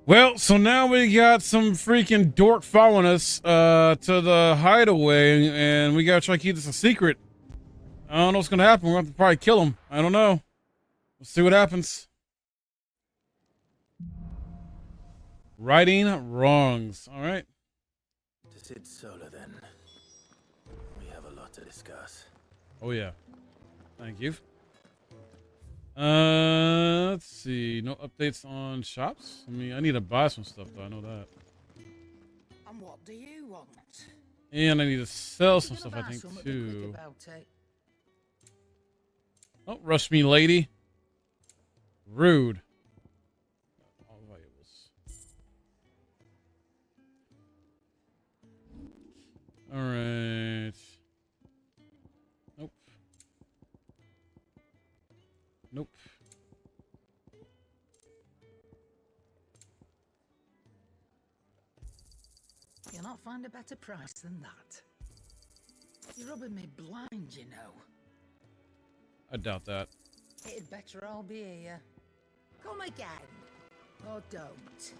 Well, so now we got some freaking dork following us to the hideaway, and we gotta try to keep this a secret. I don't know what's gonna happen. We're gonna have to probably kill him. I don't know. Let's see what happens. Righting wrongs. All right. To sit solo, then. We have a lot to discuss. Oh yeah. Thank you. Let's see. No updates on shops. I need to buy some stuff though. I know that. And what do you want? And I need to sell some stuff, I think, too. Don't rush me, lady. Rude. All valuables. All right. Nope. Nope. You'll not find a better price than that. You're rubbing me blind, you know. I doubt that. It'd better all be here. Come again. Or don't.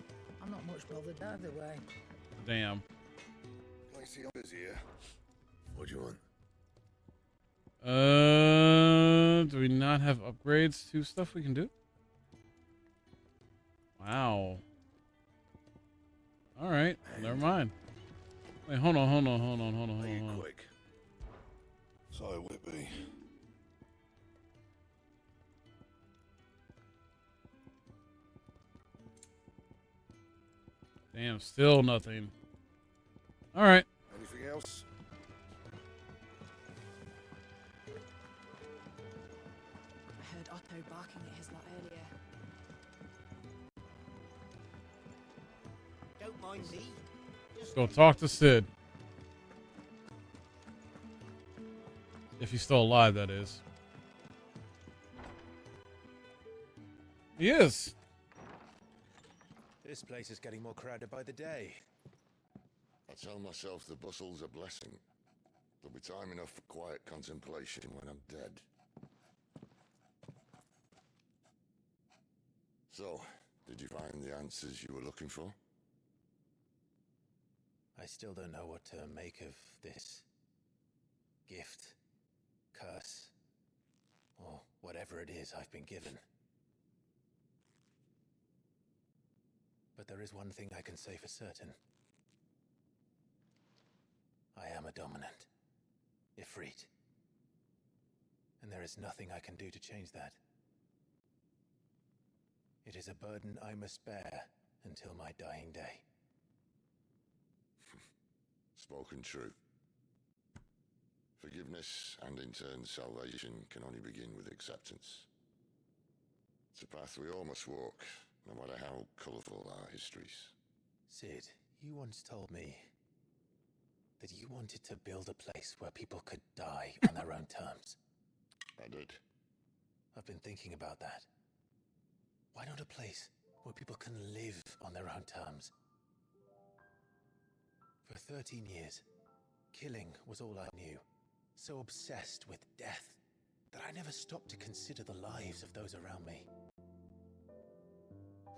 I'm not much bothered either way. Damn. I see I'm busy here. What do you want? Do we not have upgrades to stuff we can do? Wow. All right, never mind. Wait, hold on. Be quick. So, Whitby. Damn, still nothing. All right. Anything else? I heard Otto barking at his lot earlier. Don't mind me. Let's go talk to Sid. If he's still alive, that is. He is. This place is getting more crowded by the day. I tell myself the bustle's a blessing. There'll be time enough for quiet contemplation when I'm dead. So, did you find the answers you were looking for? I still don't know what to make of this gift, curse, or whatever it is I've been given. But there is one thing I can say for certain. I am a dominant, Ifrit. And there is nothing I can do to change that. It is a burden I must bear until my dying day. Spoken true. Forgiveness and in turn salvation can only begin with acceptance. It's a path we all must walk, no matter how colourful our histories. Sid, you once told me that you wanted to build a place where people could die on their own terms. I did. I've been thinking about that. Why not a place where people can live on their own terms? For 13 years, killing was all I knew. So obsessed with death that I never stopped to consider the lives of those around me.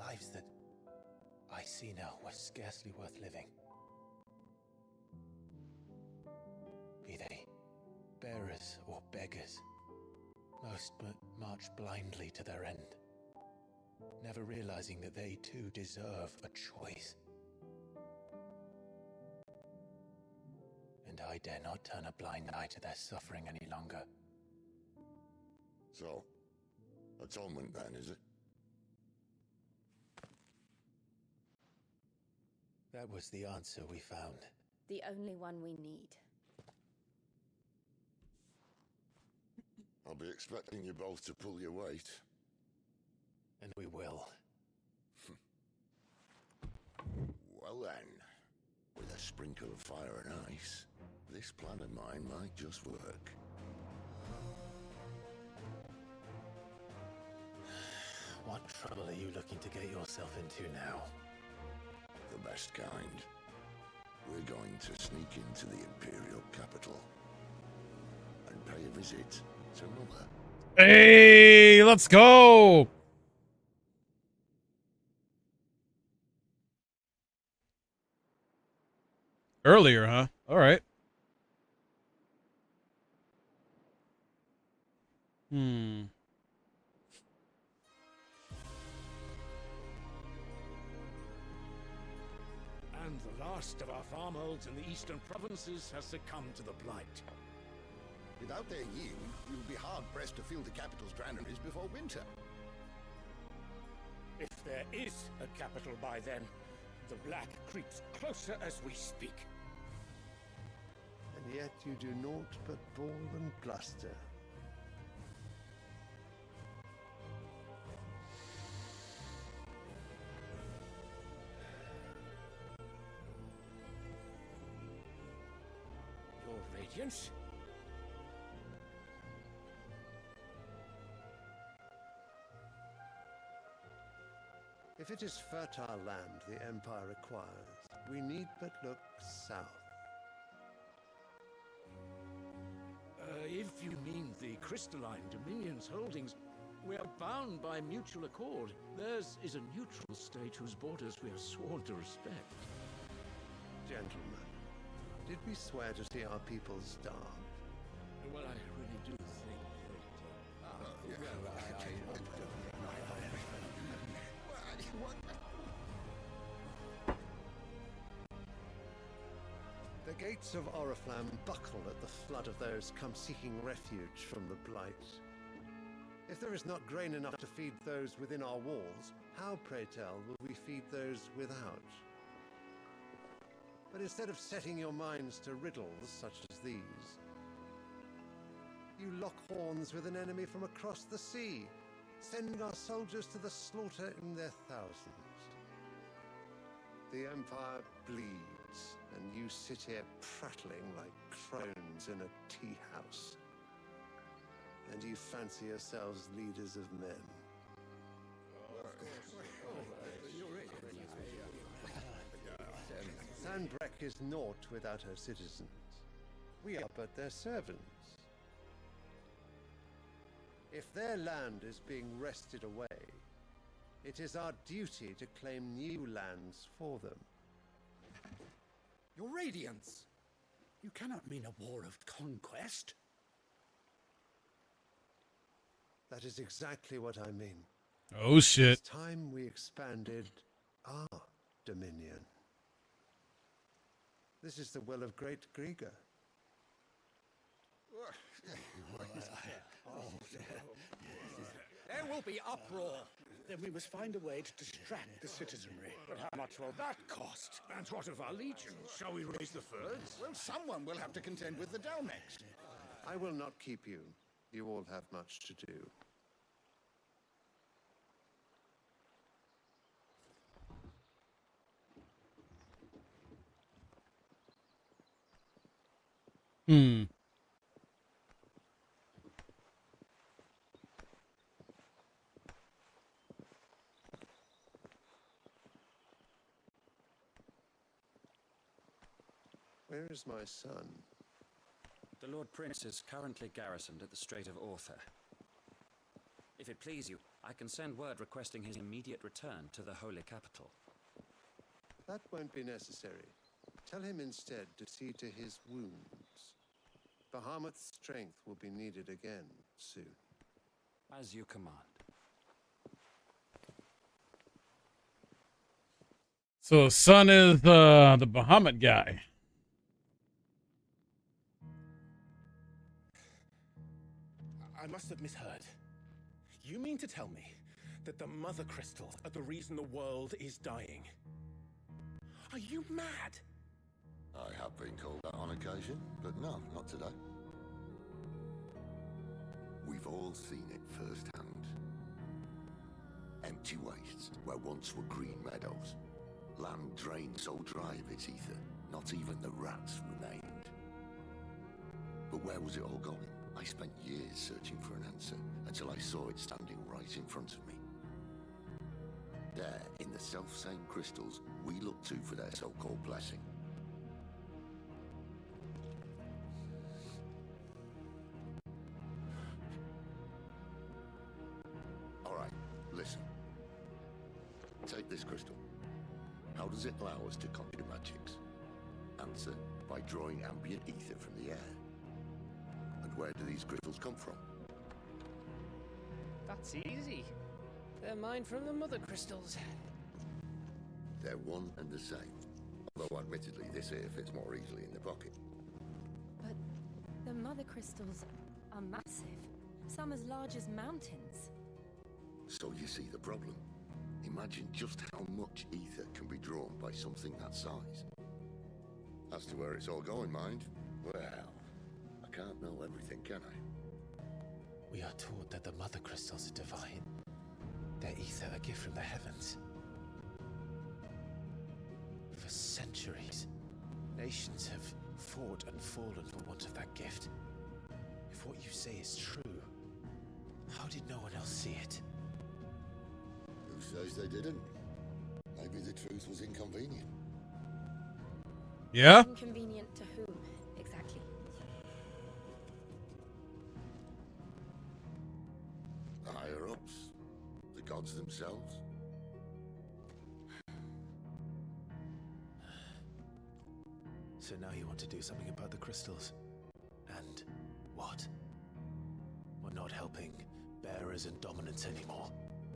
Lives that I see now were scarcely worth living. Be they bearers or beggars, most march blindly to their end, never realizing that they too deserve a choice. And I dare not turn a blind eye to their suffering any longer. So, atonement then, is it? That was the answer we found. The only one we need. I'll be expecting you both to pull your weight. And we will. Well then, with a sprinkle of fire and ice, this plan of mine might just work. What trouble are you looking to get yourself into now? The best kind. We're going to sneak into the Imperial capital and pay a visit to Mother. Hey, let's go. Earlier, huh? All right. Hmm. And the last of our farmholds in the eastern provinces has succumbed to the blight. Without their yield, we will be hard-pressed to fill the capital's granaries before winter. If there is a capital by then, the black creeps closer as we speak. And yet you do naught but bawl and bluster. Your Radiance? If it is fertile land the Empire requires, we need but look south. If you mean the crystalline Dominion's holdings, we are bound by mutual accord. Theirs is a neutral state whose borders we are sworn to respect. Gentlemen, did we swear to see our people starve? Well, I really do think The gates of Oriflamme buckle at the flood of those come seeking refuge from the blight. If there is not grain enough to feed those within our walls, how, pray tell, will we feed those without? But instead of setting your minds to riddles such as these, you lock horns with an enemy from across the sea, sending our soldiers to the slaughter in their thousands. The Empire bleeds, and you sit here prattling like crones in a tea house. And you fancy yourselves leaders of men. Sandbreck is naught without her citizens. We are but their servants. If their land is being wrested away, it is our duty to claim new lands for them. Your Radiance! You cannot mean a war of conquest. That is exactly what I mean. Oh shit. It's time we expanded our dominion. This is the will of great Grieger. There will be uproar. Then we must find a way to distract the citizenry. But how much will that cost? And what of our legions? Shall we raise the furs? Well, someone will have to contend with the Dalnext. I will not keep you. You all have much to do. Hmm. Where is my son? The Lord Prince is currently garrisoned at the Strait of Author. If it please you, I can send word requesting his immediate return to the Holy Capital. That won't be necessary. Tell him instead to see to his wounds. Bahamut's strength will be needed again soon. As you command. So son is the Bahamut guy. I must have misheard. You mean to tell me that the Mother Crystals are the reason the world is dying? Are you mad? I have been called that on occasion, but no, not today. We've all seen it firsthand. Empty wastes where once were green meadows. Land drained so dry of its ether, not even the rats remained. But where was it all going? I spent years searching for an answer, until I saw it standing right in front of me. There, in the self-same crystals we look to for their so-called blessing. Alright, listen. Take this crystal. How does it allow us to copy the magics? Answer, by drawing ambient ether from the air. And where do these crystals come from? That's easy. They're mined from the mother crystals. They're one and the same. Although admittedly this here fits more easily in the pocket. But the mother crystals are massive. Some as large as mountains. So you see the problem. Imagine just how much ether can be drawn by something that size. As to where it's all going, mind, well, I can't know everything, can I? We are taught that the mother crystals are divine. Their ether a gift from the heavens. For centuries, nations have fought and fallen for want of that gift. If what you say is true, how did no one else see it? Who says they didn't? Maybe the truth was inconvenient. Yeah? Inconvenient to whom, exactly? The higher-ups? The gods themselves? So now you want to do something about the crystals? And what? We're not helping bearers and dominants anymore.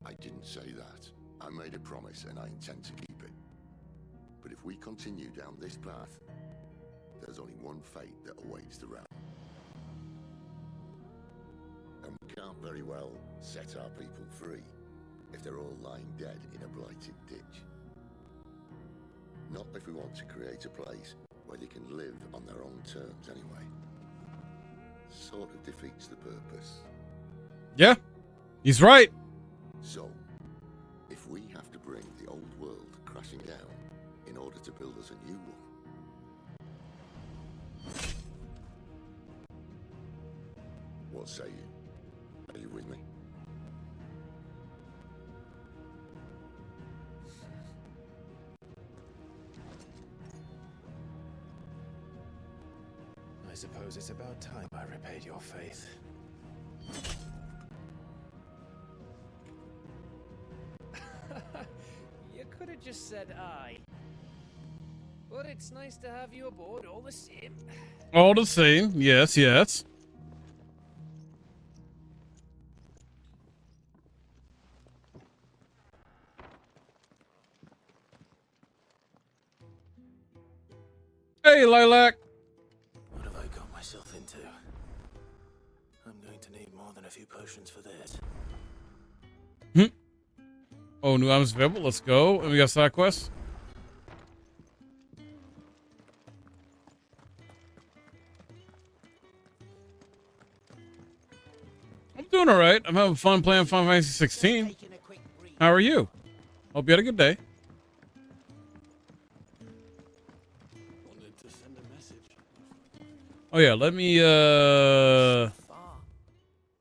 I didn't say that. I made a promise and I intend to keep it. But if we continue down this path, there's only one fate that awaits the realm. And we can't very well set our people free if they're all lying dead in a blighted ditch. Not if we want to create a place where they can live on their own terms anyway. Sort of defeats the purpose. Yeah, he's right. So, if we have to bring the old world crashing down in order to build us a new one, what say you? Are you with me? I suppose it's about time I repaid your faith. You could have just said aye. But it's nice to have you aboard all the same. All the same. Yes, yes. Hey, Lilac. What have I got myself into? I'm going to need more than a few potions for this. Oh, new items available. Let's go. And we got side quests. I'm doing all right. I'm having fun playing Final Fantasy 16. How are you? Hope you had a good day. Wanted to send a message. Oh yeah, let me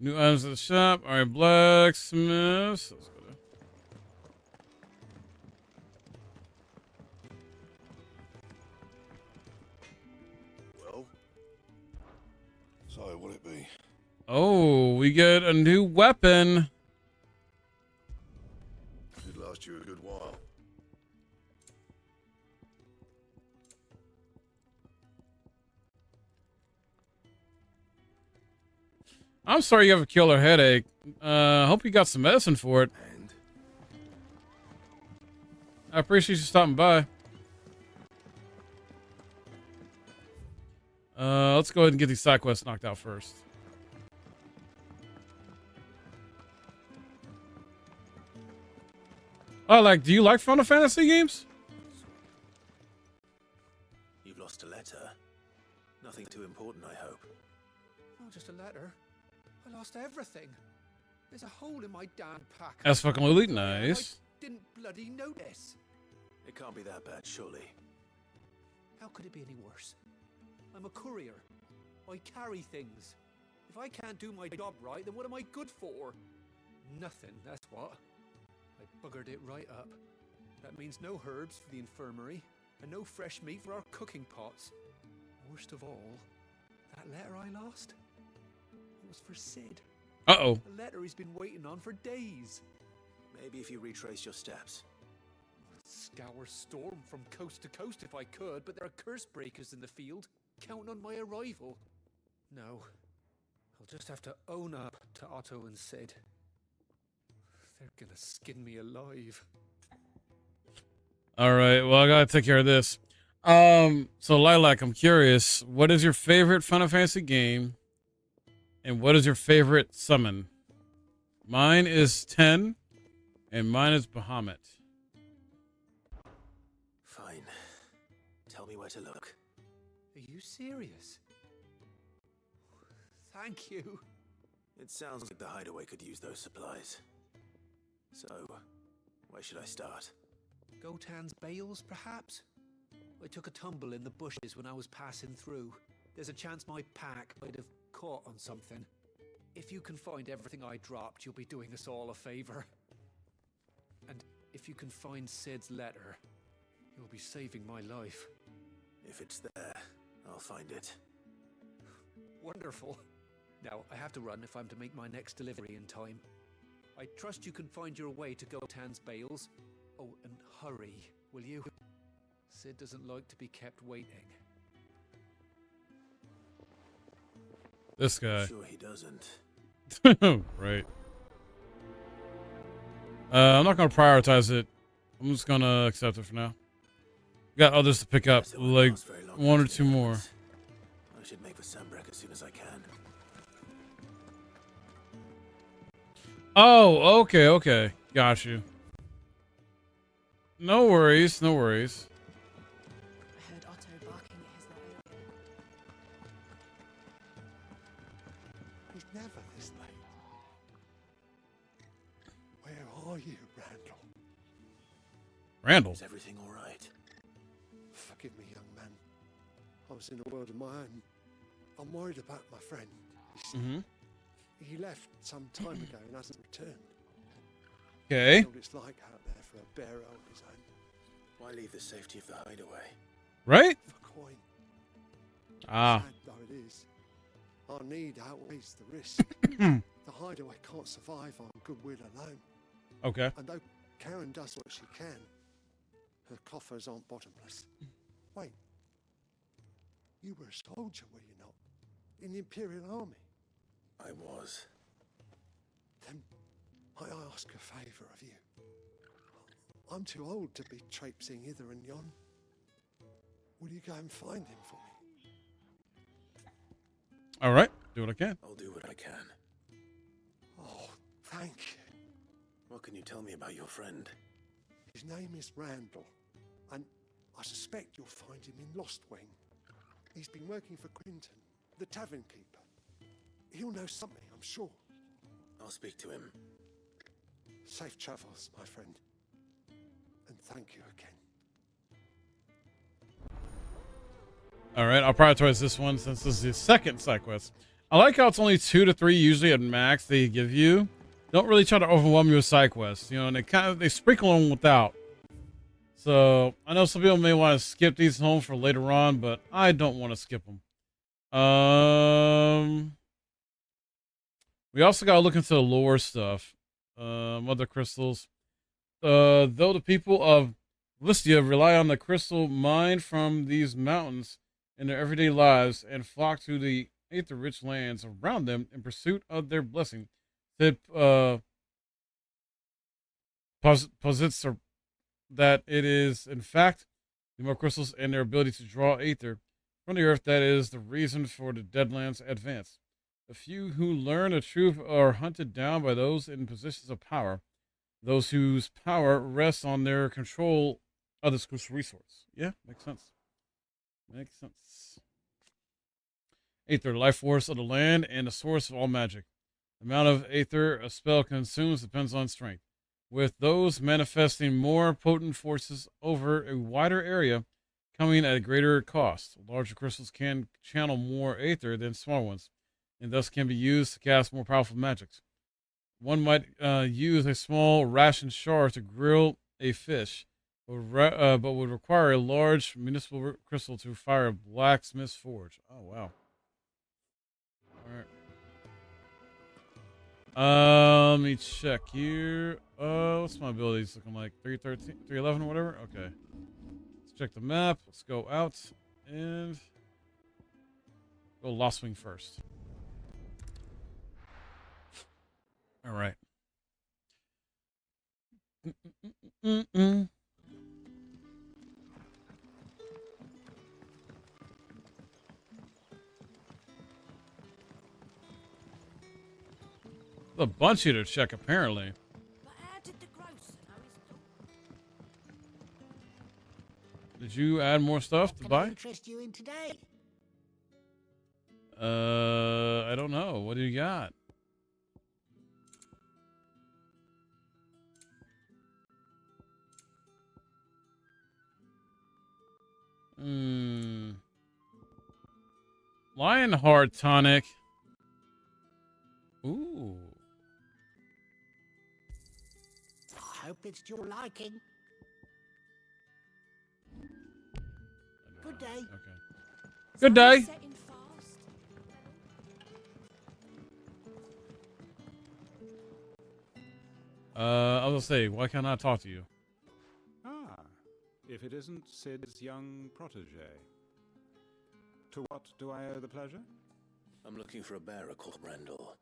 new items at the shop. All right, blacksmiths. Let's go there. Well, so would it be? Oh, we get a new weapon. Should last you a good while. I'm sorry you have a killer headache. Hope you got some medicine for it. And I appreciate you stopping by. Let's go ahead and get these side quests knocked out first. Oh, do you like Final Fantasy games? You've lost a letter. Nothing too important, I hope. Not just a letter. I lost everything. There's a hole in my damn pack. That's fucking really nice. I didn't bloody notice. It can't be that bad, surely. How could it be any worse? I'm a courier. I carry things. If I can't do my job right, then what am I good for? Nothing, that's what. I buggered it right up. That means no herbs for the infirmary, and no fresh meat for our cooking pots. Worst of all, that letter I lost, it was for Sid. Uh-oh. A letter he's been waiting on for days. Maybe if you retrace your steps. scour Storm from coast to coast if I could, but there are curse breakers in the field, counting on my arrival. No, I'll just have to own up to Otto and Sid. They're gonna skin me alive. All right, well, I gotta take care of this. So Lilac, I'm curious, what is your favorite Final Fantasy game, and what is your favorite summon? Mine is 10, and mine is Bahamut. Fine. Tell me where to look. Are you serious? Thank you. It sounds like the hideaway could use those supplies. So, where should I start? Gotan's bales, perhaps? I took a tumble in the bushes when I was passing through. There's a chance my pack might have caught on something. If you can find everything I dropped, you'll be doing us all a favor. And if you can find Sid's letter, you'll be saving my life. If it's there, I'll find it. Wonderful. Now, I have to run if I'm to make my next delivery in time. I trust you can find your way to Gotan's bales. Oh, and hurry, will you? Sid doesn't like to be kept waiting. This guy. Sure he doesn't. Right. I'm not gonna prioritize it. I'm just gonna accept it for now. Got others to pick up, like one or two more. I should make for Sambrek as soon as I can. Oh, okay. Got you. No worries, no worries. I heard Otto barking at his lot earlier. He's never this late. Where are you, Randall? Randall? Is everything all right? Forgive me, young man. I was in a world of my own. I'm worried about my friend. He left some time ago and hasn't returned. Okay. You know what it's like out there for a bearer of his own. Why leave the safety of the hideaway? Right? For coin. Ah. Sad though it is, our need outweighs the risk. The hideaway can't survive on goodwill alone. Okay. And though Karen does what she can, her coffers aren't bottomless. Wait. You were a soldier, were you not? In the Imperial Army? I was. Then I ask a favour of you. I'm too old to be traipsing hither and yon. Will you go and find him for me? All right. Do what I can. I'll do what I can. Oh, thank you. What can you tell me about your friend? His name is Randall, and I suspect you'll find him in Lostwing. He's been working for Quinton, the tavern keeper. He'll know something, I'm sure. I'll speak to him. Safe travels, my friend. And thank you again. All right. I'll prioritize this one since this is the second side quest. I like how it's only 2 to 3 usually at max they give you. Don't really try to overwhelm you with side quests, you know, and they sprinkle them without. So I know some people may want to skip these home for later on, but I don't want to skip them. We also got to look into the lore stuff. Other crystals. Though the people of Listia rely on the crystal mined from these mountains in their everyday lives and flock to the aether-rich lands around them in pursuit of their blessing. It posits that it is, in fact, the more crystals and their ability to draw aether from the earth that is the reason for the Deadlands' advance. The few who learn the truth are hunted down by those in positions of power, those whose power rests on their control of this crucial resource. Yeah, makes sense. Makes sense. Aether, life force of the land and the source of all magic. The amount of aether a spell consumes depends on strength, with those manifesting more potent forces over a wider area coming at a greater cost. Larger crystals can channel more aether than small ones, and thus can be used to cast more powerful magics. One might use a small ration shard to grill a fish, but would require a large municipal crystal to fire a blacksmith's forge. Oh, wow. All right. Let me check here. What's my abilities looking like? 313, 311, whatever. Okay. Let's check the map. Let's go out and go Lost Wing first. All right. A bunch here to check, apparently. But how did the grocer know his Did you add more stuff to buy? Interest you in today? I don't know. What do you got? Lionheart tonic. Ooh. I hope it's to your liking. Good day. Okay. Good day. setting fast? I was gonna say, why can't I talk to you? Ah, if it isn't Sid's young protege. To what do I owe the pleasure? I'm looking for a bearer called Randall.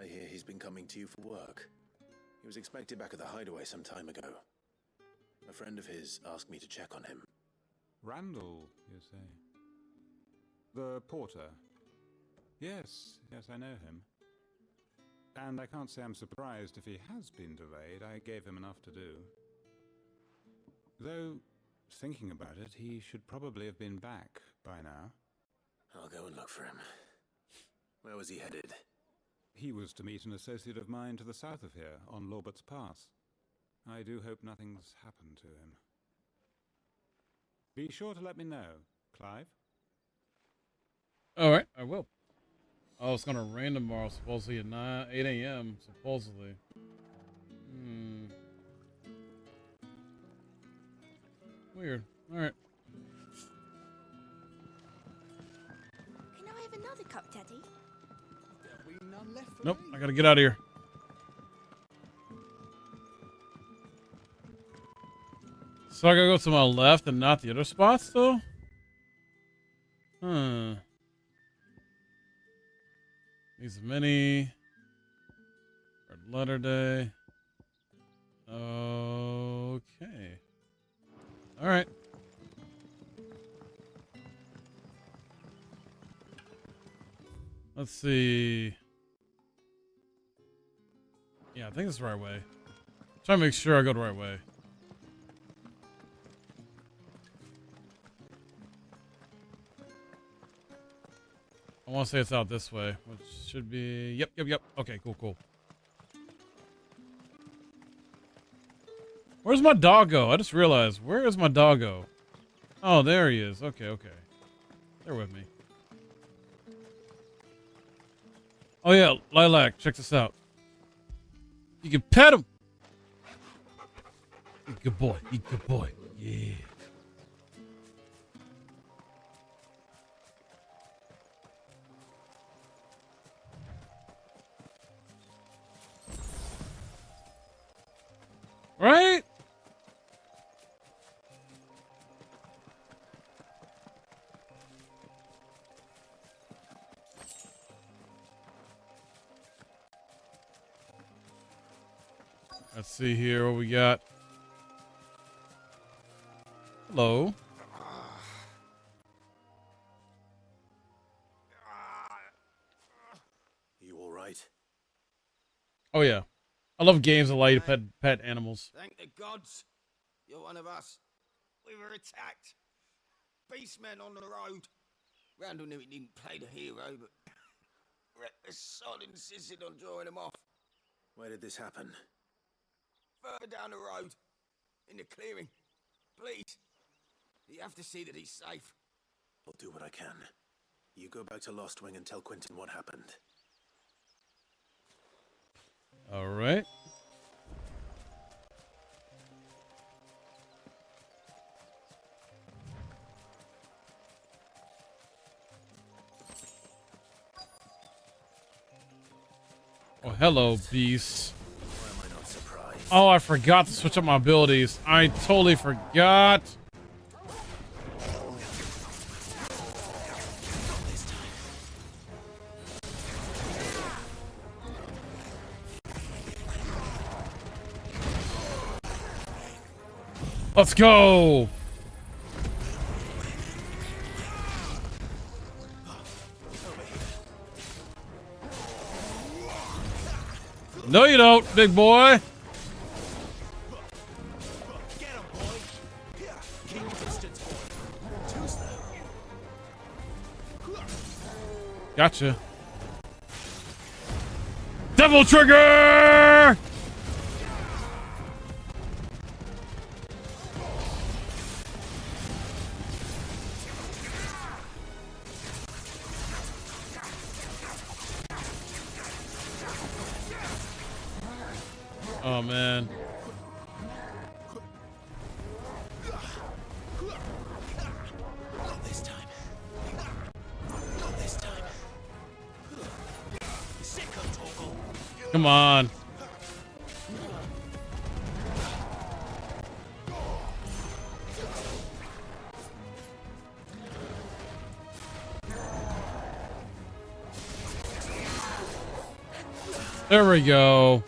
I hear he's been coming to you for work. He was expected back at the hideaway some time ago. A friend of his asked me to check on him. Randall, you say? The porter? Yes, I know him. And I can't say I'm surprised if he has been delayed. I gave him enough to do. Though, thinking about it, he should probably have been back by now. I'll go and look for him. Where was he headed? He was to meet an associate of mine to the south of here, on Lorbert's Pass. I do hope nothing's happened to him. Be sure to let me know, Clive. All right, I will. Oh, it's gonna rain tomorrow, supposedly at 8 a.m. Supposedly. Weird. All right. Can I have another cup, Daddy? Nope, I gotta get out of here. So I gotta go to my left and not the other spots, though? Huh. These many. Red letter day. Okay. Alright. Let's see. Yeah, I think it's the right way. Try to make sure I go the right way. I want to say it's out this way, which should be... Yep. Okay, cool. Where's my doggo? I just realized. Where is my doggo? Oh, there he is. Okay. They're with me. Oh, yeah. Lilac, check this out. You can pet him. Good boy. Good boy. Yeah. Right? Let's see here what we got. Hello. You all right? Oh yeah. I love games that allow you to pet animals. Thank the gods. You're one of us. We were attacked. Beastmen on the road. Randall knew he didn't play the hero, but reckless sod insisted on drawing him off. Where did this happen? Further down the road. In the clearing. Please. You have to see that he's safe. I'll do what I can. You go back to Lost Wing and tell Quentin what happened. All right. Oh, hello, beast. Why am I not surprised? Oh, I forgot to switch up my abilities. I totally forgot. Let's go. No, you don't, big boy. Gotcha. Devil trigger! Oh, man. Not this time. Not this time. Sicko toggle. Come on. There we go.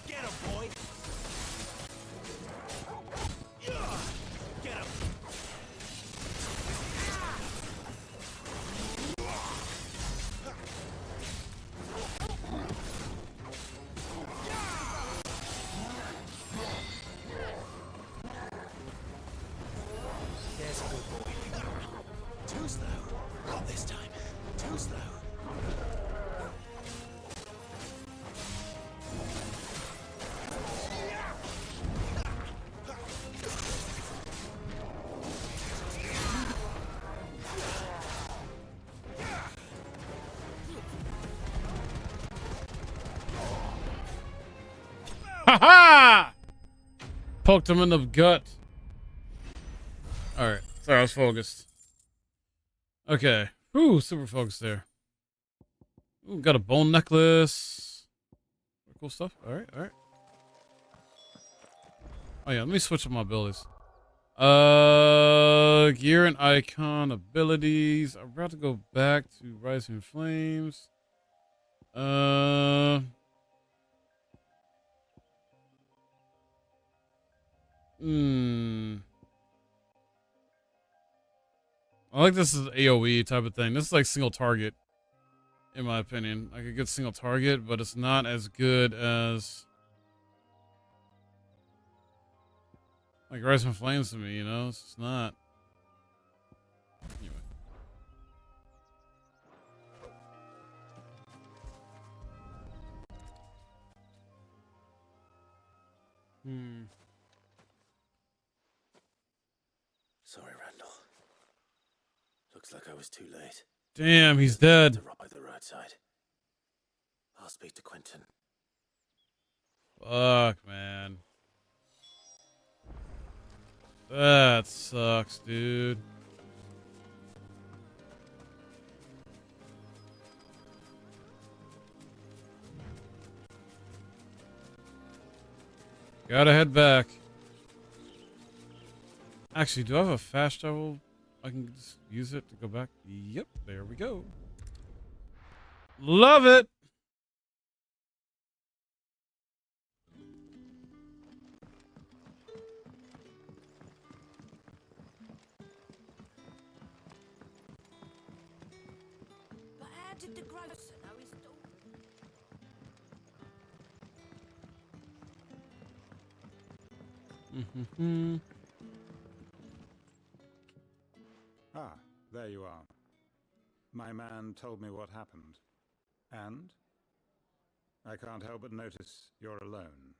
Get him, boy. Get him. There's a good boy. Too slow. Not this time. Too slow. Ha ha! Poked him in the gut. Alright. Sorry, I was focused. Okay. Ooh, super focused there. Ooh, got a bone necklace. Cool stuff. Alright, alright. Oh yeah, let me switch up my abilities. Gear and icon abilities. I'm about to go back to Rising Flames. I like this is AoE type of thing. This is like single target, in my opinion. Like a good single target, but it's not as good as like Rising Flames to me, you know? It's just not. Anyway. Sorry, Randall. Looks like I was too late. Damn, he's dead. To ride the roadside. I'll speak to Quentin. Fuck, man. That sucks, dude. Gotta head back. Actually, do I have a fast travel? I can just use it to go back. Yep, there we go. Love it. But how did the grocer know his daughter? Ah, there you are. My man told me what happened. And? I can't help but notice you're alone.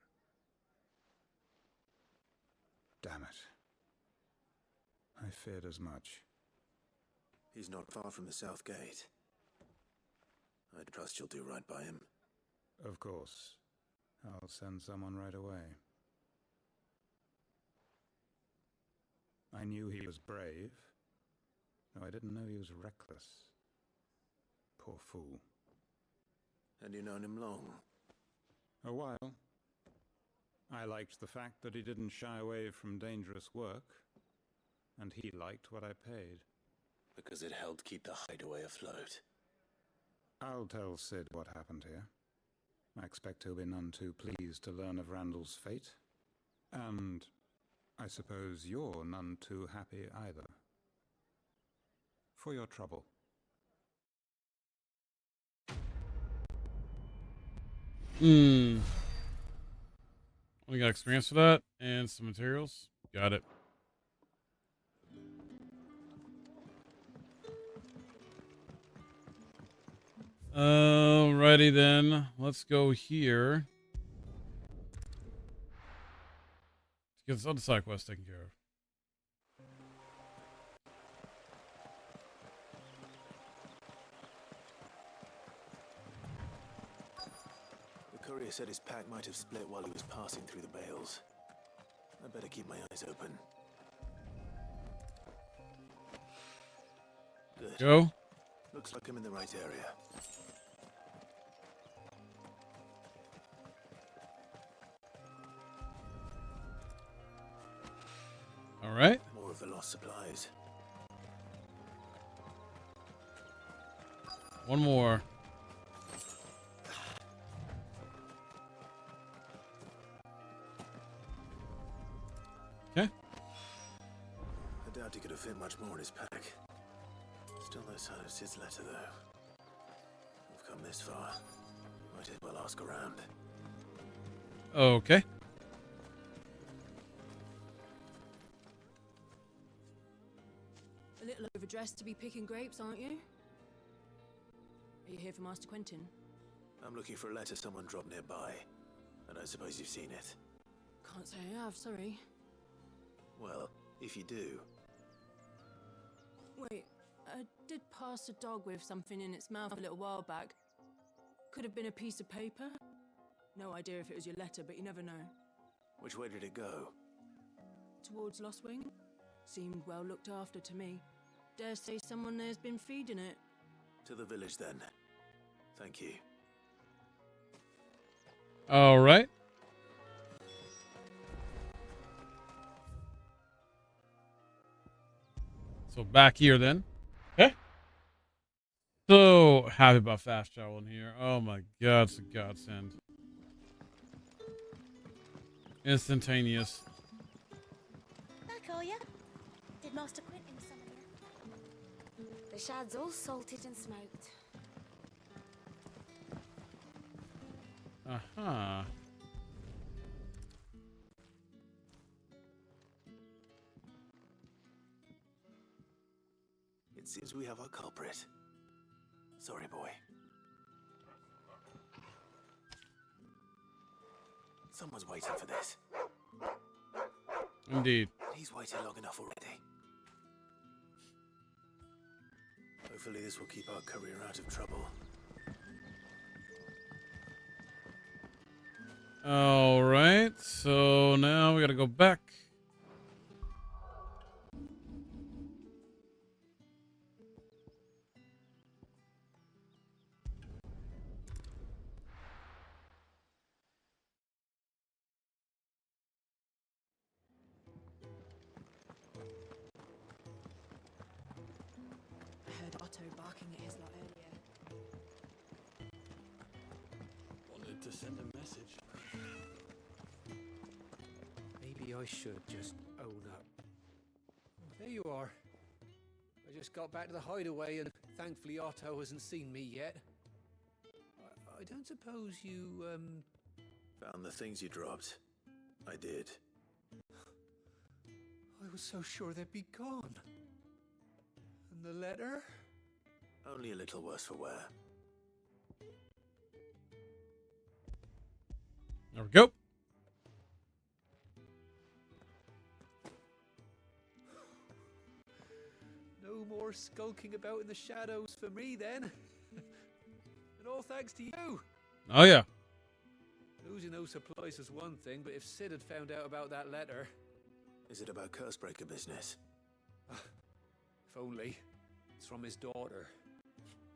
Damn it. I feared as much. He's not far from the south gate. I trust you'll do right by him. Of course. I'll send someone right away. I knew he was brave, though I didn't know he was reckless. Poor fool. And you known him long? A while. I liked the fact that he didn't shy away from dangerous work, and he liked what I paid. Because it helped keep the hideaway afloat. I'll tell Sid what happened here. I expect he'll be none too pleased to learn of Randall's fate. And I suppose you're none too happy either. For your trouble. We got experience for that and some materials. Got it. Alrighty then. Let's go here. Let's get this other side quest taken care of. The courier said his pack might have split while he was passing through the bales. I'd better keep my eyes open. Good. Go. Looks like I'm in the right area. All right. More of the lost supplies. One more. Okay. I doubt he could have fit much more in his pack. Still no sign of Sid's letter, though. We've come this far. Might as well ask around. Okay. A little overdressed to be picking grapes, aren't you? Are you here for Master Quentin? I'm looking for a letter someone dropped nearby. I don't suppose you've seen it. Can't say I have, sorry. Well, if you do... Wait, I did pass a dog with something in its mouth a little while back. Could have been a piece of paper. No idea if it was your letter, but you never know. Which way did it go? Towards Lost Wing? Seemed well looked after to me. Dare say someone there's been feeding it. To the village, then. Thank you. All right. So back here then. Okay. So happy about fast travel in here. Oh my god, it's a godsend. Instantaneous. Back are ya? Did Master Quentin summon you? The shad's all salted and smoked. Uh-huh. It seems we have our culprit. Sorry, boy. Someone's waiting for this. Indeed. He's waited long enough already. Hopefully this will keep our courier out of trouble. All right. So now we got to go back. I heard Otto barking at his lot earlier. Wanted to send a message. Maybe I should just own up. There you are. I just got back to the hideaway and thankfully Otto hasn't seen me yet. I don't suppose you, Found the things you dropped. I did. I was so sure they'd be gone. And the letter? Only a little worse for wear. There we go. No more skulking about in the shadows for me then. And all thanks to you. Oh, yeah. Losing those supplies is one thing, but if Sid had found out about that letter... Is it about Cursebreaker business? If only. It's from his daughter.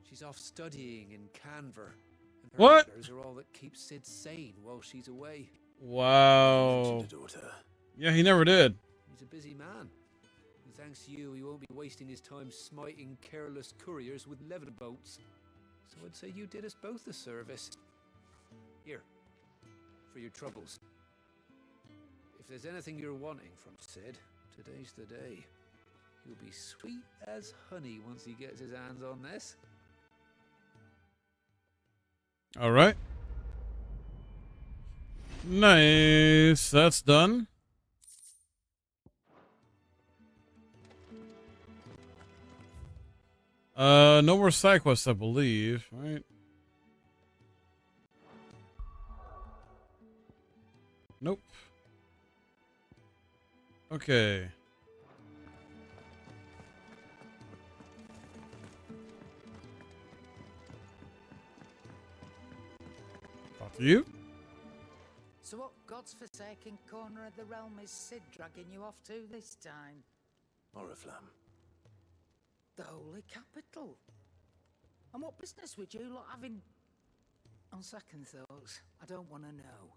She's off studying in Canver. And her What? letters are all that keeps Sid sane while she's away. Wow. Yeah, he never did. He's a busy man. And thanks to you, he won't be wasting his time smiting careless couriers with leather boats. So I'd say you did us both a service. Here, for your troubles. If there's anything you're wanting from Sid, today's the day. He'll be sweet as honey once he gets his hands on this. All right. Nice. That's done. No more side quests, I believe, right? Nope. Okay. Talk to you. So what God's forsaken corner of the realm is Sid dragging you off to this time? Oriflamme. The Holy Capital. And what business would you lot have in... On second thoughts, I don't want to know.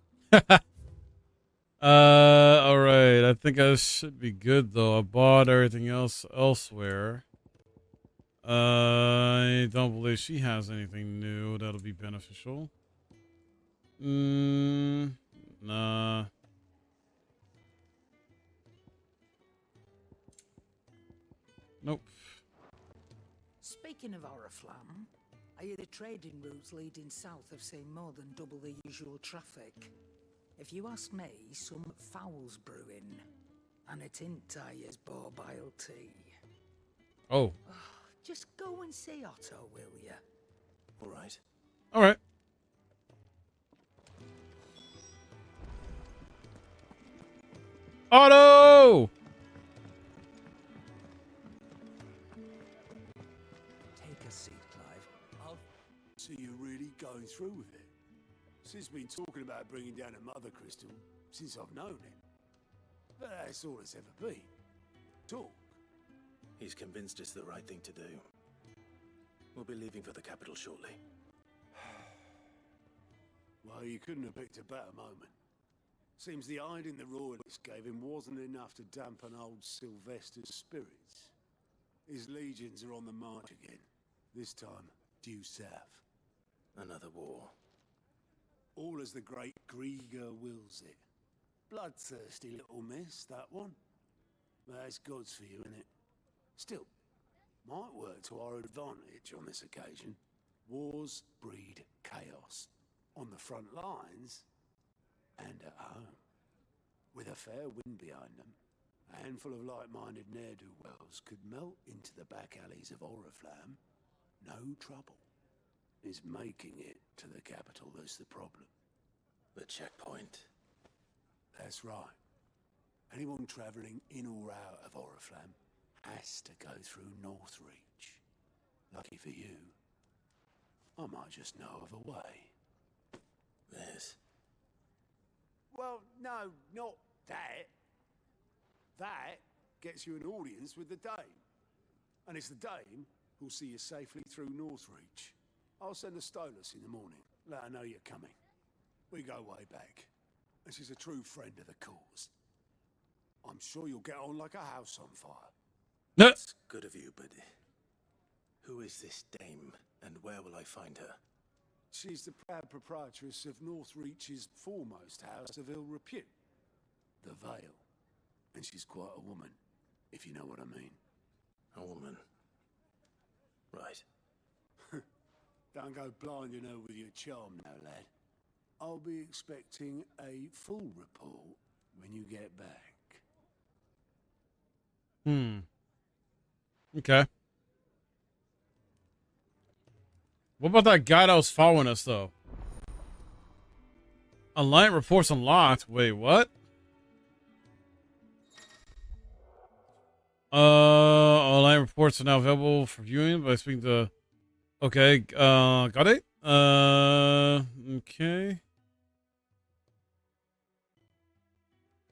All right. I think I should be good though. I bought everything else elsewhere. I don't believe she has anything new that'll be beneficial. Nah. Nope. Speaking of Oriflamme, I hear the trading routes leading south have seen more than double the usual traffic. If you ask me, some foul's brewing. And it ain't Tyre's borbile tea. Oh. Just go and see Otto, will ya? All right. All right. Otto! Take a seat, Clive. So you're really going through with it? Sid's been talking about bringing down a mother crystal since I've known him. But that's all it's ever been. Talk. He's convinced it's the right thing to do. We'll be leaving for the capital shortly. Well, you couldn't have picked a better moment. Seems the hiding the Royalists gave him wasn't enough to dampen old Sylvester's spirits. His legions are on the march again. This time, due south. Another war. All as the great Grieger wills it. Bloodthirsty little miss, that one. But that's God's for you, innit? Still, might work to our advantage on this occasion. Wars breed chaos. On the front lines, and at home. With a fair wind behind them, a handful of like-minded ne'er-do-wells could melt into the back alleys of Oriflamme. No trouble. It's making it to the capital that's the problem. The checkpoint. That's right. Anyone travelling in or out of Oriflamme has to go through Northreach. Lucky for you, I might just know of a way. This. Well, no, not that. That gets you an audience with the Dame. And it's the Dame who'll see you safely through Northreach. I'll send a Stolas in the morning. Let her know you're coming. We go way back. And she's a true friend of the cause. I'm sure you'll get on like a house on fire. That's good of you, but who is this Dame, and where will I find her? She's the proud proprietress of Northreach's foremost house of ill repute, the Vale. And she's quite a woman, if you know what I mean. A woman. Right. Don't go blinding her with your charm now, lad. I'll be expecting a full report when you get back. Okay. What about that guy that was following us, though? Alliant reports unlocked. Wait, what? Alliant reports are now available for viewing by speaking to... Okay, got it? Okay.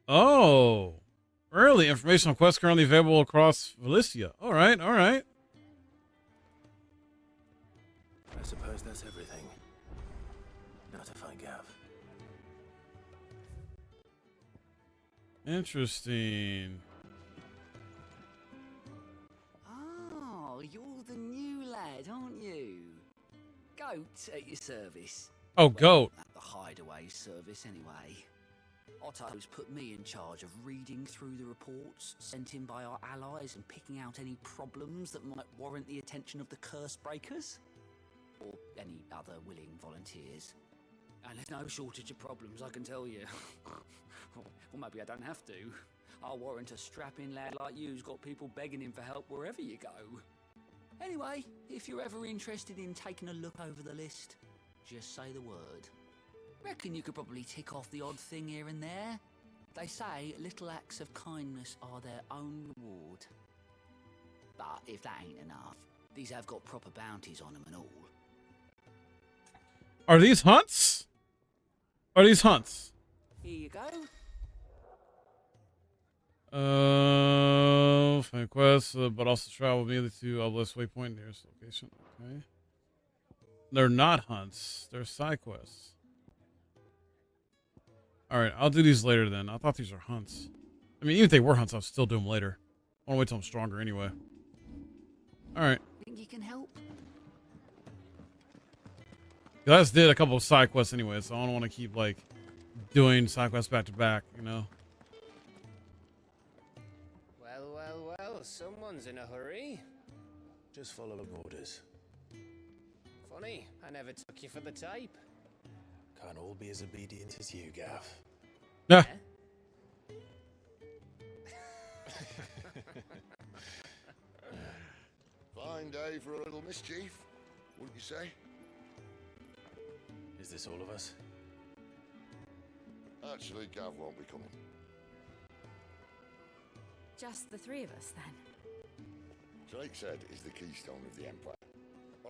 Oh. Early information on quests currently available across Valicia. All right, all right. I suppose that's everything. Now to find Gav. Interesting. Oh, you're the new lad, aren't you? Goat at your service. Oh, Goat. At the hideaway service, anyway. Otto's put me in charge of reading through the reports sent in by our allies and picking out any problems that might warrant the attention of the curse breakers. Or any other willing volunteers. And there's no shortage of problems, I can tell you. Or maybe I don't have to. I'll warrant a strapping lad like you's got people begging him for help wherever you go. Anyway, if you're ever interested in taking a look over the list, just say the word. Reckon you could probably tick off the odd thing here and there. They say little acts of kindness are their own reward. But if that ain't enough, these have got proper bounties on them and all. Are these hunts? Are these hunts? Here you go. Find quests, but also travel immediately to Obelisk Waypoint nearest location. Okay. They're not hunts. They're side quests. Alright, I'll do these later then. I thought these were hunts. I mean, even if they were hunts, I'll still do them later. I want to wait till I'm stronger anyway. Alright. Think you can help? I just did a couple of side quests anyway, so I don't want to keep, like, doing side quests back to back, you know? Well, well, well, someone's in a hurry. Just follow orders. Funny, I never took you for the type. Can't all be as obedient as you, Gav. Yeah. Fine day for a little mischief, wouldn't you say? Is this all of us? Actually, Gav won't be coming. Just the three of us, then? Drake said is the keystone of the Empire.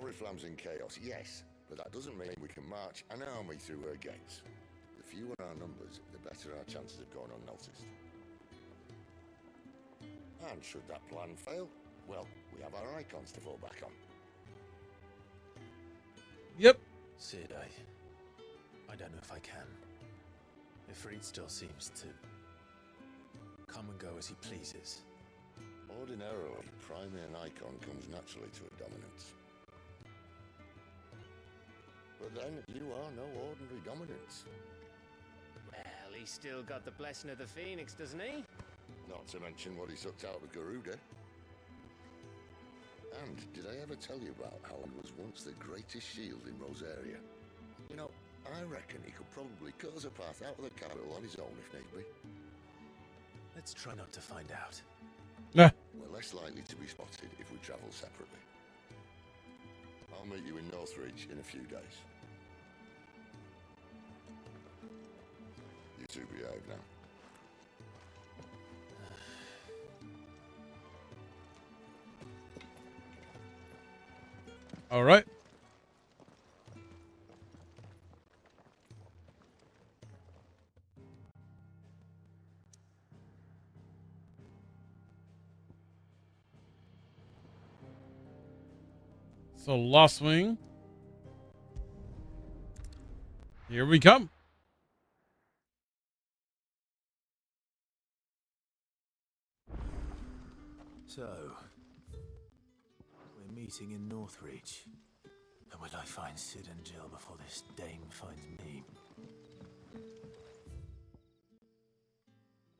Oriflamme's in chaos, yes, but that doesn't mean we can march an army through her gates. The fewer our numbers, the better our chances of going unnoticed. And should that plan fail, well, we have our icons to fall back on. Yep. Sid, I don't know if I can. Ifrit still seems to come and go as he pleases. Ordinarily, priming an icon comes naturally to a dominance. But then, you are no ordinary dominance. Well, he's still got the blessing of the Phoenix, doesn't he? Not to mention what he sucked out of Garuda. And did I ever tell you about how he was once the greatest shield in Rosaria? You know, I reckon he could probably cut us a path out of the capital on his own if need be. Let's try not to find out. Nah. We're less likely to be spotted if we travel separately. I'll meet you in Northridge in a few days. You two behave now. All right. So Lost Wing. Here we come. So, we're meeting in Northridge. And will I find Sid and Jill before this dame finds me?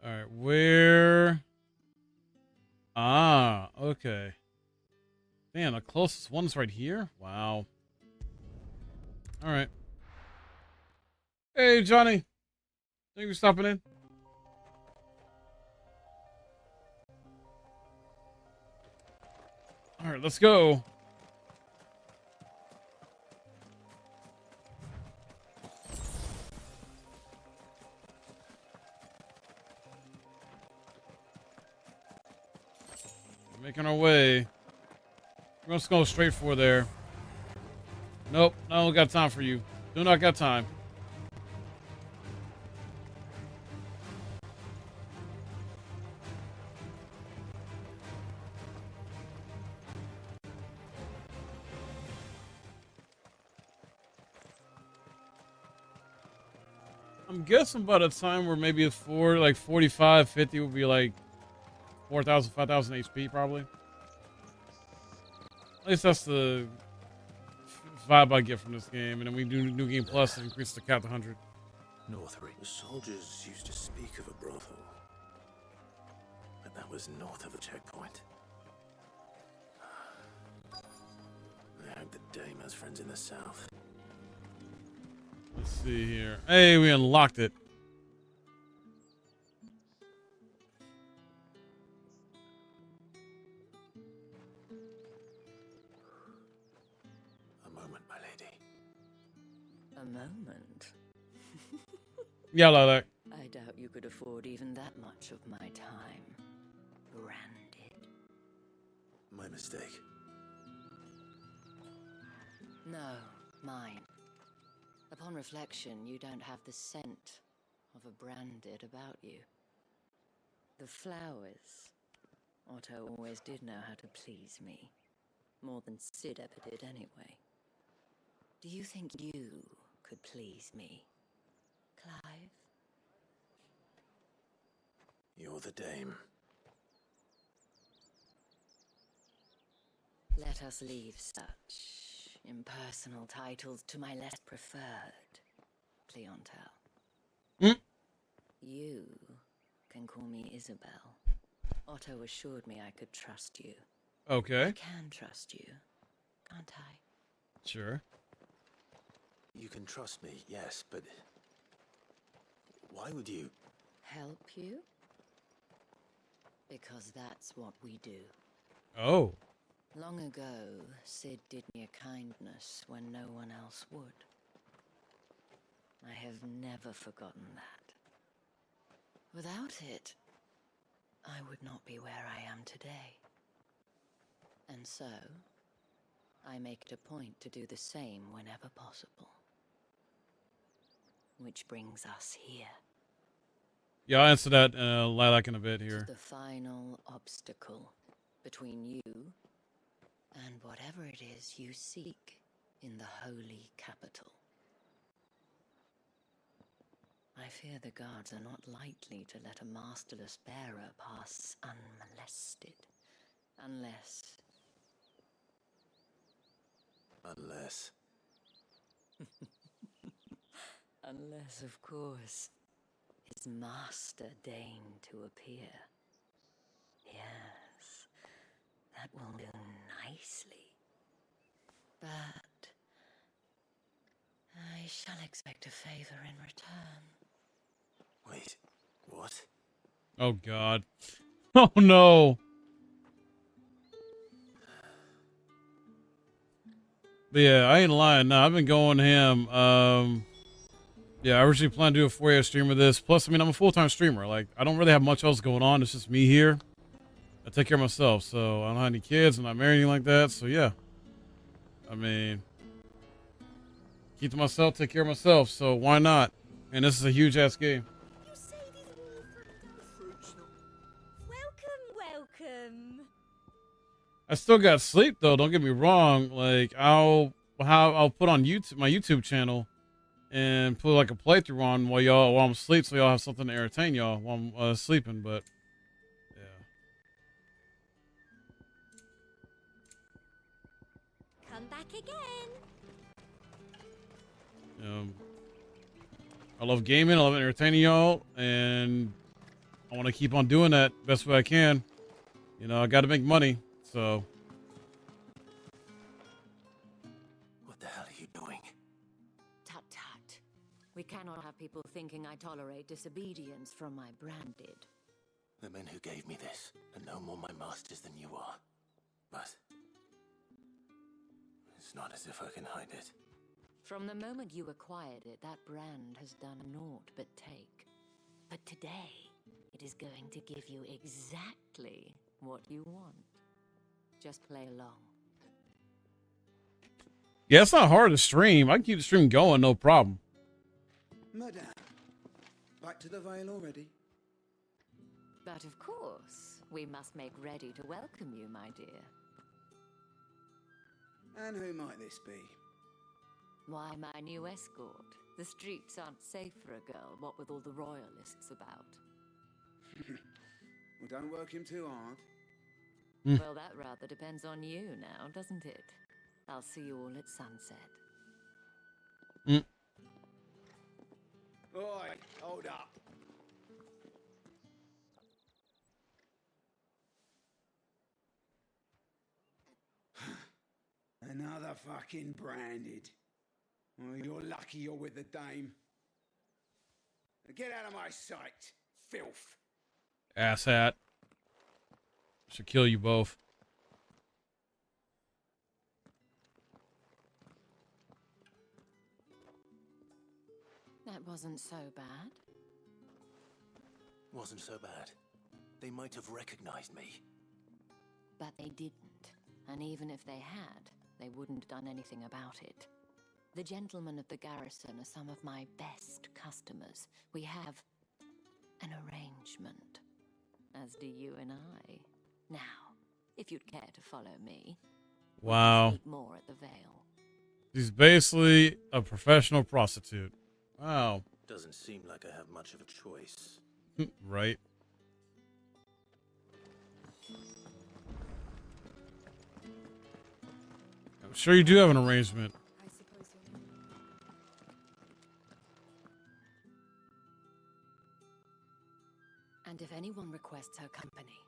All right, where? Ah, okay. Man, the closest one's right here? Wow. All right. Hey, Johnny. Thank you for stopping in. All right, let's go. Making our way. We're just going straight for there. Nope, I don't got time for you. Do not got time. I'm guessing by the time where maybe it's like 45, 50 will be like 4,000, 5,000 HP probably. At least that's the vibe I get from this game. And then we do New Game Plus and increase the cap to 100. Northbury. The soldiers used to speak of a brothel, but that was north of the checkpoint. I hope the dame has friends in the south. Let's see here. Hey, we unlocked it. A moment, my lady. A moment? Yeah, Lilac. I doubt you could afford even that much of my time. Branded. My mistake. No, mine. Upon reflection, you don't have the scent of a branded about you. The flowers. Otto always did know how to please me. More than Sid ever did anyway. Do you think you could please me, Clive? You're the dame. Let us leave such impersonal titles to my less preferred clientele. Mm. You can call me Isabel. Otto assured me I could trust you. Okay. I can trust you, can't I? Sure. You can trust me, yes, but why would you? Help you? Because that's what we do. Oh. Long ago, Sid did me a kindness when no one else would. I have never forgotten that. Without it, I would not be where I am today. And so, I make it a point to do the same whenever possible. Which brings us here. Yeah, I'll answer that Lilac in a bit To here. the final obstacle between you and whatever it is you seek in the holy capital. I fear the guards are not likely to let a masterless bearer pass unmolested. Unless... Unless, of course, his master deigned to appear. Yes, that will do nicely. But I shall expect a favor in return. Wait, what? Oh, God. Oh, no. But yeah, I ain't lying. No, I've been going ham. Yeah, I originally planned to do a 4-hour stream of this. Plus, I mean, I'm a full-time streamer. Like, I don't really have much else going on. It's just me here. I take care of myself. So, I don't have any kids. I'm not married, anything like that. So, yeah. I mean, keep to myself, take care of myself. So, why not? And this is a huge-ass game. Welcome. I still got sleep, though. Don't get me wrong. Like, I'll put on YouTube, my YouTube channel, and put like a playthrough on while I'm asleep, so y'all have something to entertain y'all while I'm sleeping. But Come back again. I love gaming. I love entertaining y'all, and I want to keep on doing that best way I can. You know, I got to make money, so. What the hell are you doing? Tut tut. We cannot have people thinking I tolerate disobedience from my branded. The men who gave me this are no more my masters than you are. But it's not as if I can hide it. From the moment you acquired it, that brand has done naught but take. But today, it is going to give you exactly what you want. Just play along. Yeah, it's not hard to stream. I can keep the stream going, no problem. Madame, back to the Vale already? But of course, we must make ready to welcome you, my dear. And who might this be? Why, my new escort. The streets aren't safe for a girl, what with all the royalists about. Well, don't work him too hard. Well, that rather depends on you now, doesn't it? I'll see you all at sunset. Oi, hold up. Another fucking branded. Well, you're lucky you're with the dame. Get out of my sight, filth. Asshat. Should kill you both. That wasn't so bad. Wasn't so bad. They might have recognized me. But they didn't. And even if they had, they wouldn't have done anything about it. The gentlemen of the garrison are some of my best customers. We have an arrangement, as do you and I. Now, if you'd care to follow me, Wow. we'll speak more at the Vale. She's basically a professional prostitute. Wow. Doesn't seem like I have much of a choice. Right. I'm sure you do have an arrangement. I suppose you're... And if anyone requests her company,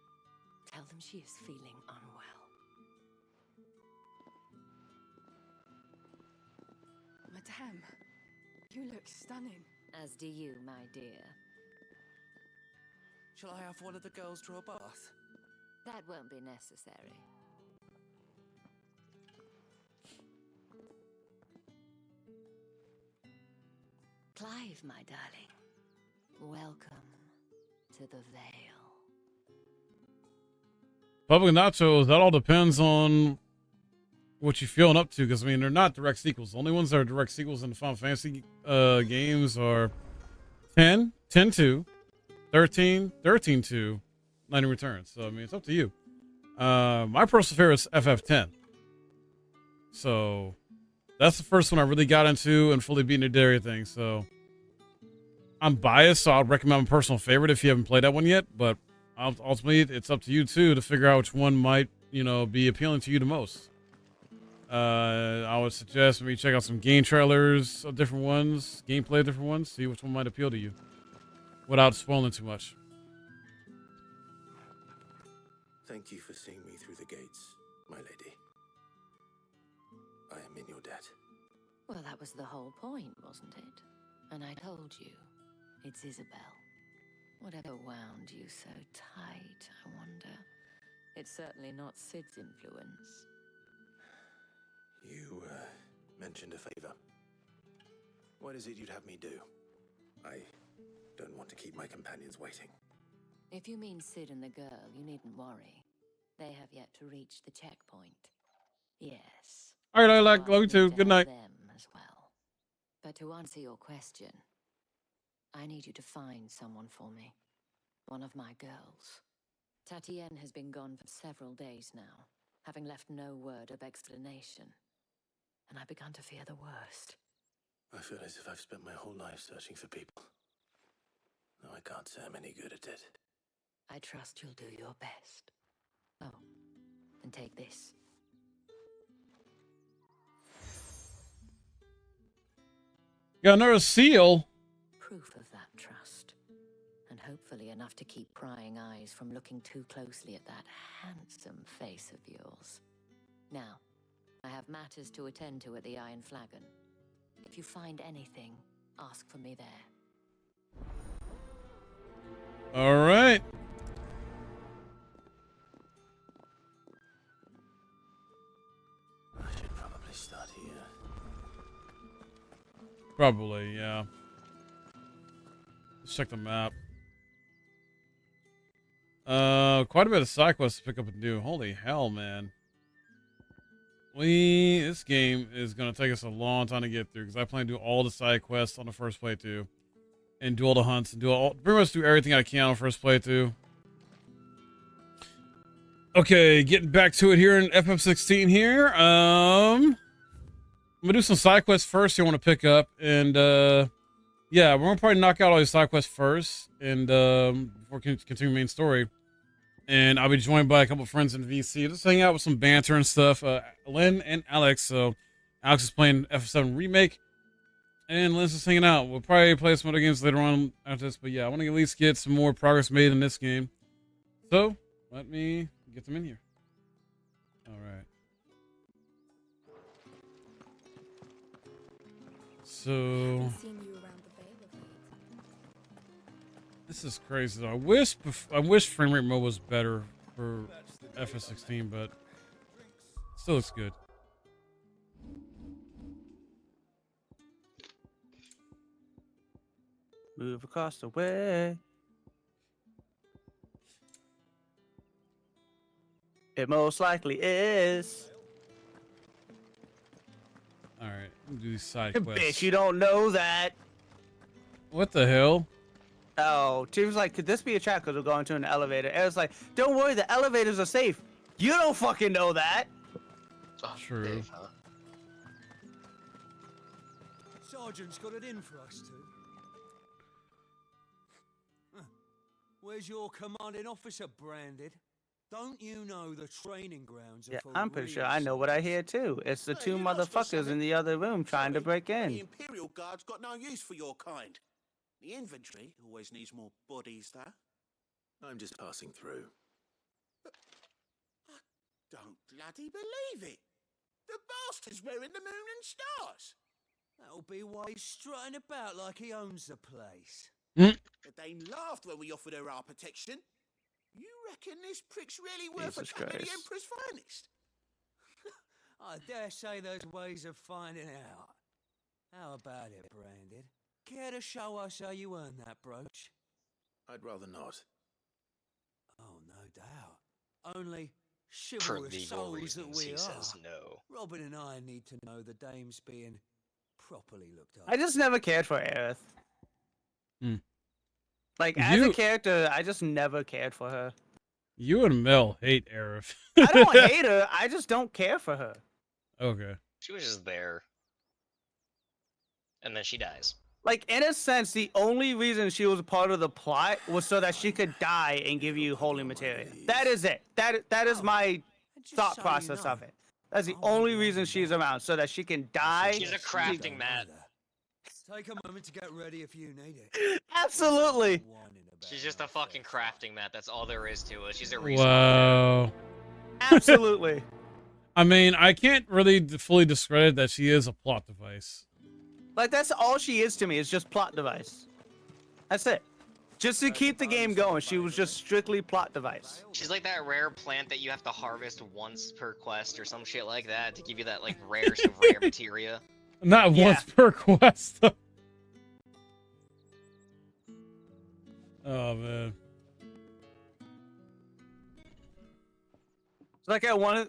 tell them she is feeling unwell. Madame, you look stunning. As do you, my dear. Shall I have one of the girls draw a bath? That won't be necessary. Clive, my darling, welcome to the Vale. Public nachos, that all depends on what you're feeling up to, because I mean they're not direct sequels. The only ones that are direct sequels in the Final Fantasy games are 10, 10-2, 13, 13-2, Lightning Returns. So I mean it's up to you. My personal favorite is FF10. So that's the first one I really got into and fully beat into everything. So I'm biased, so I'll recommend my personal favorite if you haven't played that one yet. But ultimately, it's up to you too to figure out which one might, you know, be appealing to you the most. I would suggest maybe check out some game trailers of different ones, gameplay of different ones, see which one might appeal to you, without spoiling too much. Thank you for seeing me through the gates, my lady. I am in your debt. Well, that was the whole point, wasn't it? And I told you, it's Isabel. Whatever wound you so tight, I wonder. It's certainly not Sid's influence. You, mentioned a favor. What is it you'd have me do? I don't want to keep my companions waiting. If you mean Sid and the girl, you needn't worry. They have yet to reach the checkpoint. Yes. All right, I love you too. Good night. Them as well. But to answer your question, I need you to find someone for me. One of my girls. Tatienne has been gone for several days now, having left no word of explanation. And I've begun to fear the worst. I feel as if I've spent my whole life searching for people. Though I can't say I'm any good at it. I trust you'll do your best. Oh, and take this. Got another seal. Proof of that trust. And hopefully enough to keep prying eyes from looking too closely at that handsome face of yours. Now, I have matters to attend to at the Iron Flagon. If you find anything, ask for me there. All right. I should probably start here. Probably, yeah. Let's check the map. Quite a bit of side quests to pick up and do. Holy hell, man. This game is gonna take us a long time to get through because I plan to do all the side quests on the first playthrough, and do all the hunts and pretty much do everything I can on the first playthrough. Okay, getting back to it here in FF16 here. I'm gonna do some side quests first. You want to pick up, and yeah, we're gonna probably knock out all these side quests first, and before continue main story. And I'll be joined by a couple of friends in VC. Just hang out with some banter and stuff. Lynn and Alex. So Alex is playing FF7 Remake, and Lynn's just hanging out. We'll probably play some other games later on after this. But yeah, I want to at least get some more progress made in this game. So let me get them in here. All right. So this is crazy. Though. I wish frame rate mode was better for FF16, but still looks good. Move across the way. It most likely is. All right, do these side quests. Bitch, you don't know that. What the hell? Oh, Chief was like, could this be a trap? Because we're going to an elevator. Eric's like, don't worry, the elevators are safe. You don't fucking know that. Oh, true. Dave, huh? Sergeant's got it in for us two. Where's your commanding officer, Branded? Don't you know the training grounds are Yeah, for I'm pretty sure real I know what I hear too. It's the two motherfuckers in the other room trying to break The in. Imperial Guard's got no use for your kind. The infantry always needs more bodies there. I'm just passing through. I don't bloody believe it. The bastard's wearing the moon and stars. That'll be why he's strutting about like he owns the place. The Dane laughed when we offered her our protection. You reckon this prick's really worth Jesus a cup of the Christ. Emperor's finest? I dare say there's ways of finding out. How about it, Branded? Care to show us how you earned that brooch? I'd rather not. Oh, no doubt. Only For chivalrous legal souls reasons, that we he are. says no. Robin and I need to know the dame's being properly looked after. I just never cared for Aerith. Hmm. Like, as a character, I just never cared for her. You and Mel hate Aerith. I don't hate her, I just don't care for her. Okay. She was just there. And then she dies. Like, in a sense, the only reason she was part of the plot was so that she could die and give you holy material. That is it. That is my thought process of it. That's the only reason she's around, so that she can die. She's a crafting mat. Take a moment to get ready if you need it. Absolutely. She's just a fucking crafting mat. That's all there is to it. She's a resource. Wow. Absolutely. I mean, I can't really fully discredit that she is a plot device. Like, that's all she is to me, is just plot device. That's it. Just to keep the game going, she was just strictly plot device. She's like that rare plant that you have to harvest once per quest or some shit like that to give you that like rarest of rare materia. Not once per quest. Oh man. It's like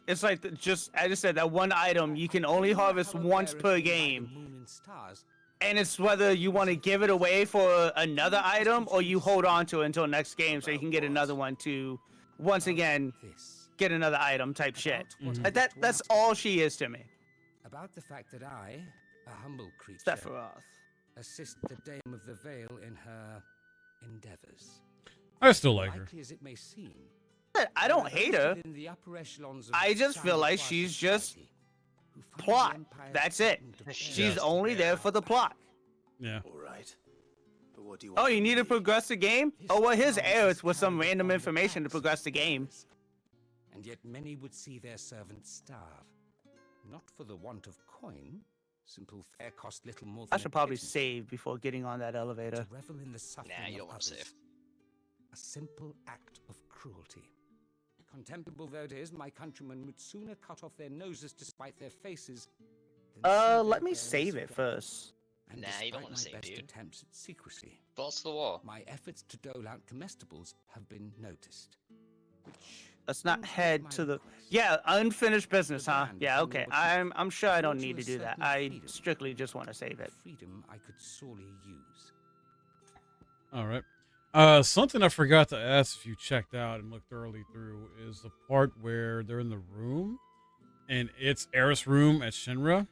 it's like I just said, that one item you can only harvest once per game. And it's whether you want to give it away for another item or you hold on to it until next game so you can get another one to once again get another item type shit. Like that's all she is to me. About the fact that I, a humble creature, Sephiroth, assist the Dame of the Vale in her endeavors. I still like her. Likely as it may seem, I don't hate her. in the upper echelons of I just feel like Chinese she's society, just plot. That's it. She's only there for the plot. Yeah. All right. But what do you Oh, want? you need to progress the game? Oh, well, here's Aerith with some random information to progress the game. and yet many would see their servants starve. Not for the want of coin, simple fare cost little more than I should probably save before getting on that elevator. to revel in the suffering Nah, you of don't want to others. save. A simple act of cruelty. Contemptible though it is, my countrymen would sooner cut off their noses to spite their faces than see their Let me parents save it die. first. And Nah, you don't despite wanna my save, best dude. attempts at secrecy, Balls to the wall. my efforts to dole out comestibles have been noticed. Let's not head to the... Yeah, unfinished business, huh? Yeah, okay. I'm sure I don't need to do that. I strictly just want to save it. Freedom I could sorely use. All right. Something I forgot to ask if you checked out and looked thoroughly through is the part where they're in the room, and it's Aerith's room at Shinra,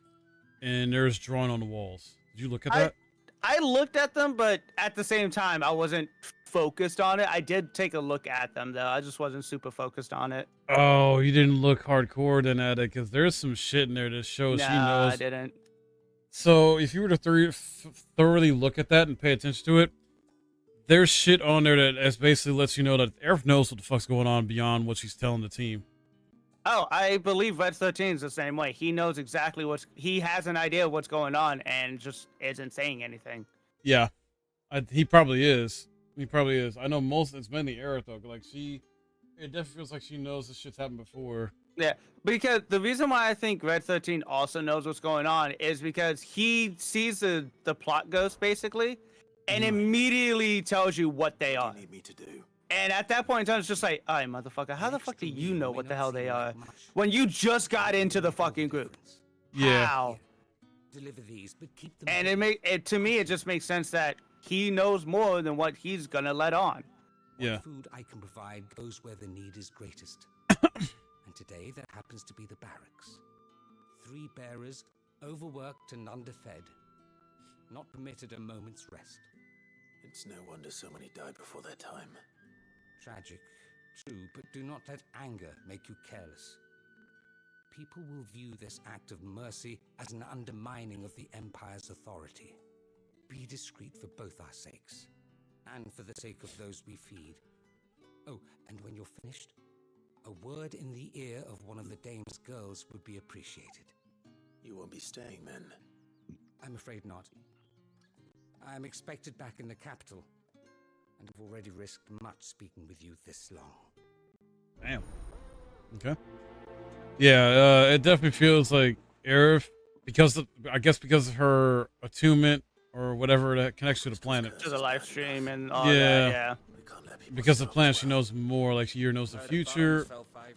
and there's drawing on the walls. Did you look at that? I looked at them, but at the same time, I wasn't focused on it. I did take a look at them, though. I just wasn't super focused on it. Oh, you didn't look hardcore then at it, because there's some shit in there that shows she knows. I didn't. So if you were to thoroughly look at that and pay attention to it, there's shit on there that basically lets you know that Aerith knows what the fuck's going on beyond what she's telling the team. Oh, I believe Red 13 is the same way. He knows exactly he has an idea of what's going on and just isn't saying anything. Yeah, he probably is. He probably is. I know it's mainly Aerith though. Like it definitely feels like she knows this shit's happened before. Yeah, because the reason why I think Red 13 also knows what's going on is because he sees the plot ghost basically, and immediately tells you what they are. What do you need me to do? And at that point in time, it's just like, all right, motherfucker, how the fuck do you know what the hell they are when you just got into the fucking group? Yeah. How? Deliver these, but keep them. And to me, it just makes sense that he knows more than what he's gonna let on. Yeah. What food I can provide goes where the need is greatest. And today, that happens to be the barracks. 3 bearers, overworked and underfed, not permitted a moment's rest. It's no wonder so many die before their time. Tragic, true, but do not let anger make you careless. People will view this act of mercy as an undermining of the Empire's authority. Be discreet for both our sakes, and for the sake of those we feed. Oh, and when you're finished, a word in the ear of one of the dame's girls would be appreciated. You won't be staying then? I'm afraid not. I'm expected back in the capital, and have already risked much speaking with you this long. Damn. Okay. Yeah, it definitely feels like Aerith, because of her attunement or whatever that connects to the planet. To the live stream and all that, yeah. Because of the planet, she knows more, like she either knows the future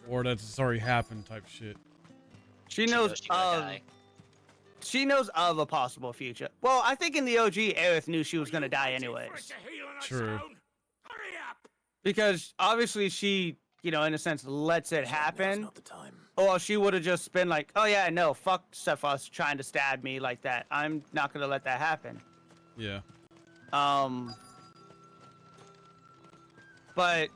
or that it's already happened type shit. She knows of a possible future. Well, I think in the OG, Aerith knew she was gonna die anyways. True. Because obviously she, in a sense, lets it happen. Or she would have just been like, oh yeah, no, fuck Sephiroth trying to stab me like that. I'm not gonna let that happen. Yeah. But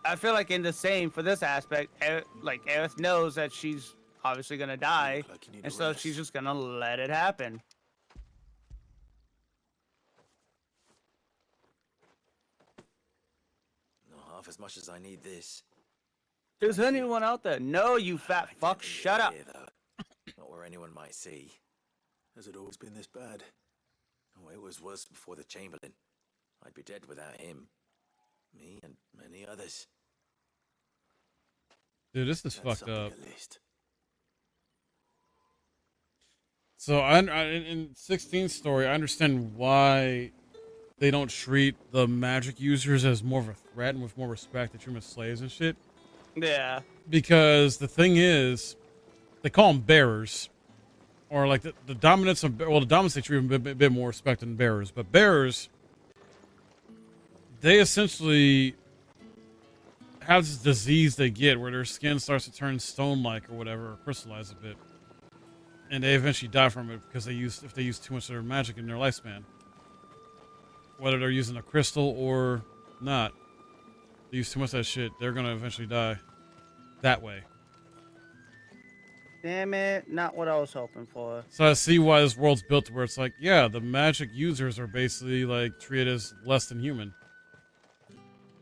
I feel like in the same, for this aspect, Aerith knows that she's obviously gonna die, and so she's just gonna let it happen. Not half as much as I need this. Is anyone out there? No, you fat fuck, shut up. Not where anyone might see. Has it always been this bad? Oh, it was worse before the Chamberlain. I'd be dead without him. Me and many others. Dude, this is That's fucked up. something at least. So in 16's story, I understand why they don't treat the magic users as more of a threat and with more respect. They treat them as slaves and shit. Yeah. Because the thing is, they call them bearers, or like the dominants of the dominants they treat them a bit more respect than bearers. But bearers, they essentially have this disease they get where their skin starts to turn stone-like or whatever, or crystallize a bit, and they eventually die from it because if they use too much of their magic in their lifespan, whether they're using a crystal or not. They use too much of that shit, they're gonna eventually die that way. Damn it, not what I was hoping for. So I see why this world's built to where it's like, yeah, the magic users are basically like treated as less than human.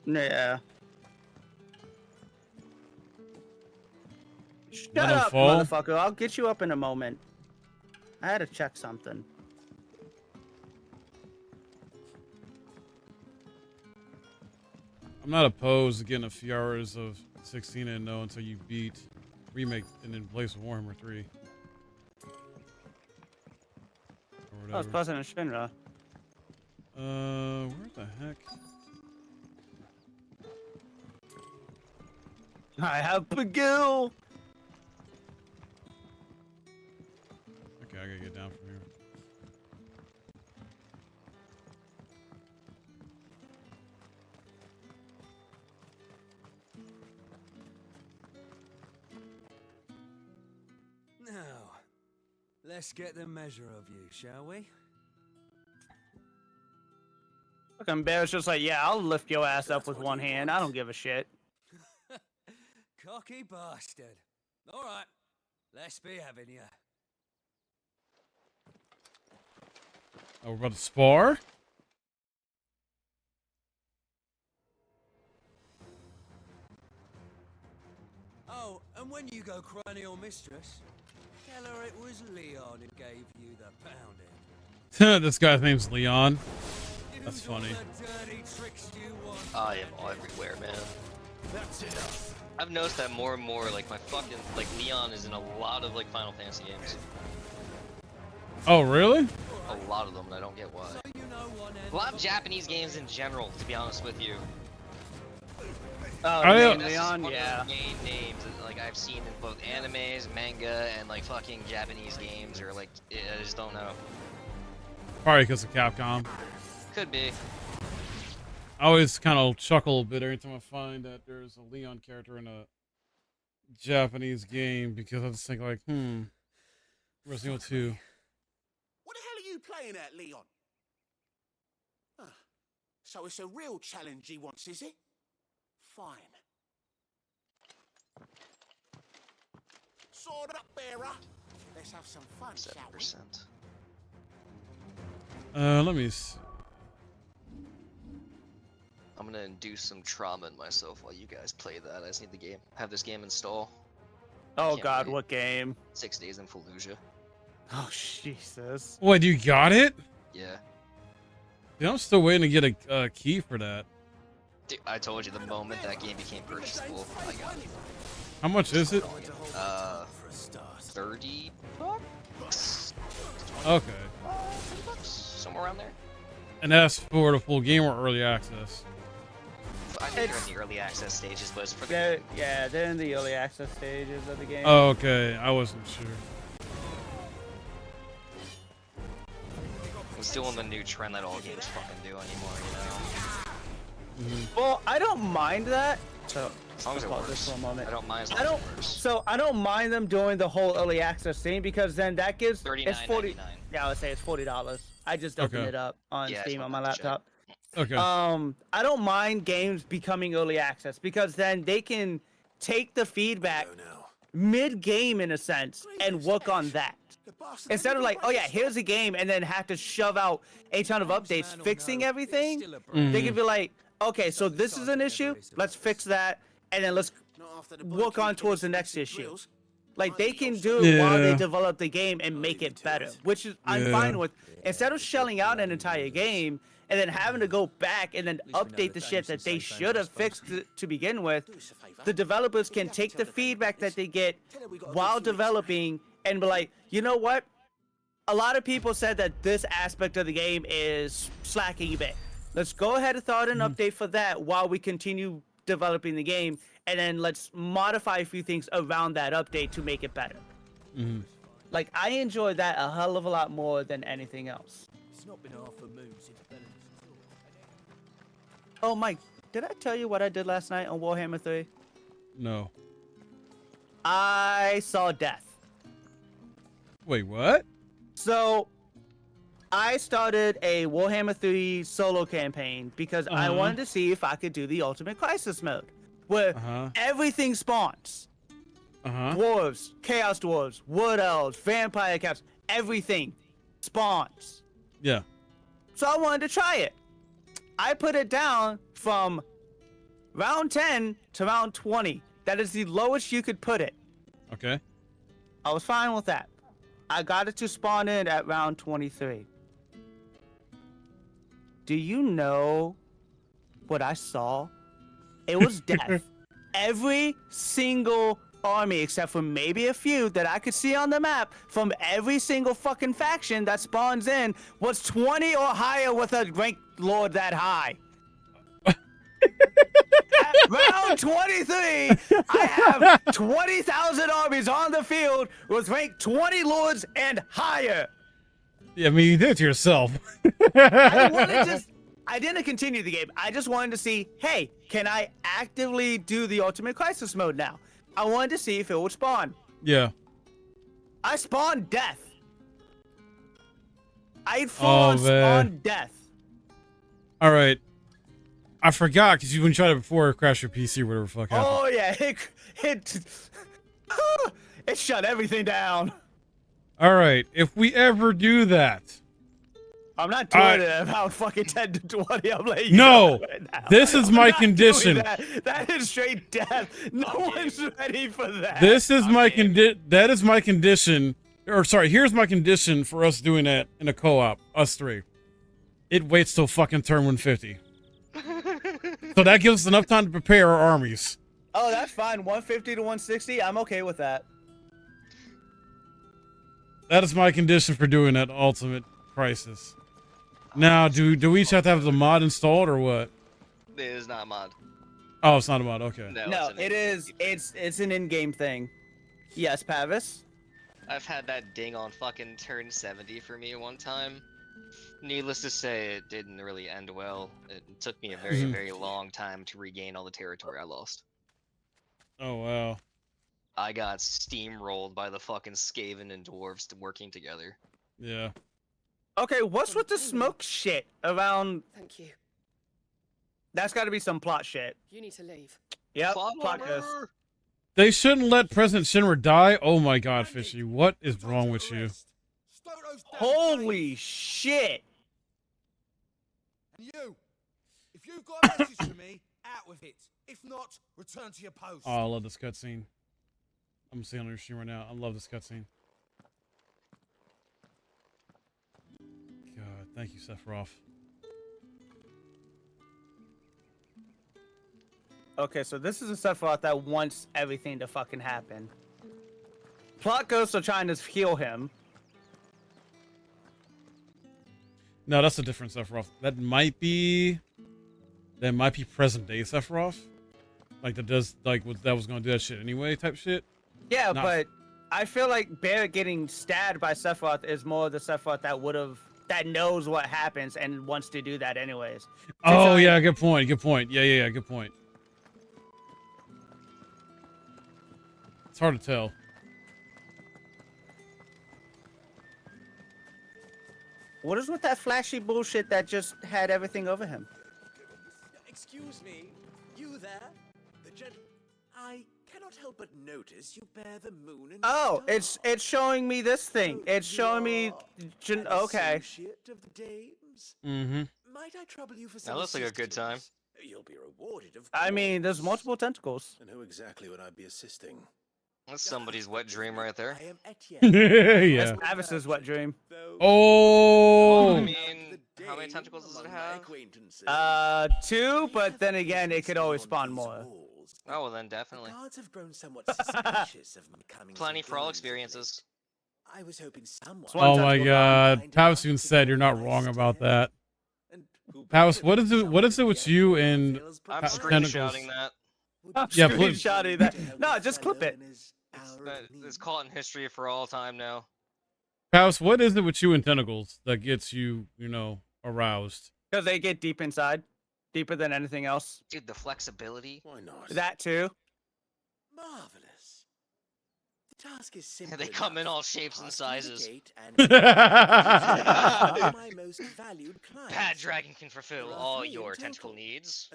Yeah. Shut Let 'em up, fall. motherfucker. I'll get you up in a moment. I had to check something. I'm not opposed to getting a few hours of 16 and no until you beat remake and then place of Warhammer 3. Oh, it's President Shinra. Where the heck? I have Pagil. Okay, I gotta get down from here. Now, let's get the measure of you, shall we? Fucking Bear's just like, yeah, I'll lift your ass up with one hand. I don't give a shit. Cocky bastard. All right, let's be having you. Oh, we're about to spar? Oh, and when you go crying to your mistress, tell her it was Leon who gave you the pounding. This guy's name's Leon. That's funny. I am everywhere, man. That's enough. I've noticed that more and more, like, my fucking, like, Leon is in a lot of, like, Final Fantasy games. Oh, really? A lot of them, and I don't get why. A lot of Japanese games in general, to be honest with you. Oh, Leon, yeah. Main names, like, I've seen in both animes, manga, and, like, fucking Japanese games, or, like, I just don't know. Probably because of Capcom. Could be. I always kind of chuckle a bit every time I find that there's a Leon character in a Japanese game, because I just think like, Resident Evil 2. What the hell are you playing at, Leon? Huh. So it's a real challenge he wants, is it? Fine. Sword up, bearer. Let's have some fun, shall we? 7%. Let me see. I'm gonna induce some trauma in myself while you guys play that. I just need the game. Have this game install. Oh god, what game? 6 Days in Fallujah. Oh Jesus. Wait, you got it? Yeah. Yeah, I'm still waiting to get a key for that. Dude, I told you the moment that game became purchasable, I got it. How much is it? 30 bucks? Okay. 30 bucks? Somewhere around there? And that's for the full game or early access? I think they're in the early access stages, but it's for the yeah, they're in the early access stages of the game. Oh, okay. I wasn't sure. I'm still on the new trend that all games fucking do anymore, you know? Well, I don't mind that. So, as long as it works. This for a moment. I don't mind as long as it works. So I don't mind them doing the whole early access thing, because then that gives it's $40. Yeah, I would say it's $40. I just opened it up on Steam on my laptop. Okay. I don't mind games becoming early access, because then they can take the feedback mid-game in a sense and work on that. Instead of like, oh yeah, here's a game, and then have to shove out a ton of updates fixing everything, they can be like, okay, so this is an issue, let's fix that, and then let's work on towards the next issue. Like, they can do it while they develop the game and make it better, which is I'm fine with. Instead of shelling out an entire game and then having to go back and then update the shit that they should have fixed to begin with, the developers can take the feedback that they get while developing and be like, you know what? A lot of people said that this aspect of the game is slacking a bit. Let's go ahead and throw out an update for that while we continue developing the game, and then let's modify a few things around that update to make it better. Like, I enjoy that a hell of a lot more than anything else. It's not been half a moon since Benedict. Oh, Mike, did I tell you what I did last night on Warhammer 3? No. I saw death. Wait, what? So, I started a Warhammer 3 solo campaign because I wanted to see if I could do the Ultimate Crisis mode, where everything spawns. Dwarves, Chaos Dwarves, Wood Elves, Vampire Caps, everything spawns. Yeah. So I wanted to try it. I put it down from round 10 to round 20. That is the lowest you could put it. Okay. I was fine with that. I got it to spawn in at round 23. Do you know what I saw? It was death. Every single army, except for maybe a few that I could see on the map, from every single fucking faction that spawns in, was 20 or higher with a rank lord that high. Round 23, I have 20,000 armies on the field with rank 20 lords and higher. Yeah, I mean, you did it to yourself. I didn't continue the game. I just wanted to see, hey, can I actively do the Ultimate Crisis mode now? I wanted to see if it would spawn. Yeah. I spawned death. I'd full on spawned death. All right. I forgot because you've been trying to before crash your PC or whatever the fuck happened. Oh yeah, it shut everything down. All right. If we ever do that. I'm not doing it about fucking 10 to 20. I'm letting you No, know right now. this is my I'm not doing condition. That is straight death. No one's ready for that. This is my that is my condition. Or sorry, here's my condition for us doing that in a co-op, us three. It waits till fucking turn 150. So that gives us enough time to prepare our armies. Oh, that's fine. 150 to 160. I'm okay with that. That is my condition for doing that Ultimate Crisis. Now, do we each have to have the mod installed or what? It is not a mod. Oh, it's not a mod. Okay. No, it is. It's an in-game thing. Yes, Pavis. I've had that ding on fucking turn 70 for me one time. Needless to say, it didn't really end well. It took me a very, very long time to regain all the territory I lost. Oh, wow. I got steamrolled by the fucking Skaven and dwarves working together. Yeah. Okay, what's with the smoke shit around? Thank you. That's got to be some plot shit. You need to leave. Yep, plot ghost. They shouldn't let President Shinra die. Oh my God, Fishy, what is wrong with you? Holy shit! And you, if you've got a message for me, out with it. If not, return to your post. Oh, I love this cutscene. I'm seeing on your stream right now. I love this cutscene. God, thank you, Sephiroth. Okay, so this is a Sephiroth that wants everything to fucking happen. Plot ghosts are trying to heal him. No, that's a different Sephiroth. That might be present day Sephiroth. Like that does that was gonna do that shit anyway type shit. Yeah, but I feel like Barrett getting stabbed by Sephiroth is more the Sephiroth that knows what happens and wants to do that anyways. Oh yeah, good point. Good point. Yeah, good point. It's hard to tell. What is with that flashy bullshit that just had everything over him? Excuse me, you there? The I cannot help but notice you bear the moon and Oh, star. it's showing me this thing. It's showing me. Okay. Associate of the dames. Mm-hmm. Might I trouble you for some That looks like a good time. assistance? You'll be rewarded, of I course. mean, there's multiple tentacles. And who exactly would I be assisting? That's somebody's wet dream right there. I am Etienne. Yeah. That's Pavis's wet dream. Oh. I mean, how many tentacles does it have? 2, but then again, it could always spawn more. Oh, well then definitely. Guards have grown somewhat suspicious of my coming. Plenty for all experiences. I was hoping someone. Oh my God, Pavis even said you're not wrong about that. Pavis, what is it? What is it with you and I'm tentacles? screenshotting that. Yeah, screenshotting that. No, just clip it. It's caught in history for all time now. Pavis, what is it with you and tentacles that gets you, aroused? Because they get deep inside. Deeper than anything else. Dude, the flexibility. Why not? That too. Marvelous. The task is simple. They come in all shapes and sizes. My most valued client. Pad Dragon can fulfill all your tentacle needs.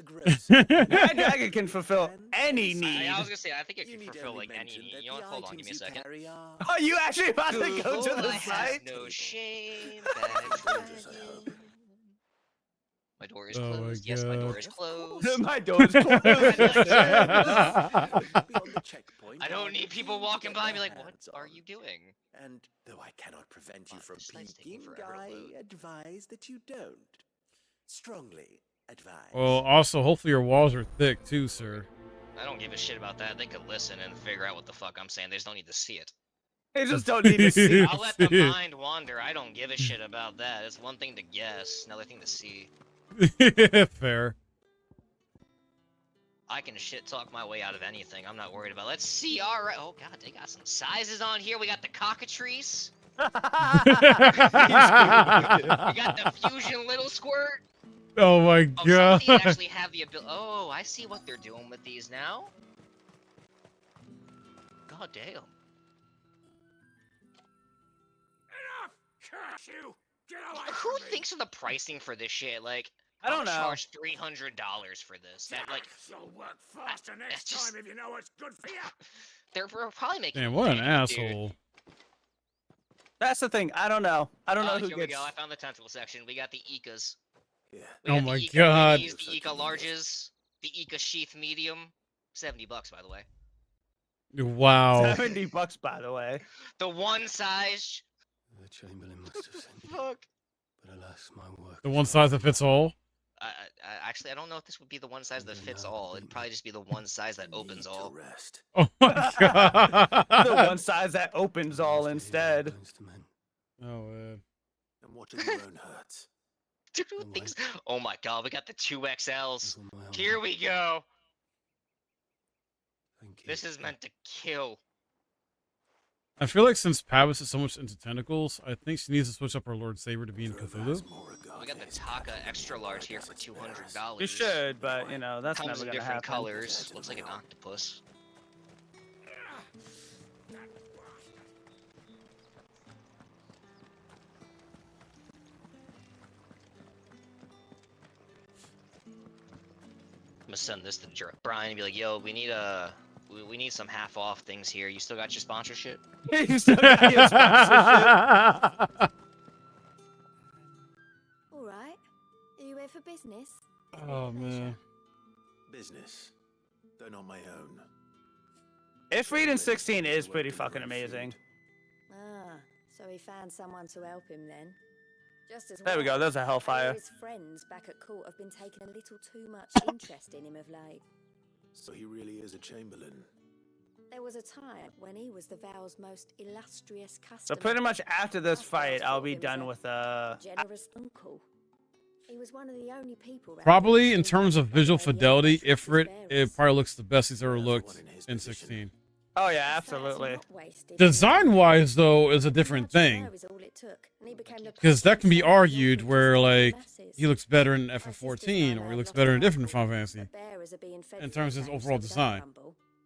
That dragon can fulfill any need. I was gonna say, I think it can fulfill like any need. You know what? Hold on, give me a second. Oh, you actually about to go to the I site? have no shame. Pad Dragon. My door is closed. Yes, my door is closed. My door is closed. I don't need people walking by and be like, what are you doing? And though I cannot prevent you from peeking, I advise that you don't. Strongly advise. Well, also, hopefully your walls are thick too, sir. I don't give a shit about that. They could listen and figure out what the fuck I'm saying. They just don't need to see it. They just don't need to see. I'll let the mind wander. I don't give a shit about that. It's one thing to guess, another thing to see. Fair. I can shit talk my way out of anything. I'm not worried about. Let's see. All right. Oh god, they got some sizes on here. We got the cockatrice. We got the fusion little squirt. Oh my Oh, some of god. these actually have the ability. Oh, I see what they're doing with these now. God damn. Enough! Curse you! Get away Who from me! thinks of the pricing for this shit? Like, I don't I'll know. charge $300 for this. That like, You'll work faster next time if you know what's good for you. they're probably making. Damn, what an bank, dude. asshole. That's the thing. I don't know. I don't know who Here we gets. go. I found the tentacle section. We got the Ecas. Yeah. We Oh got my the Eka god. Minis, the Eka larges, the Eka sheath medium. $70, by the way. Wow. $70, by the way. The one size. The Chamberlain must have sent you. Fuck. But alas, my work. The one size that fits all? Actually, I don't know if this would be the one size that fits all. It'd probably just be the one size that opens all. Rest. Oh my god. The one size that opens all instead. Oh man. And watch your own hurts. Dude, things. Oh my god, we got the 2XLs. Here we go. This is meant to kill. I feel like since Pavis is so much into tentacles, I think she needs to switch up her Lord Saber to be in Cthulhu. We got the Taka extra large here for $200. You should, but you know that's Comes never in gonna different happen. colors. Looks like an octopus. I'm gonna send this to Brian and be like, "Yo, we need we need some half off things here. You still got your sponsorship?" You still got your sponsorship. All right. Are you here for business? Oh man. Business, though not my own. If reading 16 is pretty fucking amazing. Ah, so he found someone to help him then. Just as There we go, there's a Hellfire. His friends back at court have been taking a little too much interest in him of late. So he really is a Chamberlain. There was a time when he was the Vow's most illustrious customer. So pretty much after this fight, I'll be done with generous uncle. He was one of the only people. Probably in terms of visual fidelity, Ifrit, it probably looks the best he's ever looked in 16. Oh yeah, absolutely. Design-wise, though, is a different thing. Because that can be argued where, like, he looks better in FF14, or he looks better in a different Final Fantasy, in terms of his overall design.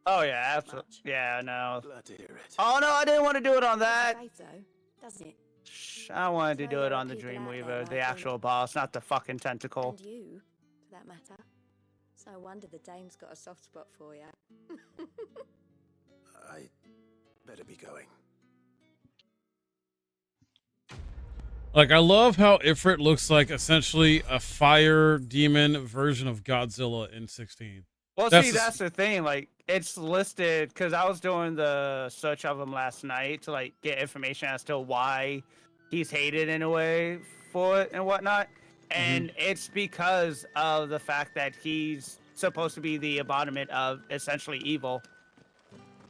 Oh yeah, absolutely. Yeah, no. Oh no, I didn't want to do it on that. I wanted to do it on the Dreamweaver, the actual boss, not the fucking tentacle. And you, for that matter. So I wonder the dame's got a soft spot for you. I better be going. Like, I love how Ifrit looks like essentially a fire demon version of Godzilla in 16. Well, see, that's the thing. Like, it's listed because I was doing the search of him last night to like get information as to why he's hated in a way for it and whatnot, and it's because of the fact that he's supposed to be the embodiment of essentially evil.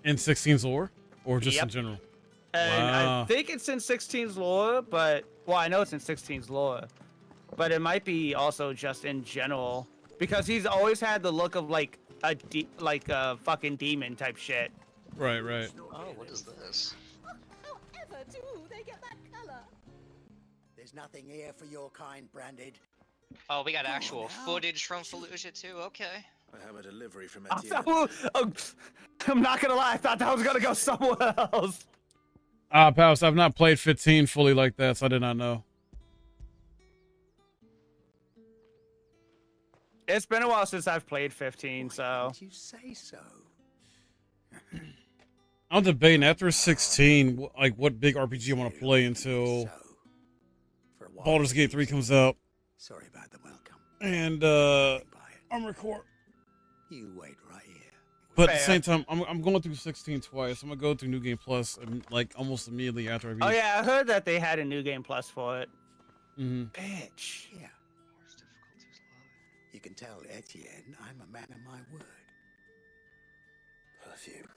In 16's lore? Or just in general? And Wow. I think it's in 16's lore, but well, I know it's in 16's lore, but it might be also just in general because he's always had the look of like a fucking demon type shit. Right, right. Oh, what is this? However do they get that color? There's nothing here for your kind, Branded. Oh, we got actual footage from Fallujah too. Okay. I have a delivery from I Etienne. thought- I'm not gonna lie, I thought that was gonna go somewhere else. Pals, I've not played 15 fully like that, so I did not know. It's been a while since I've played 15, so. You say so. I'm debating after 16, like what big RPG I want to play until Baldur's Gate 3 comes out. Sorry about the welcome. And Armored Core. You wait right here. But at the same time, I'm going through 16 twice. I'm gonna go through New Game Plus like almost immediately after I beat. Oh yeah, I heard that they had a new game plus for it. Bitch. Yeah. You can tell Etienne I'm a man of my word. Perfume.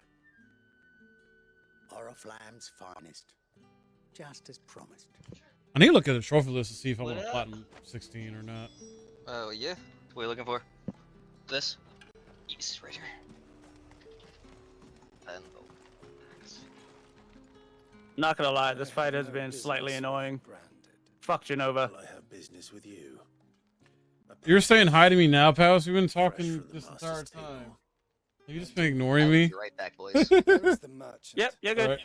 Oriflamme's finest. Just as promised. I need to look at the trophy list to see if I want to platinum 16 or not. Oh yeah. What are you looking for? This? Yes, right here. And Not gonna lie, this fight has been slightly annoying. Fuck Genova. I have business with you. You're saying hi to me now, pals? We've been talking this entire time. Have you just been ignoring me? be right back, boys. Yep, you're good. Right.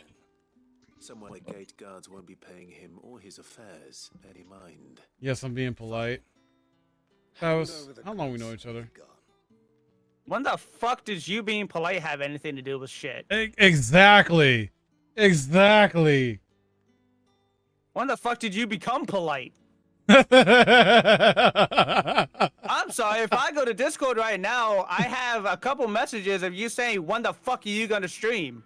Someone the gate guards won't be paying him or his affairs any mind. Yes, I'm being polite. Pals, how long we know each other? When the fuck does you being polite have anything to do with shit? Exactly. Exactly. When the fuck did you become polite? I'm sorry, if I go to Discord right now, I have a couple messages of you saying, when the fuck are you gonna stream?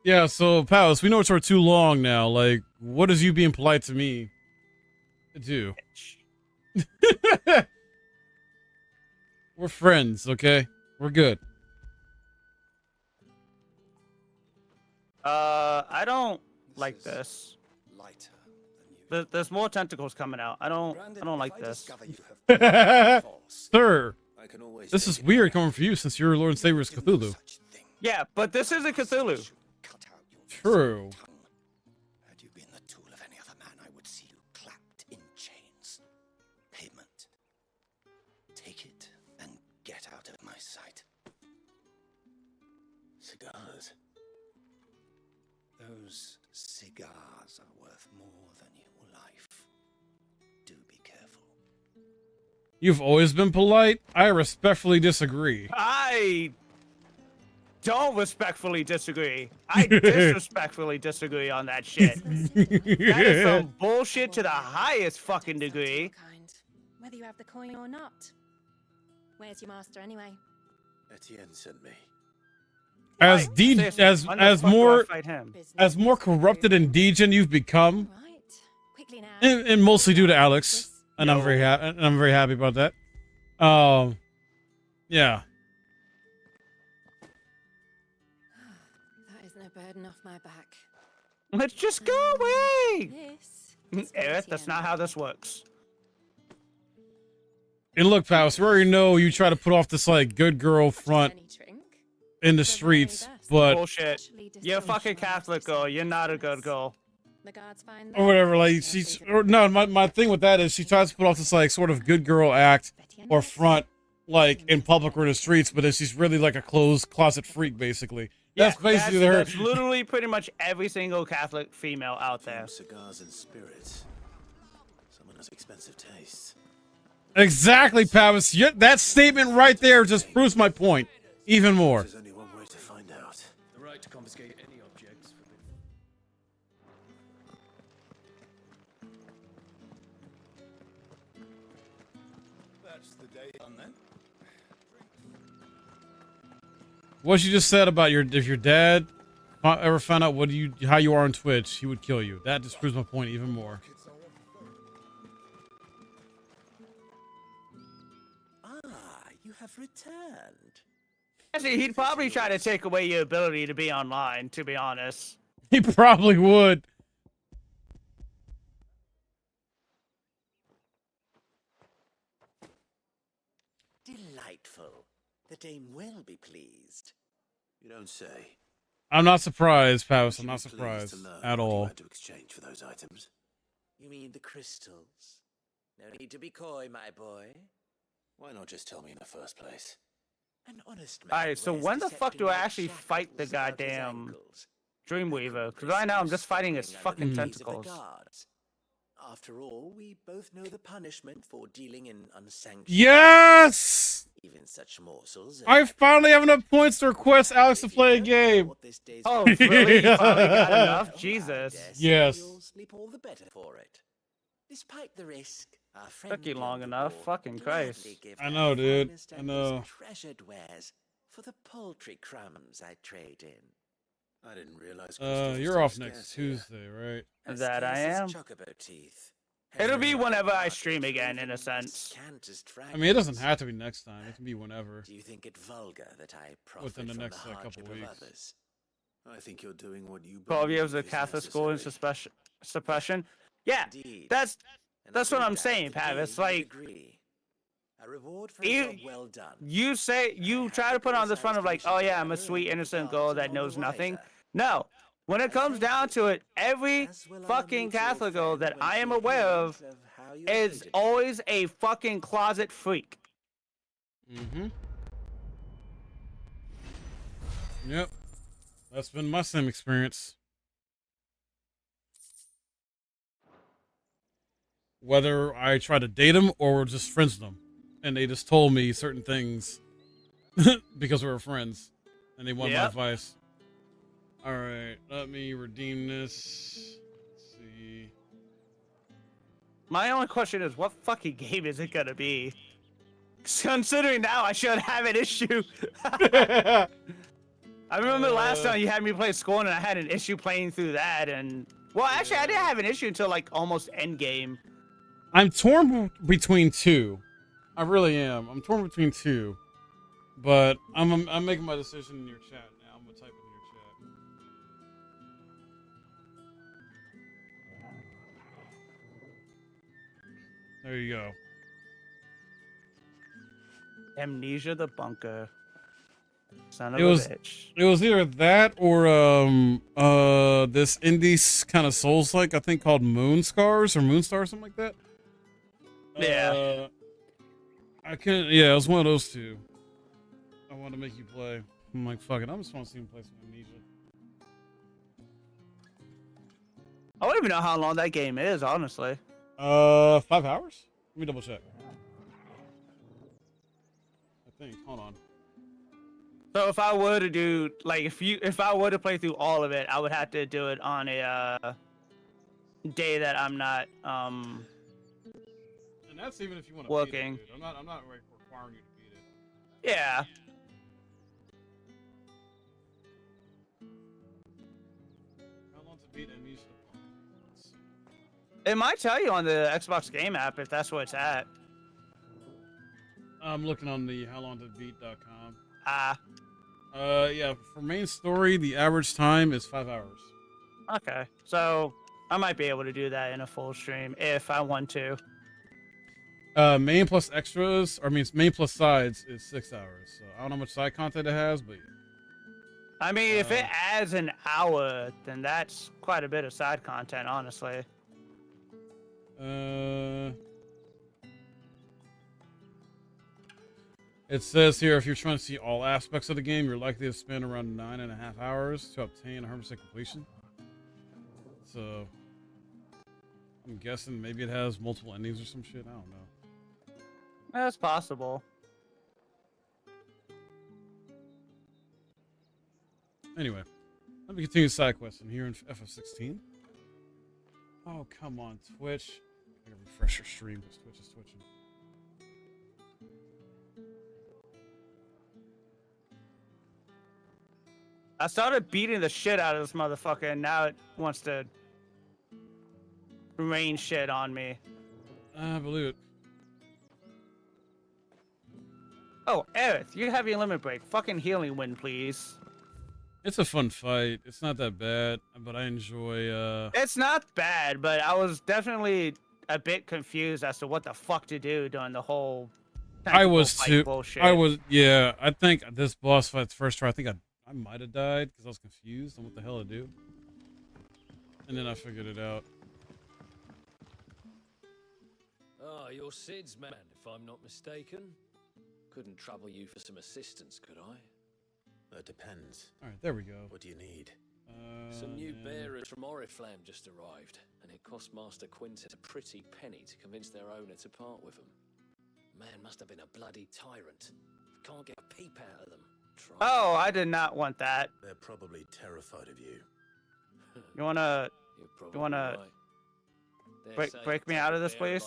Yeah, so pals, we know it's for too long now. Like, what is you being polite to me do? We're friends, okay? We're good. I don't like this. There's more tentacles coming out. I don't like this. Sir, this is weird coming from you since you're Lord and Savior's Cthulhu. Yeah, but this is a Cthulhu. True. Had you been the tool of any other man, I would see you clapped in chains. Payment. Take it and get out of my sight. Cigars. Those cigars are worth more than your life. Do be careful. You've always been polite? I respectfully disagree. I don't respectfully disagree. I disrespectfully disagree on that shit. That is some bullshit to the highest fucking degree. Whether you have the coin or not. Where's your master anyway? Etienne sent me. As more corrupted and degen you've become, and mostly due to Alex, and I'm very happy about that. Yeah. That is no burden off my back. Let's just go away. This Aerith, that's not how this works. And look, pals, we already know you try to put off this like good girl front in the streets, but bullshit. You're a fucking Catholic girl. You're not a good girl. The guards find or whatever. Like she's my thing with that is she tries to put off this like sort of good girl act or front like in public or in the streets, but then she's really like a closed closet freak, basically. That's basically her. That's literally pretty much every single Catholic female out there. Cigars and spirits. Someone has expensive tastes. Exactly, Pavis. That statement right there just proves my point even more. There's only one way to find out. The right to confiscate any objects. That's the day on then. What you just said about if your dad ever found out how you are on Twitch, he would kill you. That just proves my point even more. You have returned. Actually, he'd probably try to take away your ability to be online, to be honest. He probably would. Delightful. The dame will be pleased. You don't say. I'm not surprised, Pavis. I'm not Pleased surprised to learn at what you all. had to exchange for those items. You mean the crystals? No need to be coy, my boy. Why not just tell me in the first place? An honest man. Alright, so when the fuck do I actually fight the goddamn Dreamweaver? Because right now I'm just fighting his fucking tentacles. After all, we both know the punishment for dealing in unsanctioned. Yes! Even such morsels. I finally have enough points to request Alex to play a game. Oh, really? You finally got enough? Jesus. Yes. You'll sleep all the better for it. Despite the risk, our friend Took you long enough. Fucking Christ. I know, dude. I know. Treasured wares for the paltry crumbs I trade in. I didn't realize. You're off next Tuesday, right? That I am. It'll be whenever I stream again, in a sense. I mean, it doesn't have to be next time. It can be whenever. Do you think it vulgar that I profit Within the from next the couple hardship of weeks. others? I think you're doing what you. 12 years of Catholic school and suppression. Yeah, Indeed. that's And I what would I'm doubt saying, that Pat. you It's would like agree. A reward for a job well done. you say you try to put on this front of like, oh yeah, I'm a sweet innocent girl that knows nothing. No, when it comes down to it, every fucking Catholic girl that I am aware of is always a fucking closet freak. Mm-hmm. Yep. That's been my same experience. Whether I try to date them or we're just friends with them. And they just told me certain things because we were friends. And they want my advice. Alright, let me redeem this. Let's see. My only question is, what fucking game is it gonna be? Considering now I should have an issue. I remember last time you had me play Scorn and I had an issue playing through that, and well, actually I didn't have an issue until like almost end game. I'm torn between two. I really am. I'm torn between two. But I'm making my decision in your chat now. I'm gonna type in your chat. There you go. Amnesia the Bunker. Son of It a was bitch. it was either that or this indie kind of Souls-like, I think, called Moonscars or Moonstar or something like that. Yeah. I couldn't. Yeah, it was one of those two. I wanted to make you play. I'm like, fuck it. I just want to see him play some Amnesia. I don't even know how long that game is, honestly. 5 hours? Let me double check. I think. Hold on. So if I were to do like if I were to play through all of it, I would have to do it on a day that I'm not And that's even if you want to working. beat it, dude. I'm not requiring you to beat it. Yeah. How long to beat Amnesia? It might tell you on the Xbox game app if that's where it's at. I'm looking on the howlongtobeat.com. Ah. Yeah, for main story, the average time is 5 hours. Okay. So I might be able to do that in a full stream if I want to. Main plus extras, or means main plus sides is 6 hours. So I don't know how much side content it has, but yeah. I mean, if it adds an hour, then that's quite a bit of side content, honestly. It says here, if you're trying to see all aspects of the game, you're likely to spend around 9.5 hours to obtain 100% completion. So, I'm guessing maybe it has multiple endings or some shit. I don't know. That's possible. Anyway, let me continue side questing here in FF16. Oh, come on, Twitch. I gotta refresh your stream because Twitch is twitching. I started beating the shit out of this motherfucker, and now it wants to rain shit on me. I believe it. Oh, Aerith, you have your limit break. Fucking healing wind, please. It's a fun fight. It's not that bad, but I enjoy. It's not bad, but I was definitely a bit confused as to what the fuck to do during the whole. I was too. Bullshit. I was. Yeah, I think this boss fight's first try. I think I might have died because I was confused on what the hell to do, and then I figured it out. Ah, you're Sid's man, if I'm not mistaken. Couldn't trouble you for some assistance, could I? That depends. All right, there we go. What do you need? Some new bearers from Oriflamme just arrived, and it cost Master Quintet a pretty penny to convince their owner to part with them. Man must have been a bloody tyrant. Can't get a peep out of them. Oh, I did not want that. They're probably terrified of you. You wanna break me out of this, please?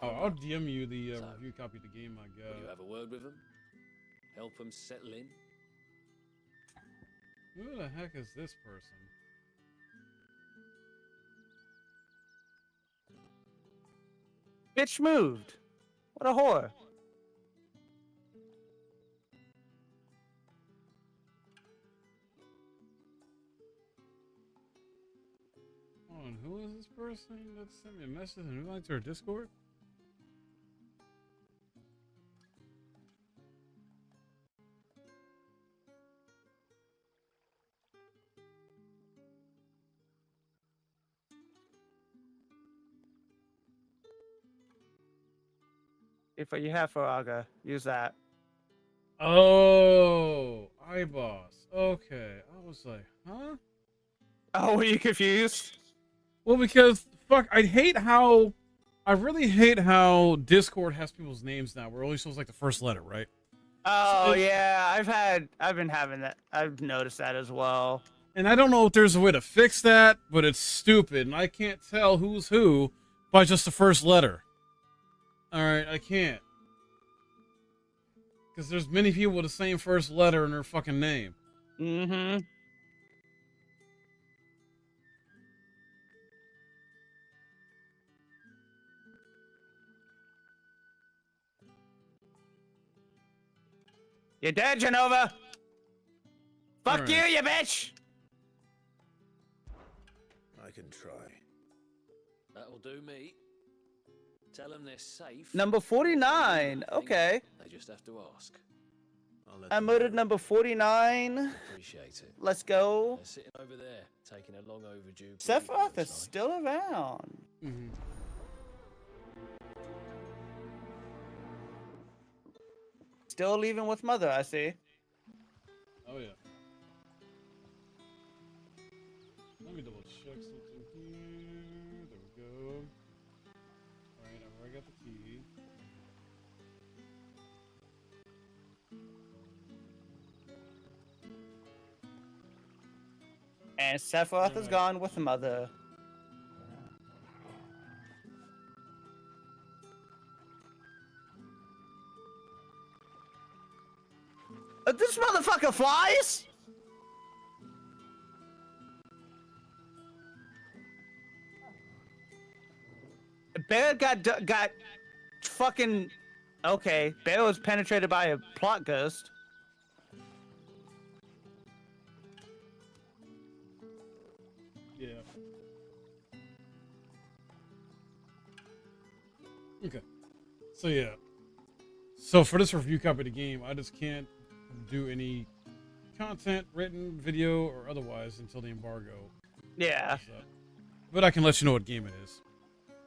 Oh, I'll DM you the review copy of the game I got. Will you have a word with them? Help them settle in? Who the heck is this person? Bitch moved. What a whore. Hold on, who is this person that sent me a message and invite to our Discord? If you have Faraga, use that. Oh, iBoss. Okay, I was like, huh? Oh, were you confused? Well, because fuck, I really hate how Discord has people's names now, where it only shows like the first letter, right? Oh yeah, I've been having that. I've noticed that as well. And I don't know if there's a way to fix that, but it's stupid, and I can't tell who's who by just the first letter. All right, I can't. Because there's many people with the same first letter in their fucking name. Mm-hmm. You're dead, Genova! Fuck All you, right. you bitch! I can try. That'll do me. Tell them they're safe. Number 49. Okay. They just have to ask. I murdered number 49. Appreciate it. Let's go. They're sitting over there, taking a long overdue. Sephiroth is still around. Mm-hmm. Still leaving with mother, I see. Oh yeah. Let me double check something here. There we go. Alright, I've already got the key. And Sephiroth is gone with mother. This motherfucker flies? Bear got fucking okay. Bear was penetrated by a plot ghost. Yeah. Okay. So yeah. So for this review copy of the game, I just can't do any content, written, video, or otherwise until the embargo. Yeah. So, but I can let you know what game it is,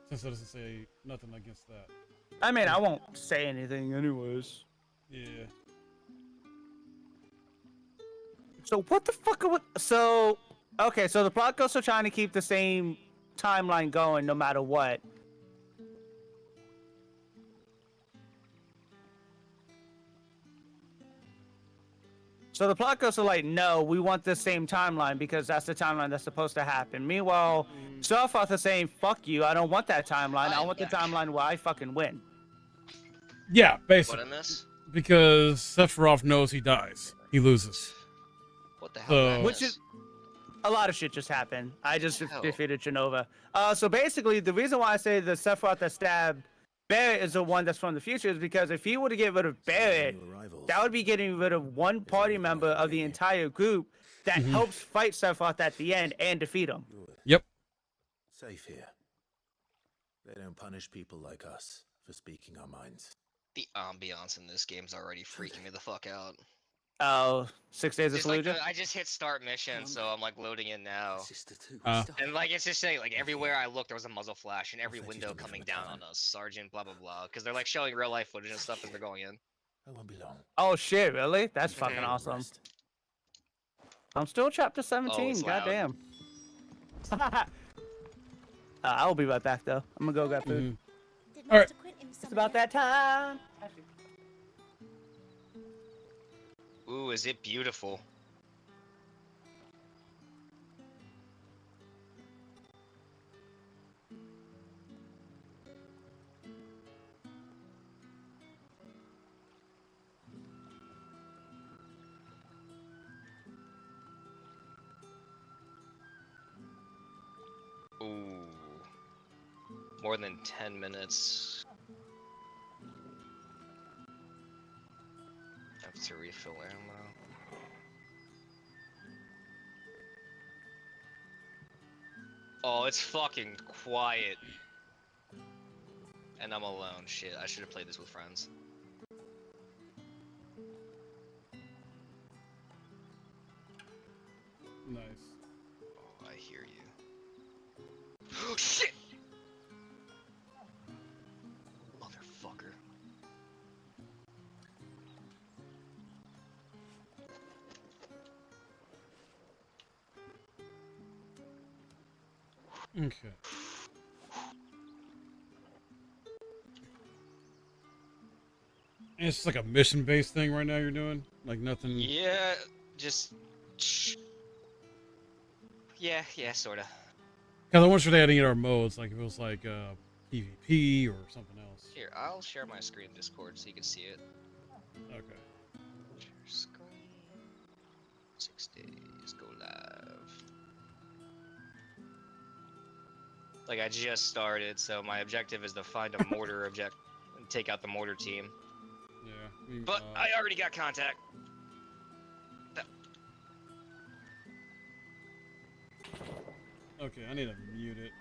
since it doesn't say nothing against that. I mean, I won't say anything anyways. Yeah. So what the fuck are we... So, okay, so the plot ghosts are trying to keep the same timeline going no matter what. So the plot ghosts are like, no, we want the same timeline because that's the timeline that's supposed to happen. Meanwhile, Sephiroth is saying, fuck you, I don't want that timeline. I want the timeline where I fucking win. Yeah, basically. What in this? Because Sephiroth knows he dies. He loses. What the hell? So, Which is... A lot of shit just happened. I just defeated Genova. So basically, the reason why I say the Sephiroth that stabbed Barrett is the one that's from the future is because if he were to get rid of Barrett, that would be getting rid of one party member of the entire group that helps fight Sephiroth at the end and defeat him. Yep. Safe here. They don't punish people like us for speaking our minds. The ambiance in this game's already freaking me the fuck out. Oh, 6 Days of Just like Fallujah? I just hit start mission, so I'm like loading in now. Uh. And like it's just saying, like everywhere I look, there was a muzzle flash, and every window coming down on us, Sergeant, blah blah blah, because they're like showing real life footage and stuff as they're going in. I won't be long. Oh shit, really? That's fucking awesome. I'm still chapter 17, it's loud. goddamn. I'll be right back though. I'm gonna go grab food. Alright. It's about that time. Ooh, is it beautiful? Ooh. More than 10 minutes. I have to refill ammo. Oh, it's fucking quiet. And I'm alone. Shit, I should have played this with friends. Nice. Oh, I hear you. Oh, shit! Motherfucker. Okay. And it's just like a mission-based thing right now you're doing? Like nothing... Yeah, just... Yeah, sorta. Because I wasn't sure they had any other modes, like if it was like PvP or something else. Here, I'll share my screen in Discord so you can see it. Okay. Share screen. 6 days, go live. Like, I just started, so my objective is to find a mortar and take out the mortar team. Yeah. But I already got contact. Okay, I need to mute it.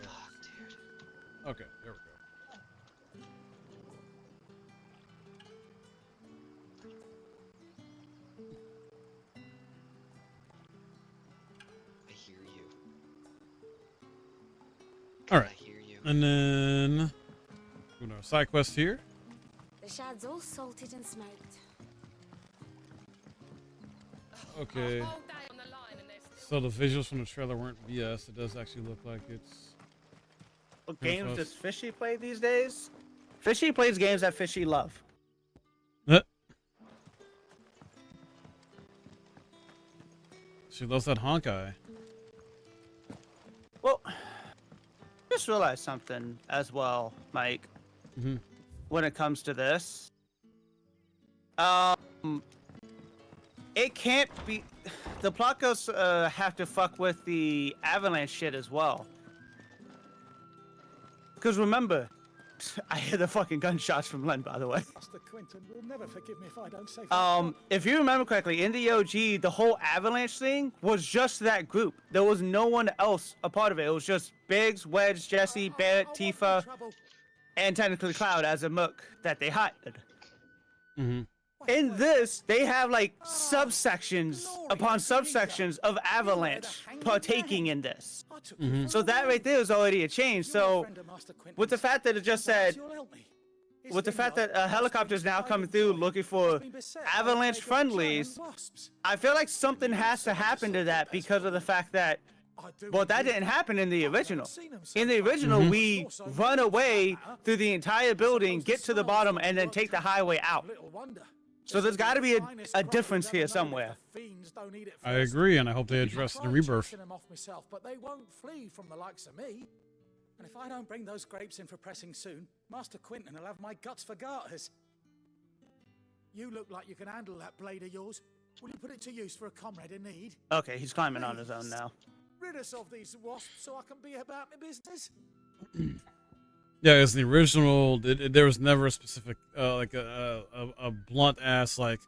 Fuck, dude. Okay, there we go. I hear you. Alright. I hear you. And then... we're going to side quest here. The shad's all salted and smoked. Okay. So the visuals from the trailer weren't BS. It does actually look like it's... What games does Fishy play these days? Fishy plays games that Fishy love. She loves that Honkai. Well, just realized something as well, Mike. Mm-hmm. When it comes to this, it can't be. The Placos have to fuck with the avalanche shit as well. Because remember, I hear the fucking gunshots from Len, by the way. Master Quentin will never forgive me if I don't say If you remember correctly, in the OG, the whole avalanche thing was just that group. There was no one else a part of it. It was just Biggs, Wedge, Jesse, Barrett, Tifa, and technically Cloud as a mook that they hired. Mm-hmm. In this, they have like subsections upon subsections of avalanche partaking in this. Mm-hmm. So that right there is already a change. So with the fact that it just said, with the fact that helicopters now coming through looking for avalanche friendlies, I feel like something has to happen to that because of the fact that, well, that didn't happen in the original. In the original, we run away through the entire building, get to the bottom, and then take the highway out. So there's got to be a difference here somewhere. I agree, and I hope they address the rebirth. them off myself, but they won't flee from the likes of me. And if I don't bring those grapes in for pressing soon, Master Quentin will have my guts for garters. You look like you can handle that blade of yours. Will you put it to use for a comrade in need? Okay, he's climbing on his own now. Rid us of these wasps so I can be about my business. Yeah, as the original, there was never a specific, like a blunt ass, like,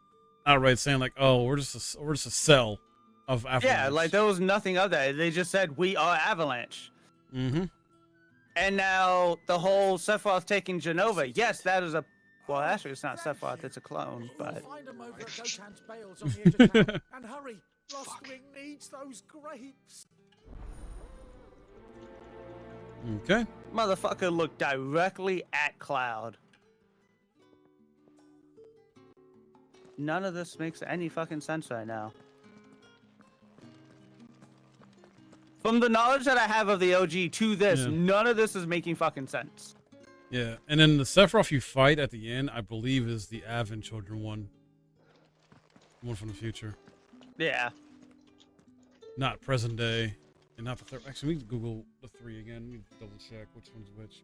outright saying like, "Oh, we're just a cell of Avalanche." Yeah, like there was nothing of that. They just said we are Avalanche. Mm-hmm. And now the whole Sephiroth taking Genova. Yes, that is a. Well, actually, it's not Sephiroth; it's a clone. But. Find them over at Gotan's bales on the edge of town. And hurry, Lostwing needs those grapes. Okay. Motherfucker looked directly at Cloud. None of this makes any fucking sense right now. From the knowledge that I have of the OG to this, none of this is making fucking sense. Yeah, and then the Sephiroth you fight at the end, I believe, is the Avon children one. One from the future. Yeah. Not present day. And not the third. Actually, we can Google the 3 again. We double check which one's which.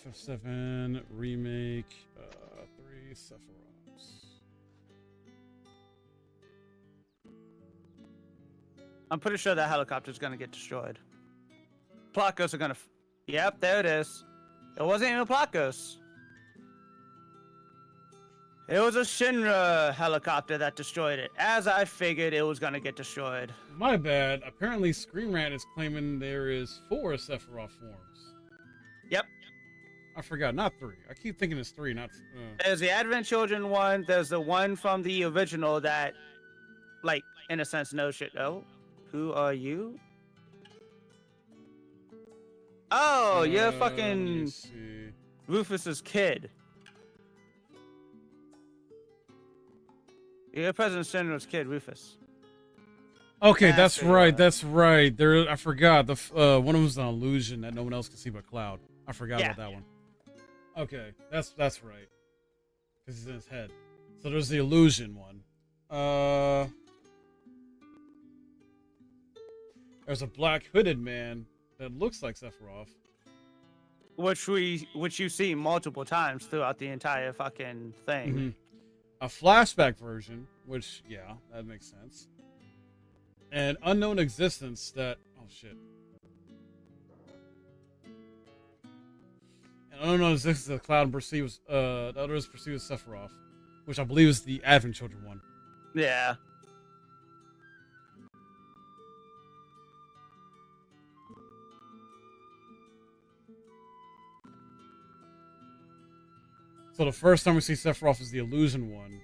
FF7 remake 3 Sephiroths. I'm pretty sure that helicopter's gonna get destroyed. Placos are gonna. Yep, there it is. It wasn't even Placos. It was a Shinra helicopter that destroyed it. As I figured, it was gonna get destroyed. My bad. Apparently, Scream Rat is claiming there is 4 Sephiroth forms. Yep. I forgot, not 3. I keep thinking it's 3, not. There's the Advent Children one. There's the one from the original that, like, in a sense, no shit. Oh, who are you? Oh, you're fucking Rufus's kid. You're President Shinra's kid, Rufus. Okay, that's right. That's right. There, I forgot. The one of them was an illusion that no one else can see but Cloud. I forgot about that one. Okay, that's right. Because he's in his head. So there's the illusion one. There's a black hooded man that looks like Sephiroth. Which you see multiple times throughout the entire fucking thing. Mm-hmm. A flashback version, which, yeah, that makes sense. And unknown existence that, oh shit. And unknown existence that Cloud perceives, the other is perceived as Sephiroth, which I believe is the Advent Children one. Yeah. So the first time we see Sephiroth is the illusion one.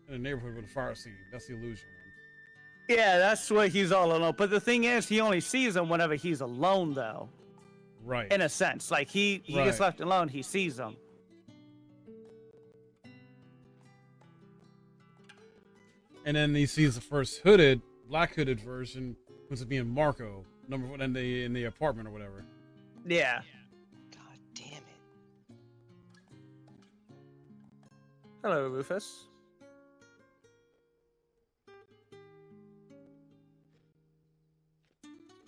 In the neighborhood with the fire scene. That's the illusion one. Yeah, that's where he's all alone. But the thing is, he only sees him whenever he's alone, though. Right. In a sense. Like, he gets left alone, he sees them. And then he sees the first hooded, black hooded version, which is being Marco, number 1 in the apartment or whatever. Yeah. God damn it. Hello, Rufus.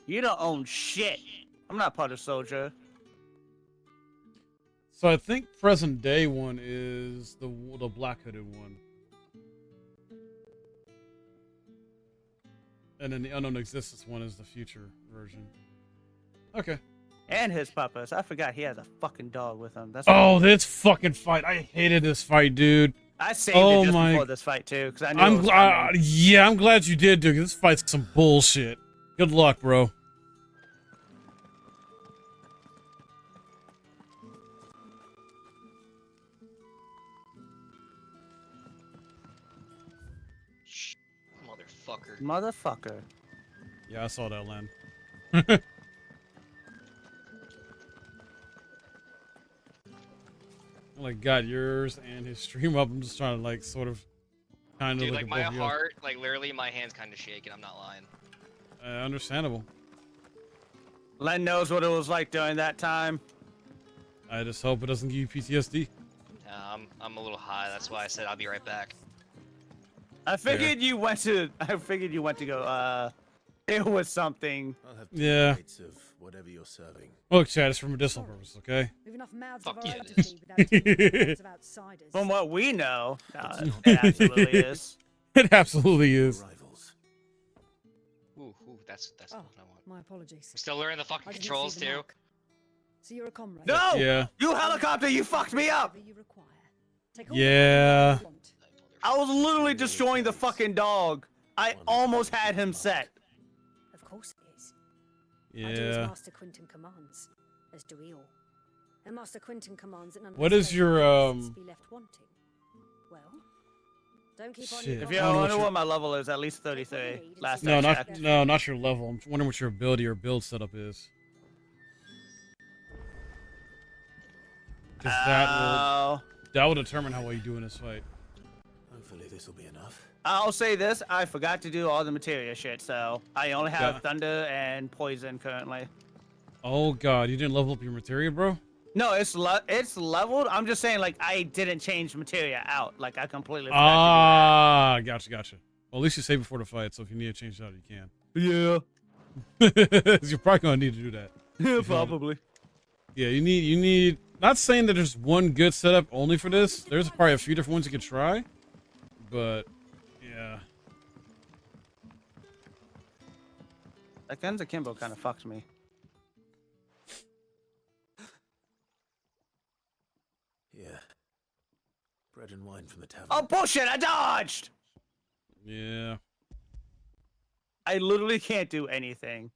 You don't own shit. I'm not part of Soldier. So I think present day one is the black hooded one. And then the unknown existence one is the future version. Okay. And his puppies. I forgot he has a fucking dog with him. That's this fucking fight. I hated this fight, dude. I saved it just before this fight, too, because I knew it was coming. Yeah, I'm glad you did, dude, because this fight's some bullshit. Good luck, bro. Motherfucker. Yeah, I saw that, Len. Like, got yours and his stream up. I'm just trying to, like, sort of, kind of. Dude, like my heart, like literally, my hand's kind of shaking. I'm not lying. Understandable. Len knows what it was like during that time. I just hope it doesn't give you PTSD. I'm a little high. That's why I said I'll be right back. I figured you went to. I figured you went to go. It was something. I'll have Yeah. plates of whatever you're serving. Look, Chad, it's for medicinal purposes, okay? We've enough mouths Fuck of yeah, our own it to is. feed without taking lots of outsiders. From what we know, it absolutely is. It absolutely is. Ooh, that's what I want. My apologies. I'm still learning the fucking I didn't see controls the too. mark. So you're a comrade. No! Yeah. You helicopter, you fucked me up! Whatever you require. Take all Yeah. the you want. I was literally destroying the fucking dog. I almost had him set. Of course it is. I do as Yeah. Master Quinton commands, as do we all. And Master Quinton commands that none of What us is your, be left wanting. Well, don't keep on. Shit. If I you don't know wonder what what my level is, at least 33. Last No, I not checked. not your level. I'm wondering what your ability or build setup is. Because that will determine how well you do in this fight. Hopefully this will be enough. I'll say this, I forgot to do all the materia shit, so I only have Yeah. thunder and poison currently. Oh god, you didn't level up your materia, bro? No, it's leveled. I'm just saying, like, I didn't change materia out. Like, I completely forgot Ah, gotcha. Well, at least you saved before the fight, so if you need to change it out, you can. Yeah. You're probably gonna need to do that. Yeah, probably. Yeah, you need. Not saying that there's one good setup only for this. There's probably a few different ones you could try, but yeah. That Guns Akimbo kind of fucks me. Yeah. Bread bread and wine from the tavern. Oh bullshit! I dodged. Yeah. I literally can't do anything.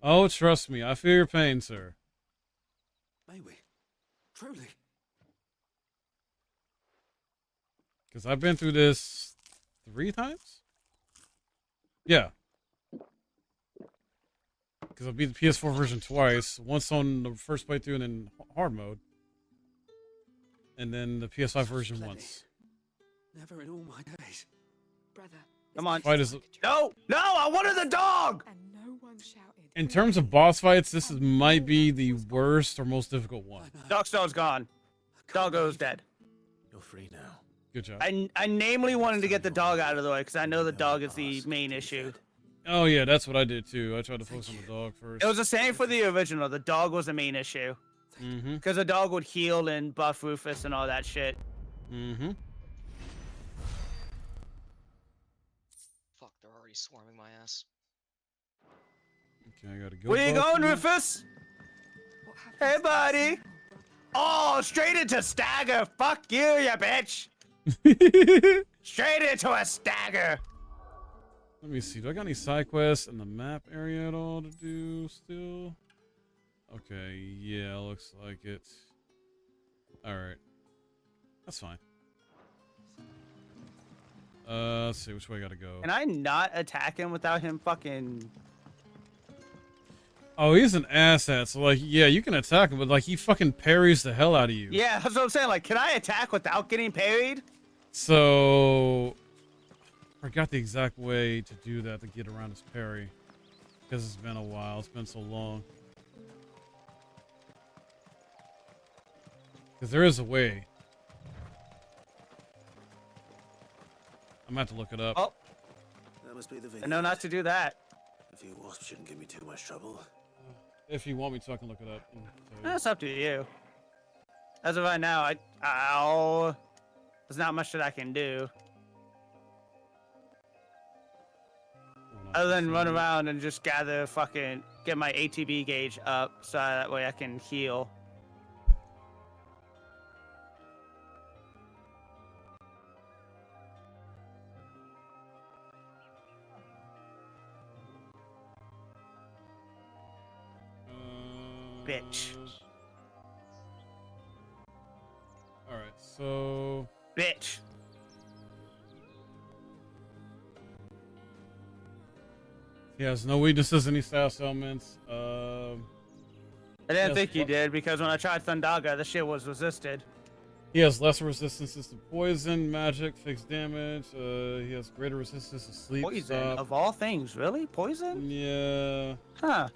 Oh, trust me, I feel your pain, sir. May we? Truly? Because I've been through this 3 times? Yeah. Because I beat the PS4 version twice. Once on the first playthrough and then hard mode. And then the PS5 version once. Never in all my days. Brother. Come on. Fight is... No! No! I wanted the dog! And no one shouted. In terms of boss fights, this might be the worst or most difficult one. Dogstone's gone. Doggo's dead. You're free now. Good job. I namely wanted to get the dog out of the way because I know the dog is the main issue. Oh yeah, that's what I did too. I tried to focus on the dog first. It was the same for the original. The dog was the main issue. Because the dog would heal and buff Rufus and all that shit. Fuck, they're already swarming my ass. Okay, I gotta go. Where you going, Rufus? Hey, buddy. Oh, straight into stagger. Fuck you, you bitch. Straight into a stagger. Let me see. Do I got any side quests in the map area at all to do still? Okay, yeah, looks like it. Alright. That's fine. Let's see which way I gotta go. Can I not attack him without him fucking... Oh, he's an asshat, so like, yeah, you can attack him, but like, he fucking parries the hell out of you. Yeah, that's what I'm saying. Like, can I attack without getting parried? So... I forgot the exact way to do that to get around his parry. Because it's been a while. It's been so long. Because there is a way. I'm gonna have to look it up. Oh. That must be the I know not to do that. A few wasps shouldn't give me too much trouble. If you want me to, I can look it up. That's up to you. As of right now, there's not much that I can do. Other than run around and just get my ATB gauge up so that way I can heal. Bitch. Alright, so... Bitch. He has no weaknesses, any status elements. I didn't think he did because when I tried Thundaga, the shit was resisted. He has lesser resistances to poison, magic, fixed damage. He has greater resistance to sleep. Poison, stop. of all things, really? Poison? Yeah. Huh.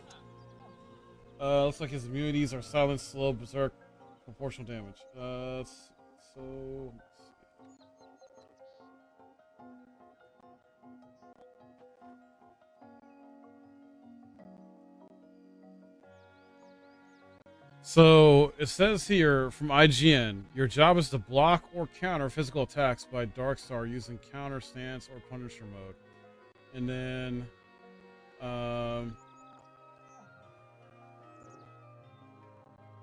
Looks like his immunities are silent, slow, berserk, proportional damage. So it says here from IGN, your job is to block or counter physical attacks by Darkstar using counter stance or Punisher mode. And then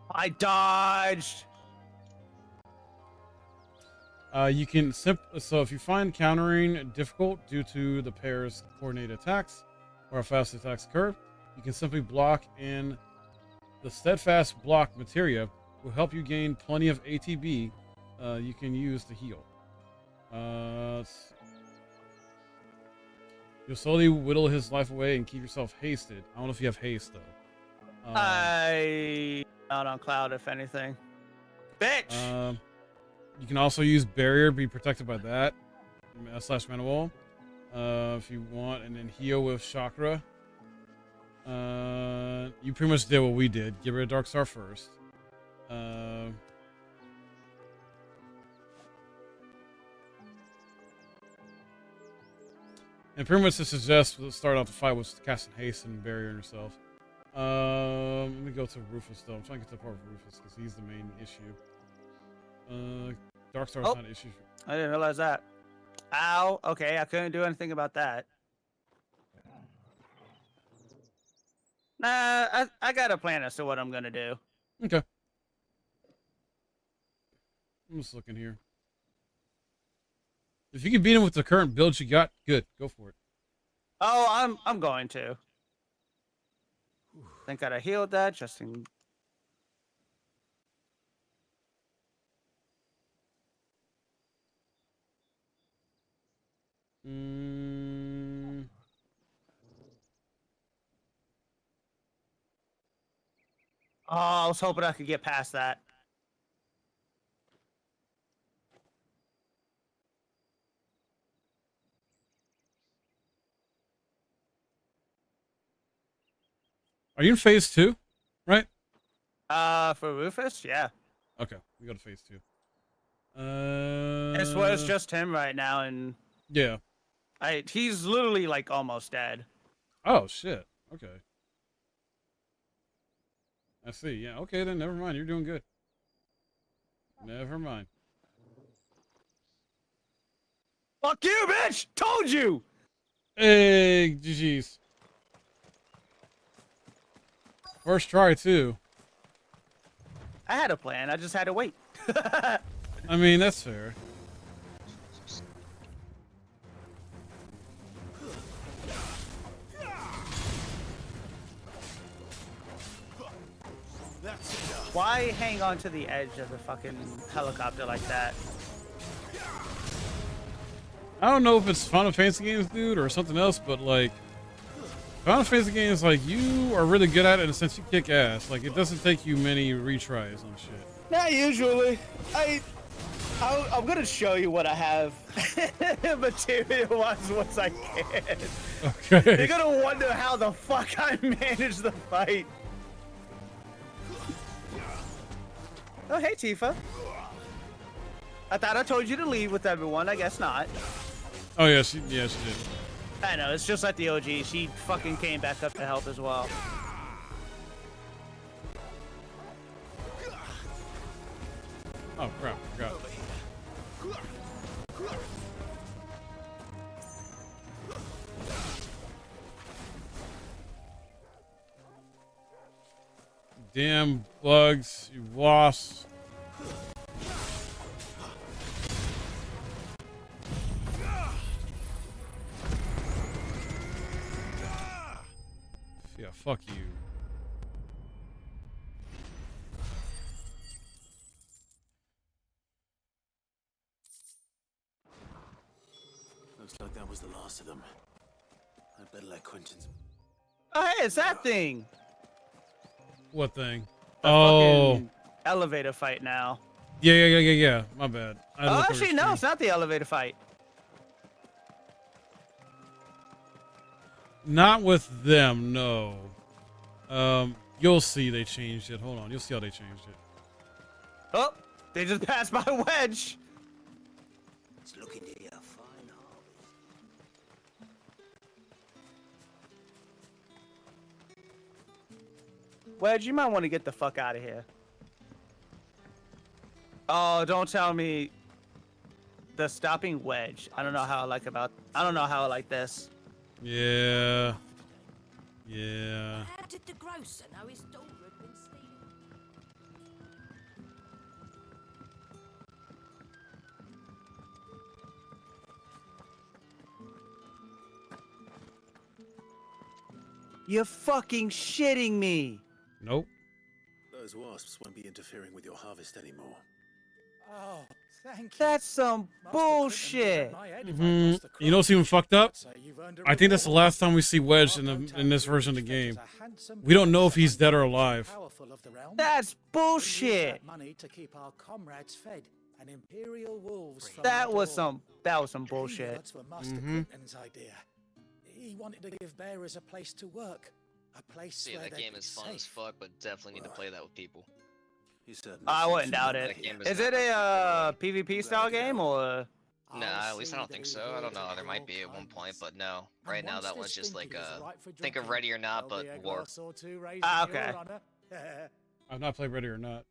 I dodged. You can so if you find countering difficult due to the pair's coordinated attacks or how fast the attacks occur, you can simply block in. The steadfast block materia will help you gain plenty of ATB you can use to heal. You'll slowly whittle his life away and keep yourself hasted. I don't know if you have haste though. I out on cloud if anything. Bitch. You can also use barrier, be protected by that / mana wall if you want, and then heal with chakra. You pretty much did what we did. Get rid of Darkstar first. And pretty much to suggest start out the fight with casting haste and barrier on yourself. Let me go to Rufus though. I'm trying to get to the part of Rufus because he's the main issue. Darkstar's not an issue. I didn't realize that. Ow. Okay, I couldn't do anything about that. Nah, I got a plan as to what I'm gonna do. Okay. I'm just looking here. If you can beat him with the current build you got, good. Go for it. Oh, I'm going to. Think I'd have healed that just in. Oh, I was hoping I could get past that. Are you in phase 2? Right? For Rufus, yeah. Okay, we go to phase 2. It's where it's just him right now, and yeah. He's literally like almost dead. Oh shit. Okay. I see. Yeah. Okay, then never mind. You're doing good. Never mind. Fuck you, bitch! Told you! Hey, GG's. First try, too. I had a plan. I just had to wait. I mean, that's fair. Why hang on to the edge of the fucking helicopter like that? I don't know if it's Final Fantasy games, dude, or something else, but like, Final Fantasy games, like, you are really good at it in a sense you kick ass. Like, it doesn't take you many retries on shit. Not usually. I'm gonna show you what I have material-wise once I can. Okay. You're gonna wonder how the fuck I managed the fight. Oh, hey, Tifa. I thought I told you to leave with everyone. I guess not. Oh, yeah, she did. I know, it's just like the OG. She fucking came back up to help as well. Oh, crap. Forgot. Damn bugs, you wasps. Yeah, fuck you. Looks like that was the last of them. I better let Quentin's. Oh, hey, it's that thing. What thing? The oh. fucking elevator fight now. Yeah. My bad. Oh, actually, no, it's not the elevator fight. Not with them, no. You'll see they changed it. Hold on, you'll see how they changed it. Oh, they just passed by Wedge. It's looking to be a fine harvest. Wedge, you might want to get the fuck out of here. Oh, don't tell me the stopping Wedge. I don't know how I like this. Yeah. How did the grocer know his daughter had been stealing? You're fucking shitting me. Nope. Those wasps won't be interfering with your harvest anymore. Oh, thank you. That's some bullshit. You know what's even fucked up? I think that's the last time we see Wedge in this version of the game. We don't know if he's dead or alive. That's bullshit. Money to keep our comrades fed and imperial wolves from That was some bullshit. That's Master Quentin's idea. He wanted to give bearers a place to work, a place See, where that they'd game be is fun safe. as fuck, but definitely need to play that with people. I wouldn't doubt it. Is it a PvP style game or? Nah, at least I don't think so. I don't know. There might be at one point, but no. Right now, that one's just like think of Ready or Not, but war. Ah, okay. I've not played Ready or Not.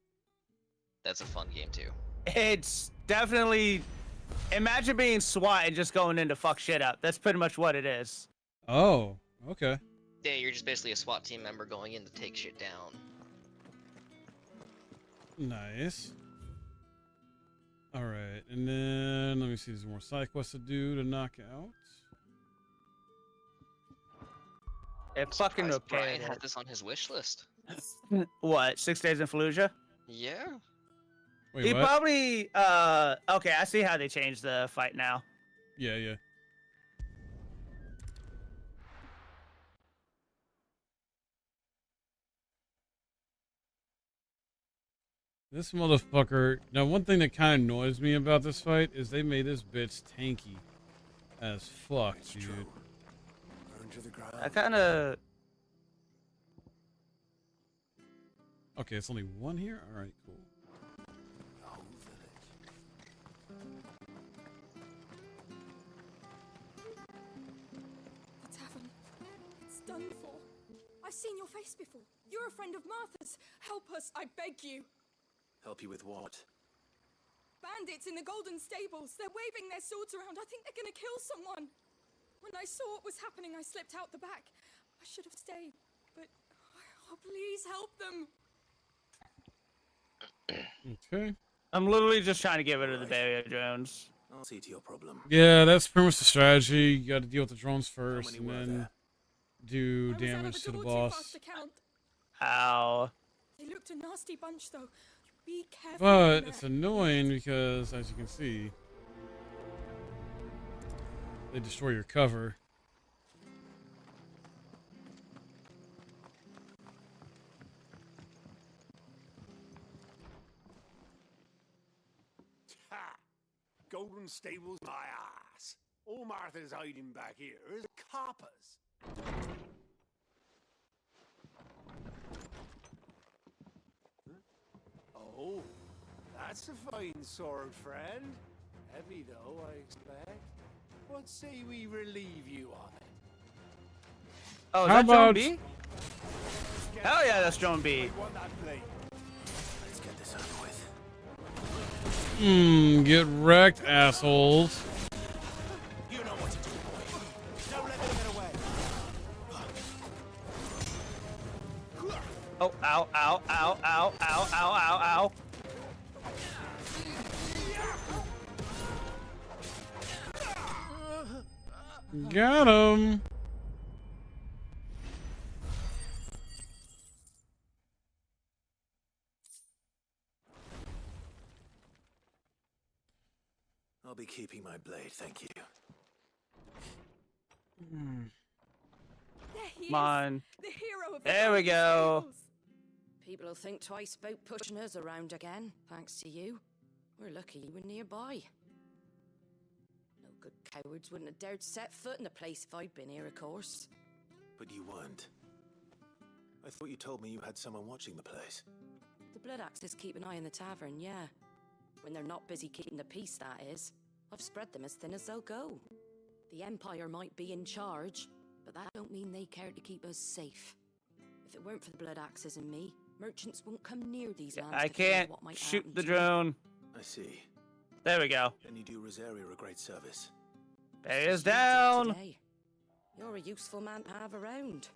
That's a fun game too. It's definitely. Imagine being SWAT and just going in to fuck shit up. That's pretty much what it is. Oh, okay. Yeah, you're just basically a SWAT team member going in to take shit down. Nice. All right, and then let me see. There's more side quests to do to knock out. It fucking Surprised Brian repaired had it. this on his wish list. What? 6 days in Fallujah? Yeah. Wait, He what? probably okay, I see how they changed the fight now. Yeah. This motherfucker. Now, one thing that kind of annoys me about this fight is they made this bitch tanky as fuck, dude. Burn to the ground. I kinda Okay, it's only one here? Alright, cool. The tavern. It's done for. I've seen your face before. You're a friend of Martha's. Help us, I beg you. Help you with what? Bandits in the Golden Stables. They're waving their swords around. I think they're gonna kill someone. When I saw what was happening, I slipped out the back. I should have stayed, but oh, please help them. Okay. I'm literally just trying to get rid of the barrier drones. I'll see to your problem. Yeah, that's pretty much the strategy. You gotta deal with the drones first, and then do damage to the boss. Ow. They looked a nasty bunch, though. Be careful. But it's annoying because, as you can see, they destroy your cover. Ha! Golden Stables, my ass. All Martha's hiding back here is coppers. Oh, that's a fine sword, friend. Heavy, though, I expect. What say we relieve you of it? Oh, is How that Drone about- B? Hell yeah, that's Drone B. Let's get this over with. Get wrecked, assholes. You know what to do, boy. Don't let them get away. Oh, ow, ow, ow, ow, ow, ow, ow, ow. Got him. I'll be keeping my blade, thank you. There he Come on. is, the hero of the There we Golden go. Stables. People will think twice about pushing us around again, thanks to you. We're lucky you were nearby. No good cowards wouldn't have dared set foot in the place if I'd been here, of course. But you weren't. I thought you told me you had someone watching the place. The Blood Axes keep an eye on the tavern, yeah. When they're not busy keeping the peace, that is. I've spread them as thin as they'll go. The Empire might be in charge, but that don't mean they care to keep us safe. If it weren't for the Blood Axes and me, merchants won't come near these lands. I to fear can't what might shoot happen the to them. drone. I see. There we go. And you do Rosaria a great service. Barrier's down. Today. You're a useful man to have around.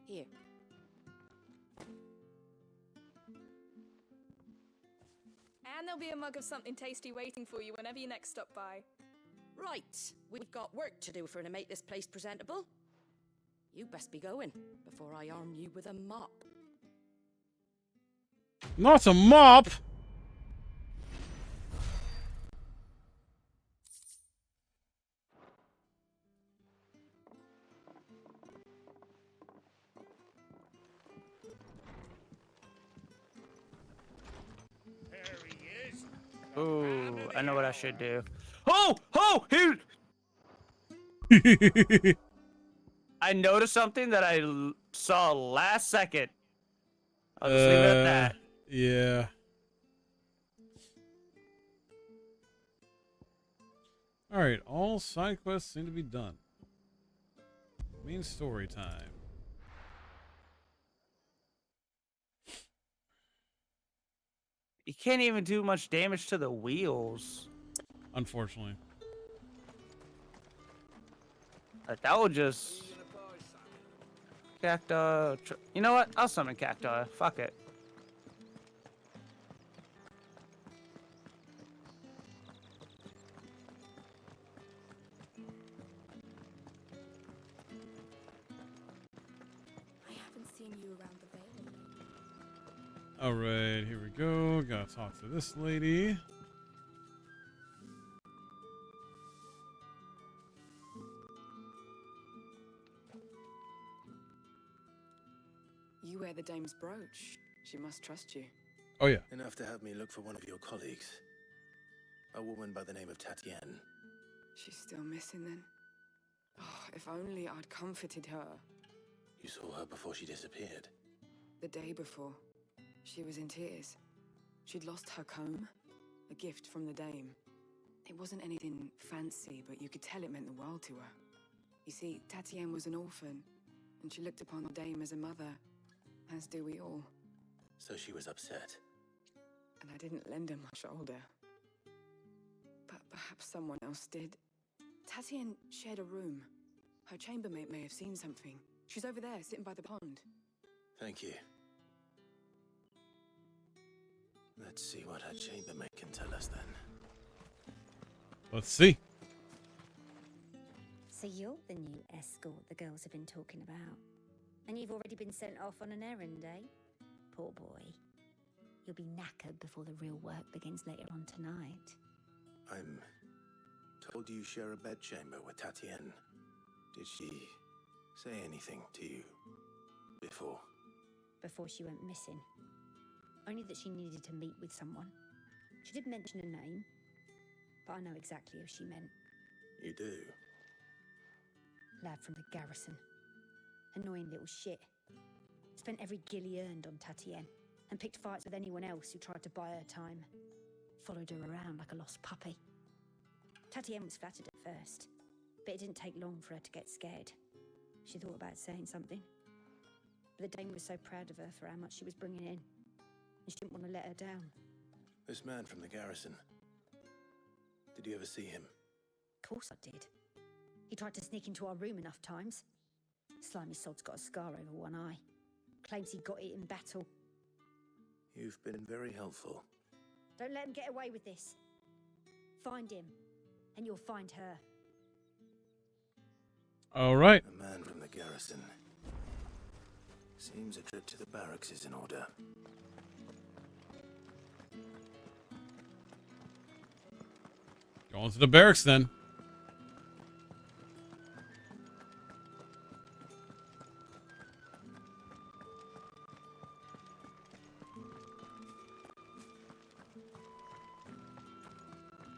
Here. And there'll be a mug of something tasty waiting for you whenever you next stop by. Right, we've got work to do to make this place presentable. You best be going before I arm you with a mop. Not a mop. There he is. Ooh, I know what I should do. Oh! Oh! I noticed something that I saw last second. I'll just leave it at that. Yeah. Alright, all side quests seem to be done. Main story time. You can't even do much damage to the wheels. Unfortunately. Like, that would just... Cacti... You know what? I'll summon Cacti. Fuck it. seeing you around the Vale of late. All right, here we go. Gotta talk to this lady. You wear the dame's brooch. She must trust you. Oh, yeah. Enough to have me look for one of your colleagues. A woman by the name of Tatienne. She's still missing then? Oh, if only I'd comforted her. You saw her before she disappeared. The day before, she was in tears. She'd lost her comb, a gift from the dame. It wasn't anything fancy, but you could tell it meant the world to her. You see, Tatienne was an orphan, and she looked upon the dame as a mother, as do we all. So she was upset. And I didn't lend her my shoulder. But perhaps someone else did. Tatienne shared a room. Her chambermaid may have seen something. She's over there, sitting by the pond. Thank you. Let's see what her chambermaid can tell us then. Let's see. So you're the new escort the girls have been talking about. And you've already been sent off on an errand, eh? Poor boy. You'll be knackered before the real work begins later on tonight. I'm told you share a bedchamber with Tatienne. Did she say anything to you before? Before she went missing. Only that she needed to meet with someone. She did mention a name, but I know exactly who she meant. You do? Lad from the garrison. Annoying little shit. Spent every guil he earned on Tatienne, and picked fights with anyone else who tried to buy her time. Followed her around like a lost puppy. Tatienne was flattered at first, but it didn't take long for her to get scared. She thought about saying something. But the dame was so proud of her for how much she was bringing in, and she didn't want to let her down. This man from the garrison. Did you ever see him? Of course I did. He tried to sneak into our room enough times. Slimy sod's got a scar over one eye. Claims he got it in battle. You've been very helpful. Don't let him get away with this. Find him, and you'll find her. All right. A man from the garrison. Seems a trip to the barracks is in order. Going to the barracks then.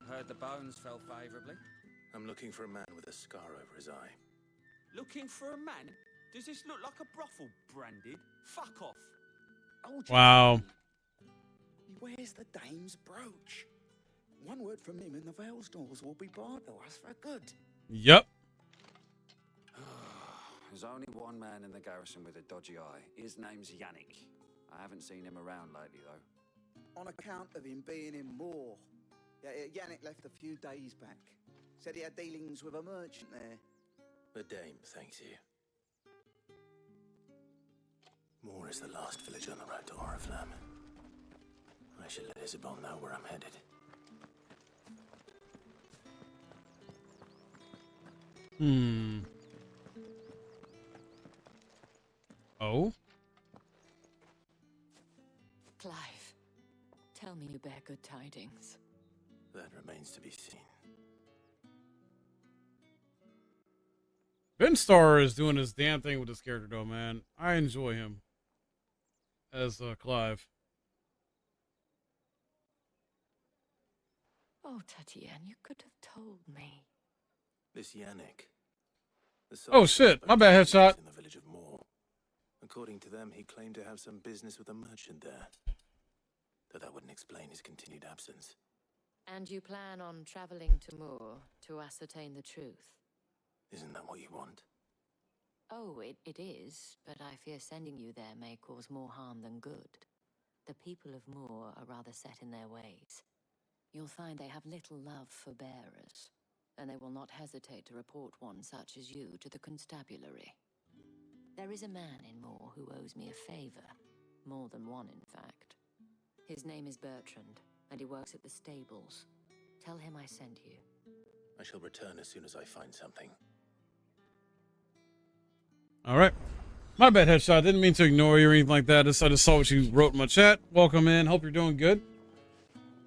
Heard the bones fell favourably. I'm looking for a man with a scar over his eye. Looking for a man? Does this look like a brothel, Branded? Fuck off. Wow. He wears the dame's brooch. One word from him and the Vale's doors will be barred to us for good. Yep. There's only one man in the garrison with a dodgy eye. His name's Yannick. I haven't seen him around lately, though. On account of him being in war. Yeah, Yannick left a few days back. Said he had dealings with a merchant there. The dame thanks you. Moore is the last village on the road to Oriflamme. I should let Isabel know where I'm headed. Oh? Clive, tell me you bear good tidings. That remains to be seen. Ben Starr is doing his damn thing with this character, though, man. I enjoy him as Clive. Oh, Tatienne, you could have told me. This Yannick. Oh shit! My bad, headshot. In the village of Moore. According to them, he claimed to have some business with a merchant there. Though that wouldn't explain his continued absence. And you plan on traveling to Moore to ascertain the truth? Isn't that what you want? Oh, it is, but I fear sending you there may cause more harm than good. The people of Moore are rather set in their ways. You'll find they have little love for bearers, and they will not hesitate to report one such as you to the constabulary. There is a man in Moore who owes me a favor, more than one in fact. His name is Bertrand, and he works at the stables. Tell him I sent you. I shall return as soon as I find something. All right. My bad, Headshot. Didn't mean to ignore you or anything like that. I just saw what you wrote in my chat. Welcome in. Hope you're doing good.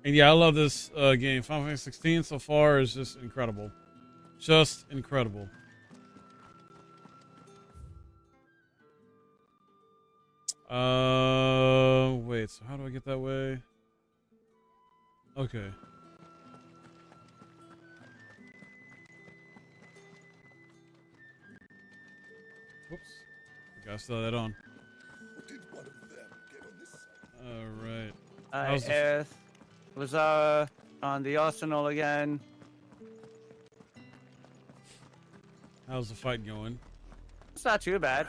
And yeah, I love this game. Final Fantasy 16 so far is just incredible. Just incredible. Wait, so how do I get that way? Okay. Whoops. Gotta slow that on. Alright. Aerith was on the arsenal again. How's the fight going? It's not too bad.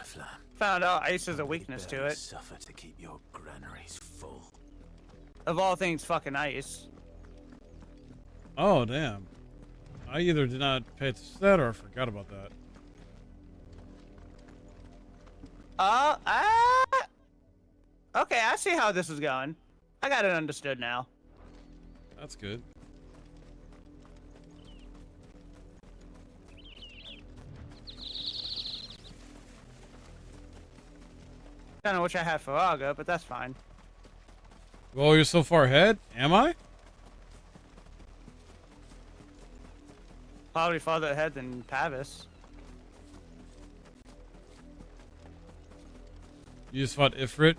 Found out ice is a weakness to it. Suffer to keep your granaries full. Of all things, fucking ice. Oh, damn. I either did not pay attention to that or I forgot about that. Okay, I see how this is going. I got it understood now. That's good. Kind of wish I had Faraga, but that's fine. Well, you're so far ahead. Am I? Probably farther ahead than Pavis. You just fought Ifrit?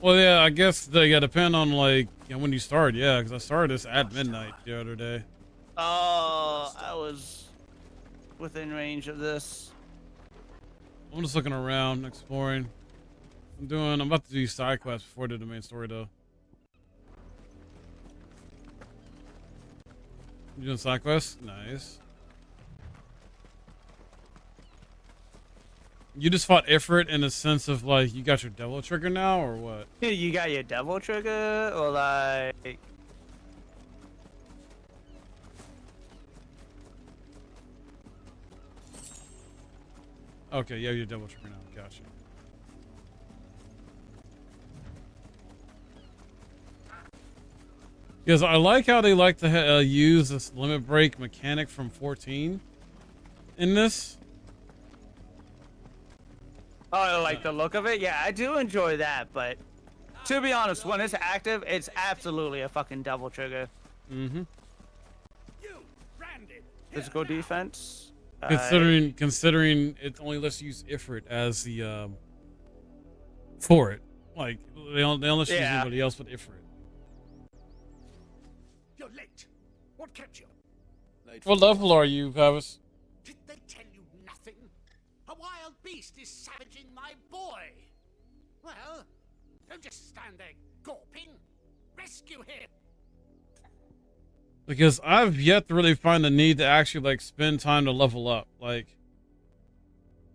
Well, yeah, I guess they gotta depend on, like, you know, when you start. Yeah, because I started this at midnight the other day. Oh, I was within range of this. I'm just looking around, exploring. I'm about to do side quests before I do the main story, though. You doing side quests? Nice. You just fought Ifrit in a sense of, like, you got your devil trigger now, or what? Yeah, you got your devil trigger, or like... Okay, yeah, your devil trigger now. Gotcha. Because I like how they like to use this limit break mechanic from 14 in this. Oh, I like the look of it? Yeah, I do enjoy that, but to be honest, when it's active, it's absolutely a fucking devil trigger. Mm-hmm. Physical defense. Considering it only lets you use Ifrit as the for it. Like they don't let you use anybody else but Ifrit. You're late. What kept you? What level are you, Pavis? Did they tell you nothing? A wild beast is savaging my boy. Well, don't just stand there gawping. Rescue him. Because I've yet to really find the need to actually like spend time to level up. Like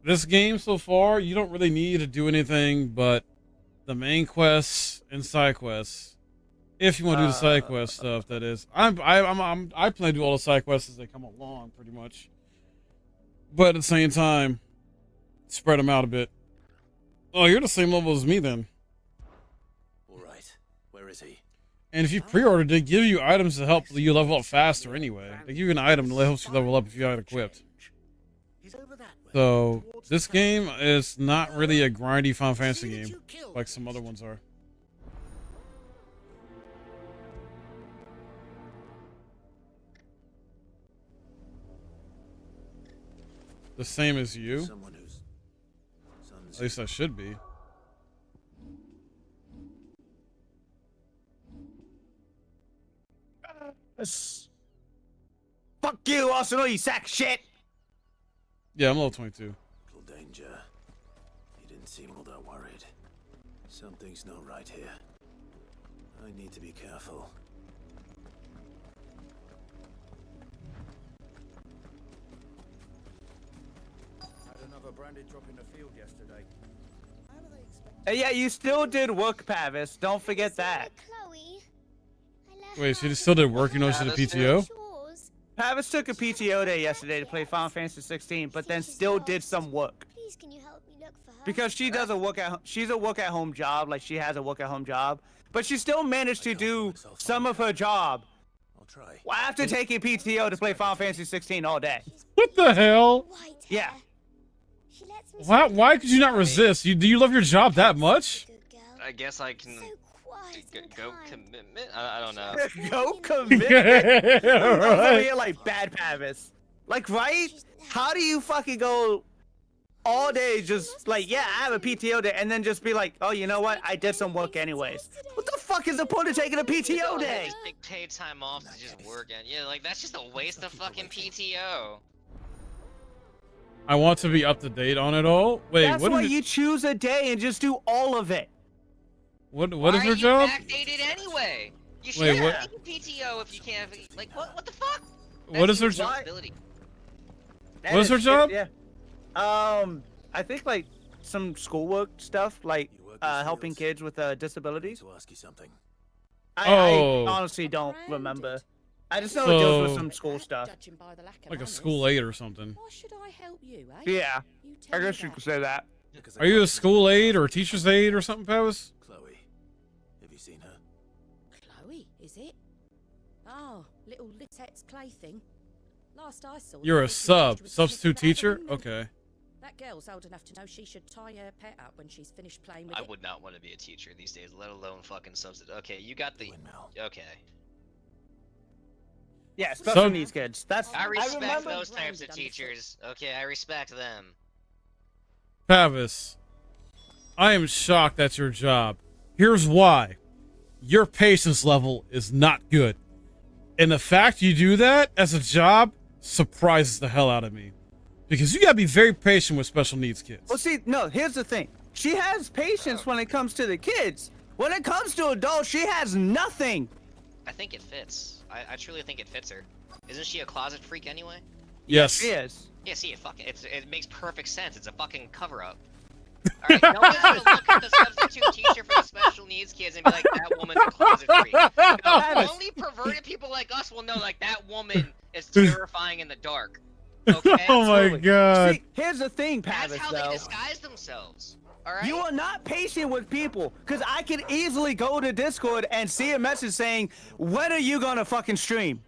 this game so far, you don't really need to do anything but the main quests and side quests. If you want to do the side quest stuff, that is. I plan to do all the side quests as they come along, pretty much. But at the same time, spread them out a bit. Oh, you're the same level as me then. All right. Where is he? And if you pre-ordered, they give you items to help you level up faster anyway. They give you an item that helps you level up if you have it equipped. So, this game is not really a grindy Final Fantasy game like some other ones are. The same as you? At least I should be. Fuck you, Arsenal, you sack of shit! Yeah, I'm level 22. Little danger. You didn't seem all that worried. Something's not right here. I need to be careful. Had another branded drop in the field yesterday. Yeah, you still did work, Pavis. Don't forget that. Wait, so you still did work, you know, to the PTO? Pavis took a PTO day yesterday to play Final Fantasy 16, but then still did some work. Please, can you help me look for her? Because she does she's a work at home job, like she has a work at home job, but she still managed to do some of her job. I'll try. Well, after taking PTO to play Final Fantasy 16 all day. What the hell? Yeah. Why could you not resist? Do you love your job that much? I guess I can go commitment. I don't know. Go commitment. Over here like bad Pavis. Like, right? How do you fucking go all day just like, yeah, I have a PTO day, and then just be like, oh, you know what? I did some work anyways. What the fuck is the point of taking a PTO day? Just take paid time off to just work, and yeah, like that's just a waste of fucking PTO. I want to be up to date on it all. Wait, that's what why is you choose a day and just do all of it. What is your job? Backdated anyway. You should Wait, have what? PTO if you can't. Like what the fuck? What is her job? What is her job? Yeah. I think like some schoolwork stuff, like helping kids with disabilities. To ask you something. I honestly don't remember. I just know it deals with some school stuff. Like a school aide or something. Why should I help you, eh? Yeah, I guess you could say that. Are you a school aide or a teacher's aide or something, Pavis? Chloe, have you seen her? Chloe, is it? Oh, little Litette's plaything. Last I saw. You're a substitute teacher? Okay. That girl's old enough to know she should tie her pet up when she's finished playing with I it. would not want to be a teacher these days, let alone fucking substitute. Okay, you got the. Okay. Yeah, special needs kids. That's. I respect those types of teachers. Okay, I respect them. Pavis, I am shocked that's your job. Here's why. Your patience level is not good. And the fact you do that as a job surprises the hell out of me. Because you gotta be very patient with special needs kids. Well, see, no, here's the thing. She has patience when it comes to the kids. When it comes to adults, she has nothing. I think it fits. I truly think it fits her. Isn't she a closet freak anyway? Yes. She is. Yeah, see, it makes perfect sense. It's a fucking cover-up. Alright, no one's gonna look at the substitute teacher for the special needs kids and be like, that woman's a closet freak. No, only perverted people like us will know, like, that woman is terrifying in the dark. Okay? Oh my god. See, here's the thing, Pavis, That's how though. they disguise themselves. Alright? You are not patient with people, because I could easily go to Discord and see a message saying, when are you gonna fucking stream?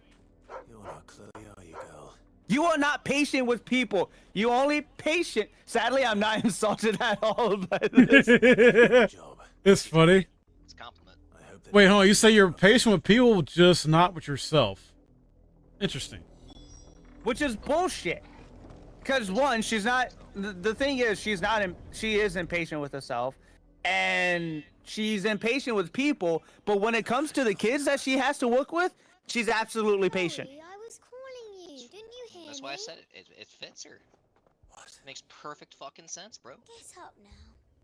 You're not Chloe, are you, girl? You are not patient with people. You only patient. Sadly, I'm not insulted at all by this. It's funny. It's a compliment. Wait, hold on. You say you're patient with people, just not with yourself. Interesting. Which is bullshit. Because one, she's not. The thing is, she is impatient with herself, and she's impatient with people. But when it comes to the kids that she has to work with, she's absolutely patient. I was calling you. Didn't you hear That's me? why I said it. It fits her. What? Makes perfect fucking sense, bro. Get up now.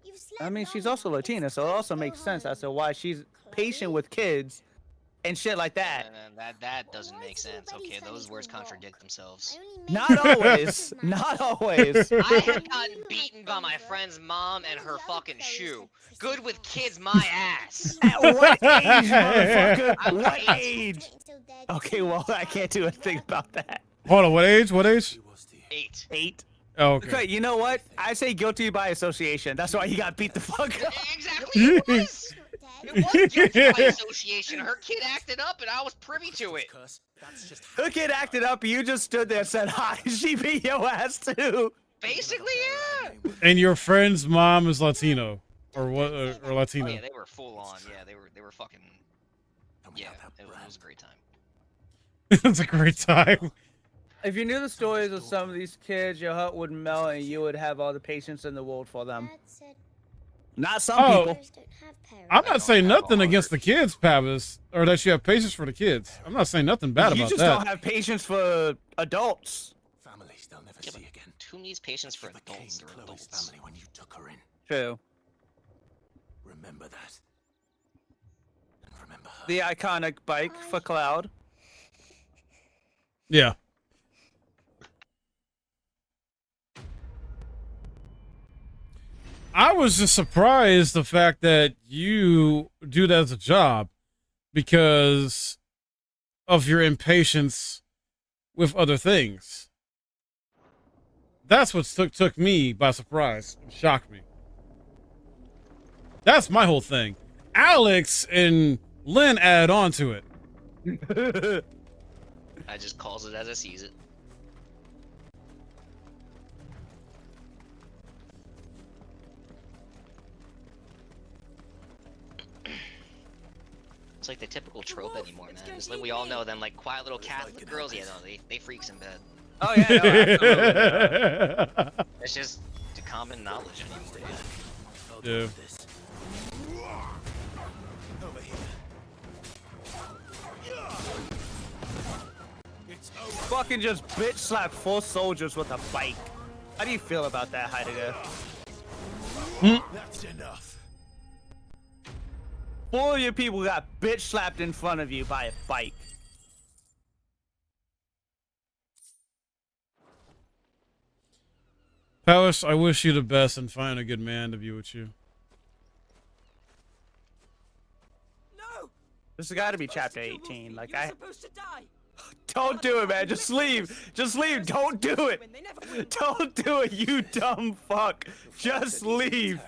You've slept I mean, long she's enough. also Latina, so it also makes sense as to why she's patient with kids and shit like that. That doesn't make sense. Okay, those words contradict themselves. Not always. Not always. I have gotten beaten by my friend's mom and her fucking shoe. Good with kids, my ass. At what age, motherfucker? I'm What 8. age? Okay, well, I can't do a thing about that. Hold on, what age? What age? 8. 8. Oh, okay. Okay, you know what? I say guilty by association. That's why you got beat the fuck up. Exactly, it was. It was guilty by association. Her kid acted up and I was privy to it. Her kid acted up, you just stood there and said hi. She beat your ass too. Basically, yeah. And your friend's mom is Latino, or what? Or Latino? Oh, yeah, they were full on. Yeah, they were fucking. Yeah, it was a great time. It's a great time. If you knew the stories of some of these kids, your heart would melt and you would have all the patience in the world for them. Not some people. I'm not saying nothing against the kids, Pavis, or that you have patience for the kids. I'm not saying nothing bad You about just that. don't have patience for adults. Families they'll never see again. Who needs patience for adults? They're Chloe's adults. family when you took her in. True. Remember that. And remember her. The iconic bike for Cloud. Yeah. I was just surprised the fact that you do that as a job because of your impatience with other things. That's what took me by surprise and shocked me. That's my whole thing. Alex and Lynn add on to it. I just calls it as I sees it. much like the typical trope anymore, man. It's like we all know them, like quiet little Catholic girls. Yeah, no, they freaks in bed. Oh yeah, no, absolutely. It's just common knowledge anymore. Yeah. Over here. Fucking just bitch slap 4 soldiers with a bike. How do you feel about that, Heidegger? That's enough. 4 of your people got bitch slapped in front of you by a bike. Palace, I wish you the best and find a good man to be with you. This has got to be chapter 18. Like don't do it, man. Just leave. Just leave. Don't do it. Don't do it, you dumb fuck. Just leave.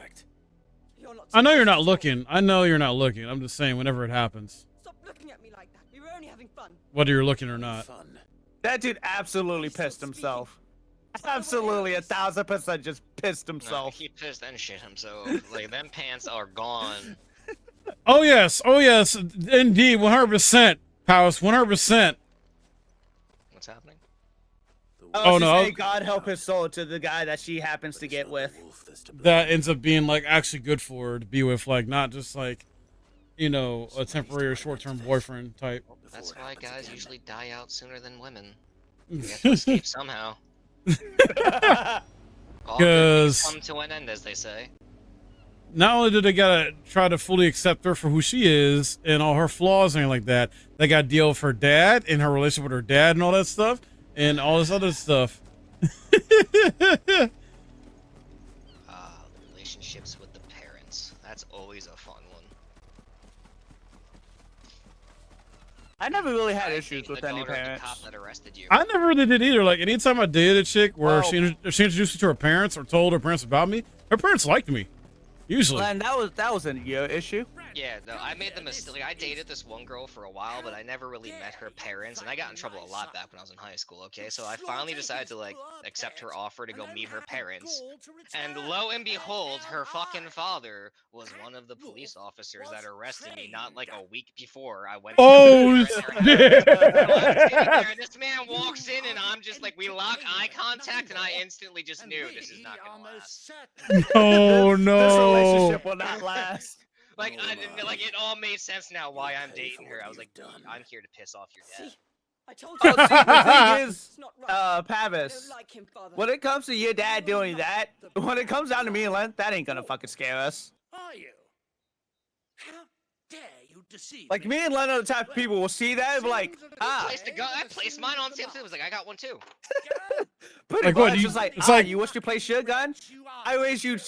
I know you're not looking. I know you're not looking. I'm just saying, whenever it happens. Stop looking at me like that. We were only having fun. Whether you're looking or not. That dude absolutely pissed himself. Absolutely 1000% just pissed himself. No, he pissed and shit himself. Like, them pants are gone. Oh yes, indeed, 100%, Palace, 100%. What's happening? Oh no! Say, God help his soul to the guy that she happens to get with. That ends up being like actually good for her to be with, like not just like, you know, a temporary or short-term boyfriend type. That's why guys usually die out sooner than women. You have to escape somehow. All good things come to an end, as they say. Not only did they gotta try to fully accept her for who she is and all her flaws and anything like that, they gotta deal with her dad and her relationship with her dad and all that stuff and all this other stuff. Relationships with the parents. That's always a fun one. I never really had issues with any parents. I never really did either. Like anytime I dated a chick where she introduced me to her parents or told her parents about me, her parents liked me. Usually. And that was your issue. Yeah, no, I made the mistake. Like, I dated this one girl for a while, but I never really met her parents, and I got in trouble a lot back when I was in high school. Okay, so I finally decided to like accept her offer to go meet her parents, and lo and behold, her fucking father was one of the police officers that arrested me. Not like a week before I went. Oh shit! This man walks in, and I'm just like, we lock eye contact, and I instantly just knew this is not gonna last. Oh no! Relationship will not last. Like, like it all made sense now why I'm dating her. I was like, I'm here to piss off your dad. I told you. you. Oh, see, the thing is, Pavis, when it comes to your dad doing that, when it comes down to me and Len, that ain't gonna fucking scare us. Are you? How dare you deceive Like, me and Len are the type of people will see that and be like, I placed mine on Sam too. Was like, I got one too. Pretty like, much, what, just like, it's like, you wish to place your gun? I raise you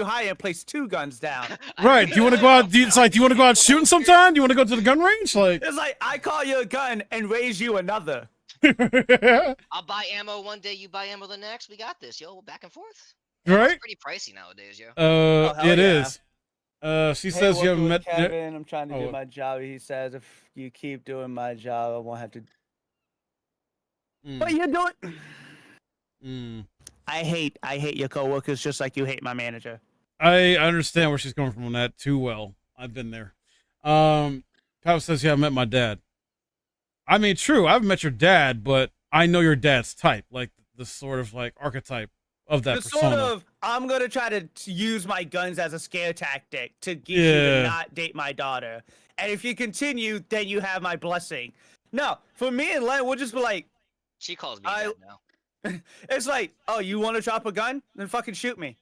high and place 2 guns down. Right? Do you want to go out? Do you want to go out shooting sometime? Do you want to go to the gun range? Like, it's like I call you a gun and raise you another. I'll buy ammo one day, you buy ammo the next. We got this, yo. Back and forth. Right? It's pretty pricey nowadays, yo. It is. She says you haven't met. Kevin, I'm trying to do my job. He says if you keep doing my job, I won't have to. But you're doing. I hate your coworkers just like you hate my manager. I understand where she's coming from on that too well. I've been there. Papa says you haven't met my dad. I mean, true, I haven't met your dad, but I know your dad's type, like the sort of like archetype of that persona. Sort of, I'm gonna try to use my guns as a scare tactic to get you to not date my daughter. And if you continue, then you have my blessing. No, for me and Len, we'll just be like. She calls me dad now. It's like, oh, you want to drop a gun? Then fucking shoot me.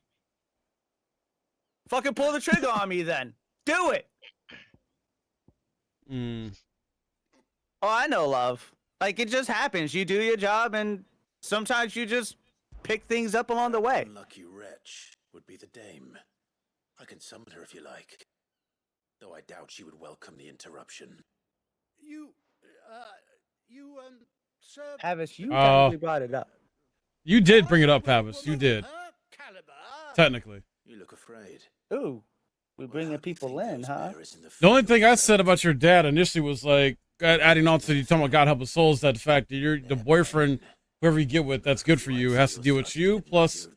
Fucking pull the trigger on me then. Do it. Oh, I know, love. Like, it just happens. You do your job, and sometimes you just pick things up along the way. Unlucky wretch would be the dame. I can summon her if you like. Though I doubt she would welcome the interruption. Sir... Pavis, you technically brought it up. You did bring it up, Pavis. You did. Technically. You look afraid. Ooh, we bringing people in, huh? The only thing I said about your dad initially was like, adding on to you talking about God help his soul, is that the fact that you're the boyfriend, whoever you get with, that's good for you, has to deal with you, plus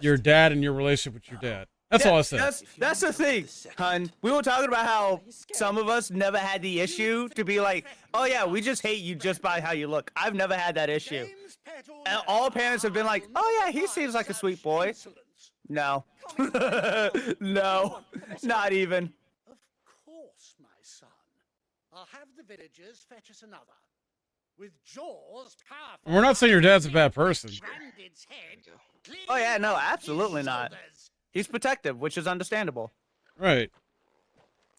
your dad and your relationship with your dad. That's all I said. That's the thing, hun. We were talking about how some of us never had the issue to be like, oh yeah, we just hate you just by how you look. I've never had that issue. And all parents have been like, oh yeah, he seems like a sweet boy. No. No. Not even. Of course, my son. I'll have the villagers fetch us another. With jaws powerful. We're not saying your dad's a bad person. Branded's head. Oh yeah, no, absolutely not. He's protective, which is understandable. Right.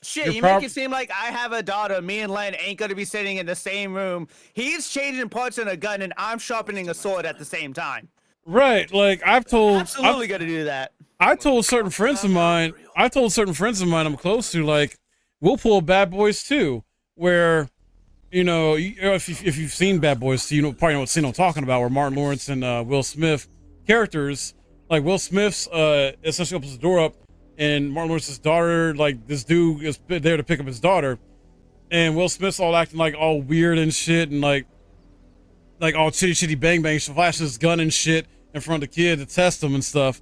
Shit, you make it seem like I have a daughter. Me and Len ain't gonna be sitting in the same room. He's changing parts in a gun, and I'm sharpening a sword at the same time. Right. Like Absolutely gonna do that. I told certain friends of mine I'm close to, like, we'll pull Bad Boys 2, where, you know, if you've seen Bad Boys 2, you probably know what scene I'm talking about, where Martin Lawrence and Will Smith characters, like Will Smith's essentially opens the door up, and Martin Lawrence's daughter, like, this dude is there to pick up his daughter, and Will Smith's all acting like all weird and shit, and like all chitty bang bang, she flashes his gun and shit in front of the kid to test him and stuff.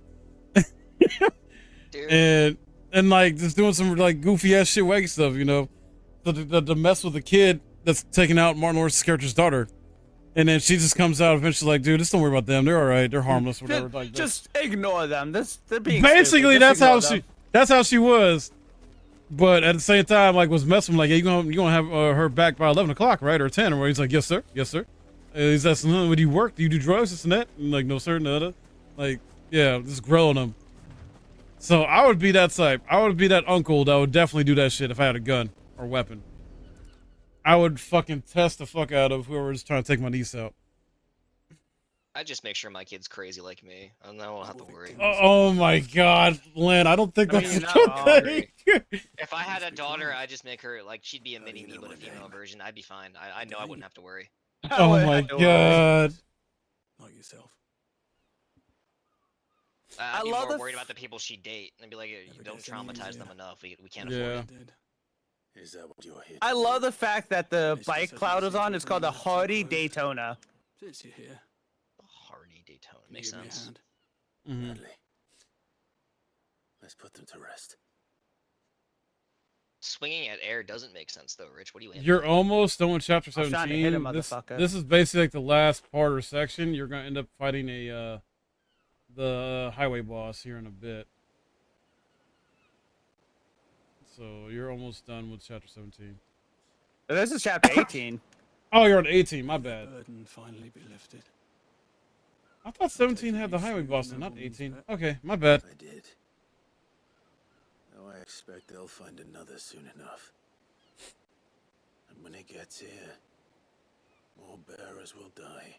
and like just doing some like goofy ass shit, wacky stuff, you know, to mess with the kid that's taking out Martin Lawrence's character's daughter, and then she just comes out eventually like, dude, just don't worry about them, they're all right, they're harmless, whatever. Like, just ignore them. They're being basically stupid. that's how she was, but at the same time, like, was messing like, yeah, you gonna have her back by 11 o'clock, right, or 10, or where he's like, yes sir. He's asking, would you work? Do you do drugs? This and that? And like, no sir, nada. Like, yeah, just grilling him. So I would be that type. I would be that uncle that would definitely do that shit if I had a gun or weapon. I would fucking test the fuck out of whoever's trying to take my niece out. I just make sure my kid's crazy like me, and I won't have to worry. Oh my God, Len, I don't think that's a good thing. If I had a daughter, I'd just make her like she'd be a mini me, but a female version. I'd be fine. I know I wouldn't have to worry. Oh my God. Not yourself. I'd be more worried about the people she date, and I'd be like, you don't traumatize them enough. We can't afford it. Is that what you're here? I love the fact that the bike Cloud is on. It's called the Hardy Daytona. Since you're here, Hardy Daytona makes sense. Bradley. Let's put them to rest. Swinging at air doesn't make sense though, Rich. What do you? You're almost done with chapter I'm trying to hit 17. him, motherfucker. This is basically like the last part or section. You're gonna end up fighting the highway boss here in a bit. So you're almost done with chapter 17. This is chapter 18. Oh, you're on 18. My bad. burden finally be lifted. I thought 17 had the highway boss, and not 18. Okay, my bad. I did. Though I expect they'll find another soon enough. And when it gets here, more bearers will die.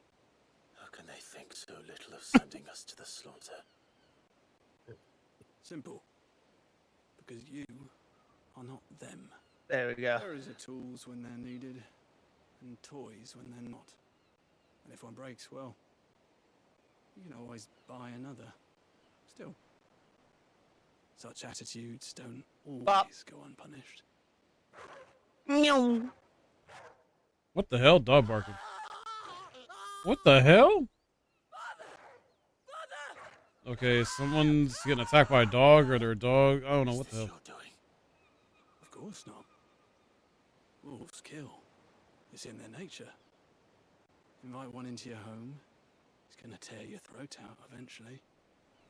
How can they think so little of sending us to the slaughter? Simple. Because you are not them. There we go. Bearers are tools when they're needed, and toys when they're not. And if one breaks, well, you can always buy another. Still, such attitudes don't always go unpunished. What the hell? Dog barking. What the hell? Okay, someone's getting attacked by a dog, or their dog. I don't know what the hell. Of course not. Wolves kill. It's in their nature. Invite one into your home, he's gonna tear your throat out eventually.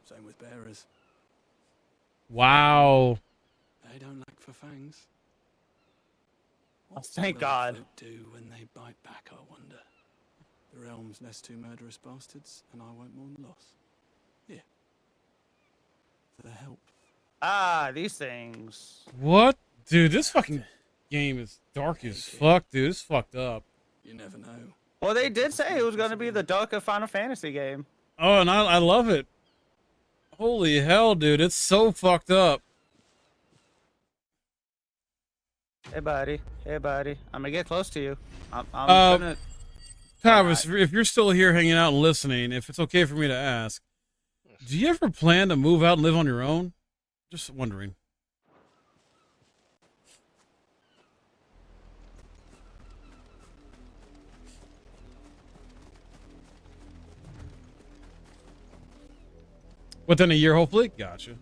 Same with bearers. Wow. They don't lack for fangs. Thank God. What do when they bite back, I wonder. The realm's less two murderous bastards, and I won't mourn the loss. Here. For the help. Ah, these things. What? Dude, this fucking game is dark as fuck, dude. It's fucked up. You never know. Well, they did say it was going to be the darker Final Fantasy game. Oh, and I love it. Holy hell, dude. It's so fucked up. Hey, buddy. Hey, buddy. I'm going to get close to you. I'm gonna... Travis, if you're still here hanging out and listening, if it's okay for me to ask, do you ever plan to move out and live on your own? Just wondering. Within a year, hopefully? Gotcha.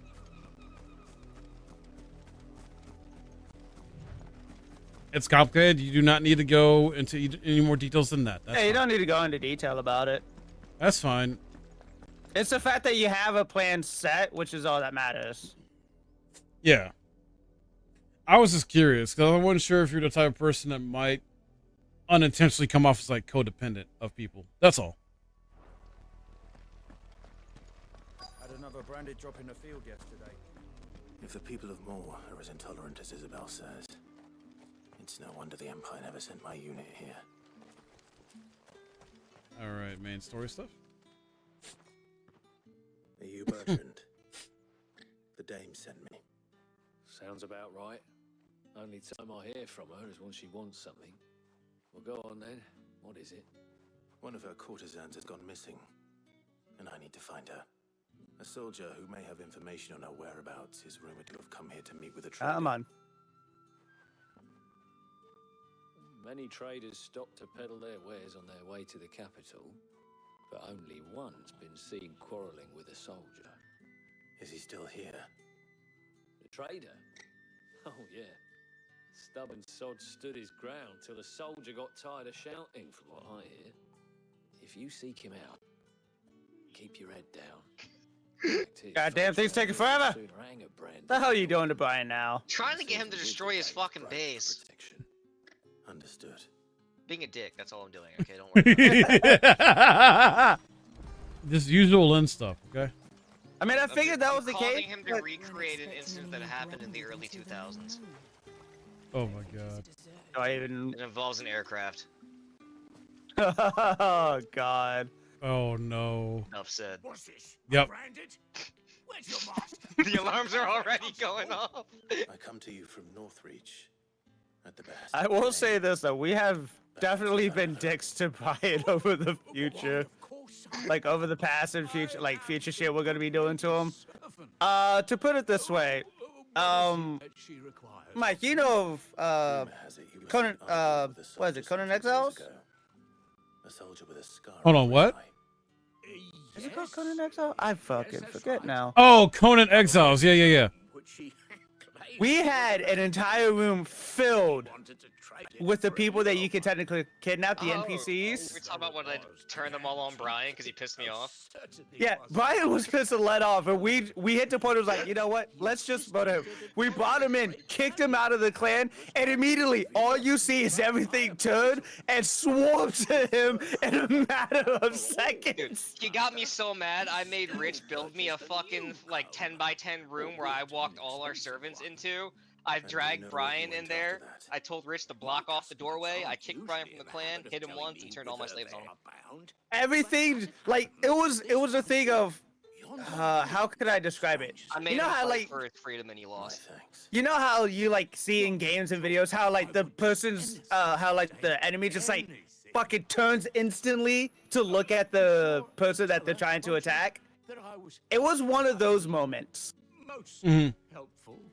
It's complicated. You do not need to go into any more details than that. That's Yeah, you fine. don't need to go into detail about it. That's fine. It's the fact that you have a plan set, which is all that matters. Yeah. I was just curious because I wasn't sure if you're the type of person that might unintentionally come off as like codependent of people. That's all. Had another branded drop in the field yesterday. If the people of Moor are as intolerant as Isabel says, it's no wonder the Empire never sent my unit here. All right, main story stuff. Are you Bertrand? The dame sent me. Sounds about right. Only time I hear from her is when she wants something. Well, go on then. What is it? One of her courtesans has gone missing, and I need to find her. A soldier who may have information on her whereabouts is rumored to have come here to meet with a trader. Come on. Many traders stop to peddle their wares on their way to the capital, but only one's been seen quarrelling with a soldier. Is he still here? The trader? Oh, yeah. Stubborn sod stood his ground till the soldier got tired of shouting, from what I hear. If you seek him out, keep your head down. Goddamn thing's taking forever. The hell are you doing to Brian now? Trying to get him to destroy his fucking base. Understood. Being a dick, that's all I'm doing, okay? Don't worry. Just usual Lynn stuff, okay? I mean, I figured that was the case. Causing him to recreate an incident that happened in the early 2000s. Oh my god. Do I even... It involves an aircraft. Oh god. Oh no. Enough said. What's this? Yep. Branded? Where's your master? The alarms are already going off. I come to you from Northreach. At the best. I will say this though, we have definitely been dicks to Brian over the future. Like over the past and future, like future shit we're gonna be doing to him. To put it this way, Mike, you know Conan, what is it, Conan Exiles? A soldier with a scar. Hold on, what? Is it called Conan Exile? I fucking forget now. Oh, Conan Exiles. Yeah, yeah, yeah. We had an entire room filled with the people that you could technically kidnap, the NPCs. We're talking about when I turned them all on Brian because he pissed me off. Yeah, Brian was pissed and let off, and we hit the point. It was like, you know what? Let's just vote him. We brought him in, kicked him out of the clan, and immediately all you see is everything turn and swarm to him in a matter of seconds. Dude, he got me so mad. I made Rich build me a fucking like 10 by 10 room where I walked all our servants into. I dragged Brian in there. I told Rich to block off the doorway. I kicked Brian from the clan, hit him once, and turned all my slaves on him. Everything, like it was a thing of, how could I describe it? I made You know him how fight like, for his freedom and he lost. you know how you like see in games and videos how like the person's, how like the enemy just like fucking turns instantly to look at the person that they're trying to attack. It was one of those moments.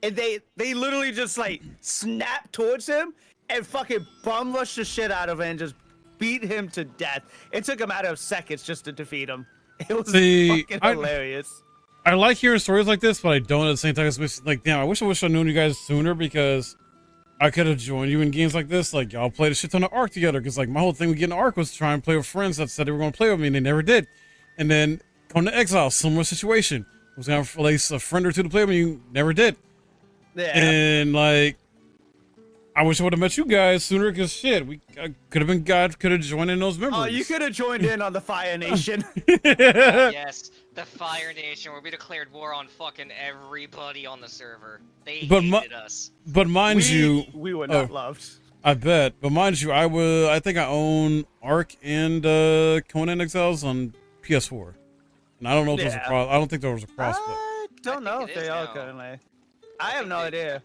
And they literally just like snap towards him and fucking bum rush the shit out of him and just beat him to death. It took a matter of seconds just to defeat him. It was fucking hilarious. I like hearing stories like this, but I don't at the same time. It's like, damn, I wish I'd known you guys sooner because I could have joined you in games like this. Like, y'all played a shit ton of Ark together because, like, my whole thing with getting Ark was to try and play with friends that said they were going to play with me and they never did. And then Conan Exile, similar situation. I was going to release a friend or two to play with me, you never did. Yeah. And, like, I wish I would have met you guys sooner because, shit, I could have been God, could have joined in those memories. Oh, you could have joined in on the Fire Nation. Yes, the Fire Nation, where we declared war on fucking everybody on the server. They hated us. But mind you, we were not loved. I bet. But mind you, I think I own Ark and Conan Exiles on PS4, and I don't know if there's a cross. I don't think there was a cross. I don't know if they are currently. I have no idea.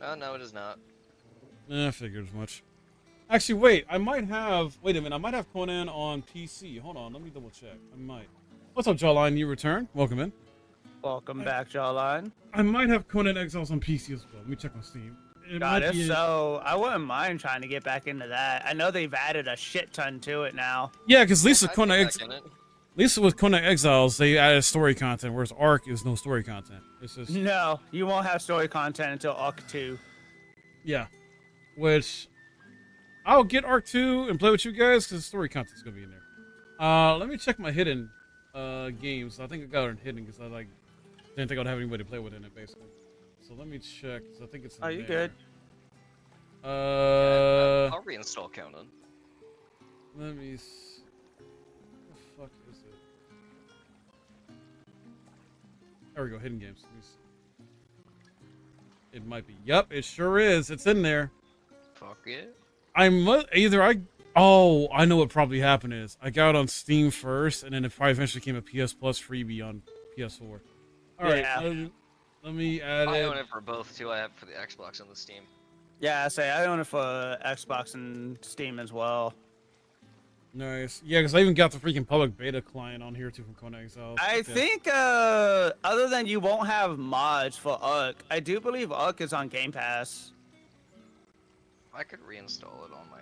Oh no, it is not. I figured as much. Actually, wait. I might have. Wait a minute. I might have Conan on PC. Hold on. Let me double check. I might. What's up, Jawline? You return. Welcome in. Welcome back, Jawline. I might have Conan Exiles on PC as well. Let me check my Steam. God, if so, I wouldn't mind trying to get back into that. I know they've added a shit ton to it now. Yeah, because Lisa Conan At least with Conan Exiles, they added story content, whereas Ark is no story content. It's just No, you won't have story content until Arc 2. yeah, which I'll get Arc 2 and play with you guys because story content's gonna be in there. Let me check my hidden games. I think I got it hidden because I didn't think I'd have anybody to play with in it basically. So let me check. 'Cause I think it's. Are you good? I'll reinstall Conan. Let me. What the fuck is it? There we go. Hidden games. Let me see. It might be. Yup, it sure is. It's in there. Fuck it. I know what probably happened is I got it on Steam first, and then it probably eventually became a PS Plus freebie on PS4. All right, Yeah. let me add I it. own it for both too. I have it for the Xbox and the Steam. Yeah, I own it for Xbox and Steam as well. Nice. Yeah, because I even got the freaking public beta client on here too from Conan Exiles. I think, other than you won't have mods for Ark, I do believe Ark is on Game Pass. I could reinstall it on my.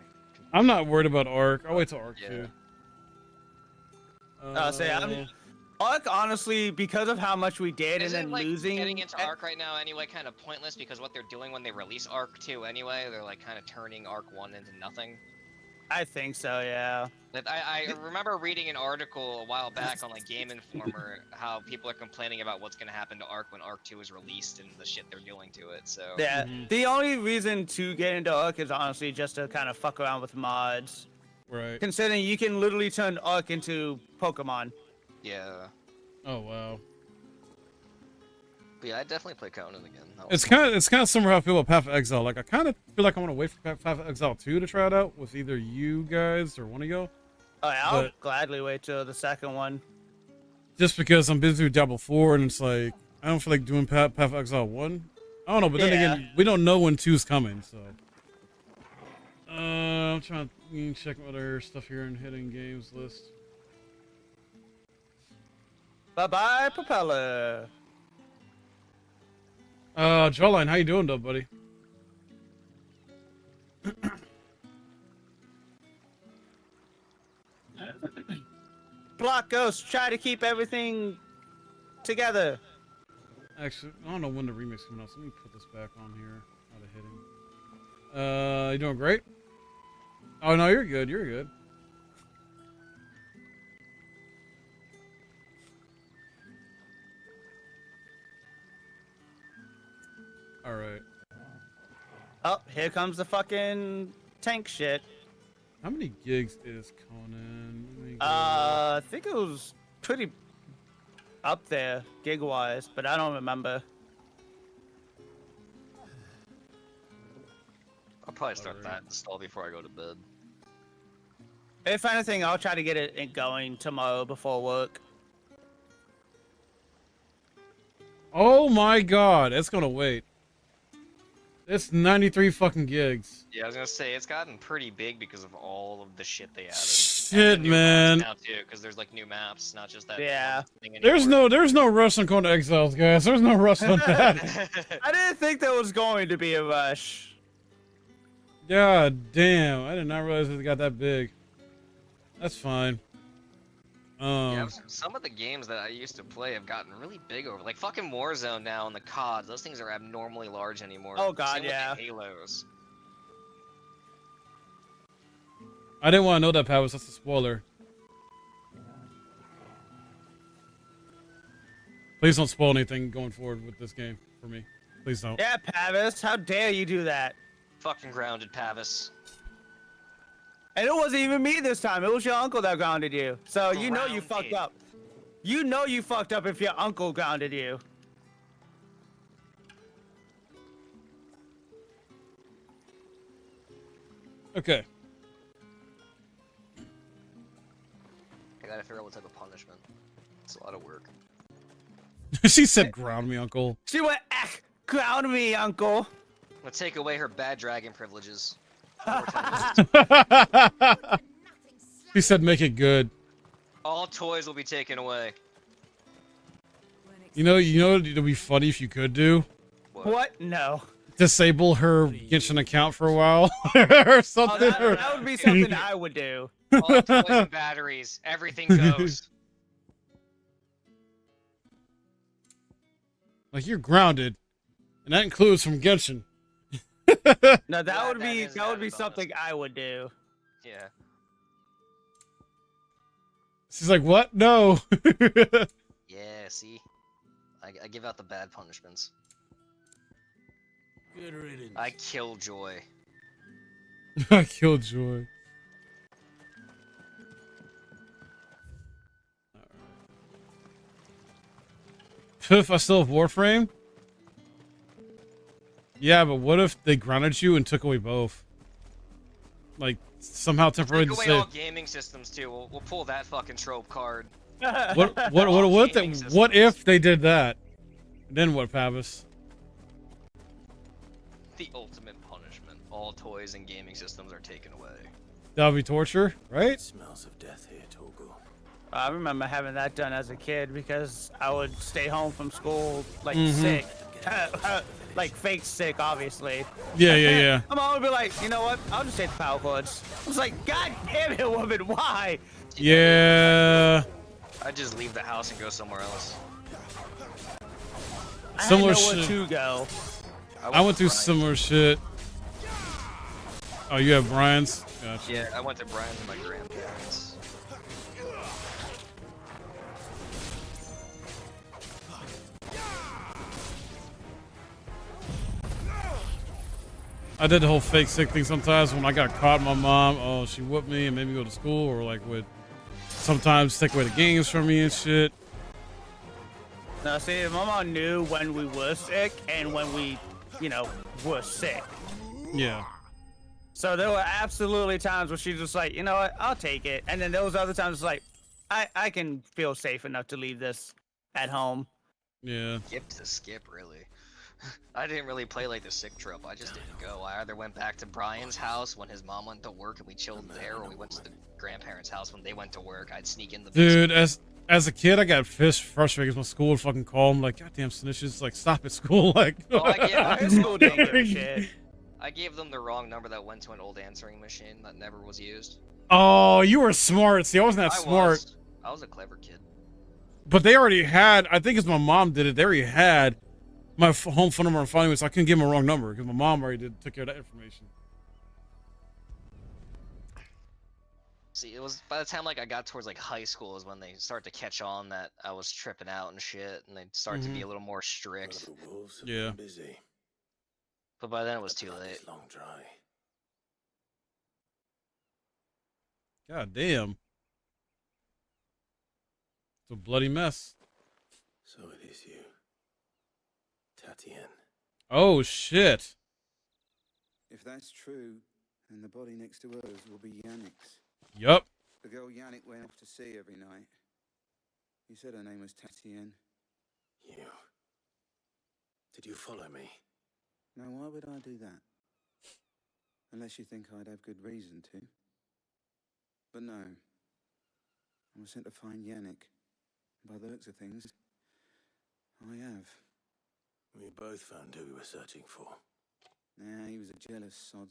I'm not worried about Ark. I'll wait till Ark 2. Ark, honestly, because of how much we did Isn't, and then like, losing. getting into Ark right now anyway kind of pointless because what they're doing when they release Ark 2 anyway, they're like kind of turning Ark 1 into nothing. I think so, yeah. I remember reading an article a while back on like Game Informer how people are complaining about what's going to happen to Ark when Ark 2 is released and the shit they're doing to it. So Yeah, the only reason to get into Ark is honestly just to kind of fuck around with mods. Right. Considering you can literally turn Ark into Pokemon. Yeah. Oh wow. But yeah, I definitely play Conan again. It's kind of similar how I feel about Path of Exile. Like I kind of feel like I want to wait for Path of Exile 2 to try it out with either you guys or one of y'all. Oh, yeah, I'll gladly wait till the second one. Just because I'm busy with Diablo 4 and it's like I don't feel like doing Path of Exile 1. I don't know, but then again, we don't know when 2's coming, so. I'm trying to check other stuff here in hidden games list. Bye-bye, Propeller. Jawline, how you doing though, buddy? Block Ghost, try to keep everything together. Actually, I don't know when the remix coming out, so let me put this back on here. Out of hidden. You doing great? Oh no, you're good. You're good. All right. Oh, here comes the fucking tank shit. How many gigs is Conan? Let me go. I think it was pretty up there gig-wise, but I don't remember. I'll probably start that install before I go to bed. If anything, I'll try to get it going tomorrow before work. Oh my god, it's gonna wait. It's 93 fucking gigs. Yeah, I was gonna say it's gotten pretty big because of all of the shit they added. Shit, man. Now too, because there's like new maps, not just that. Yeah. Thing anymore. There's no rush on Conan Exiles, guys. There's no rush on that. I didn't think there was going to be a rush. God damn, I did not realize it got that big. That's fine. Yeah, some of the games that I used to play have gotten really big over, like fucking Warzone now and the CODs. Those things are abnormally large anymore. Oh god, Same with yeah. the Halos. I didn't want to know that, Pavis. That's a spoiler. Please don't spoil anything going forward with this game for me. Please don't. Yeah, Pavis, how dare you do that? Fucking grounded, Pavis. And it wasn't even me this time. It was your uncle that grounded you. So you know you fucked up. You know you fucked up if your uncle grounded you. Okay. I gotta figure out what type of punishment. It's a lot of work. She said, "Ground me, uncle." She went, ground me, uncle. Let's take away her bad dragon privileges. He said, "Make it good." All toys will be taken away. You know, it'd be funny if you could do. What? No. Disable her Genshin account for a while, or something. Oh, that would be something I would do. All toys and batteries, everything goes. Like, you're grounded. And that includes from Genshin. No, that would be something I would do. Yeah. She's like, what? No. Yeah, see? I give out the bad punishments. Good riddance. I kill Joy. I killed Joy. If I still have Warframe? Yeah, but what if they grounded you and took away both? Like, somehow temporarily Take away disable. all gaming systems too. We'll pull that fucking trope card. What if they did that? Then what, Pavis? The ultimate punishment. All toys and gaming systems are taken away. That would be torture, right? Smells of death here, Torgal. I remember having that done as a kid because I would stay home from school like sick, like fake sick, obviously. Yeah. My mom would be like, you know what? I'll just take the power cords. I was like, God damn it, woman, why? Yeah. I just leave the house and go somewhere else. Similar I had nowhere shit. to go. I went through similar shit. Oh, you have Brian's? Gotcha. Yeah, I went to Brian's and my grandparents. I did the whole fake sick thing sometimes when I got caught. My mom, oh, she whooped me and made me go to school, or like would sometimes take away the games from me and shit. No, see, my mom knew when we were sick and when we, were sick. Yeah. So there were absolutely times where she's just like, you know what, I'll take it. And then there was other times like, I can feel safe enough to leave this at home. Yeah. Skip to skip, really. I didn't really play like the sick trope. I just didn't go. I either went back to Brian's house when his mom went to work and we chilled there, or we went to the grandparents' house when they went to work. I'd sneak in the Dude, basement. as a kid, I got frustrated because my school would fucking call. I'm like, goddamn snitches, like, stop at school. Like, I gave them the wrong number that went to an old answering machine that never was used. Oh, you were smart. See, I wasn't that smart. I was a clever kid. But they already had, I think it's my mom did it, they already had my home phone number on file, so I couldn't give them a wrong number because my mom already took care of that information. See, it was by the time like I got towards like high school is when they start to catch on that I was tripping out and shit, and they start to be a little more strict. Yeah. Busy. But by then it was too late. Long dry. God damn. It's a bloody mess. So it is you, Tatienne. Oh, shit. If that's true, then the body next to hers will be Yannick's. Yup. The girl Yannick went off to sea every night. You said her name was Tatienne. You. Did you follow me? Now, why would I do that? Unless you think I'd have good reason to. But no. I was sent to find Yannick. By the looks of things, I have. We both found who we were searching for. Nah, he was a jealous sod.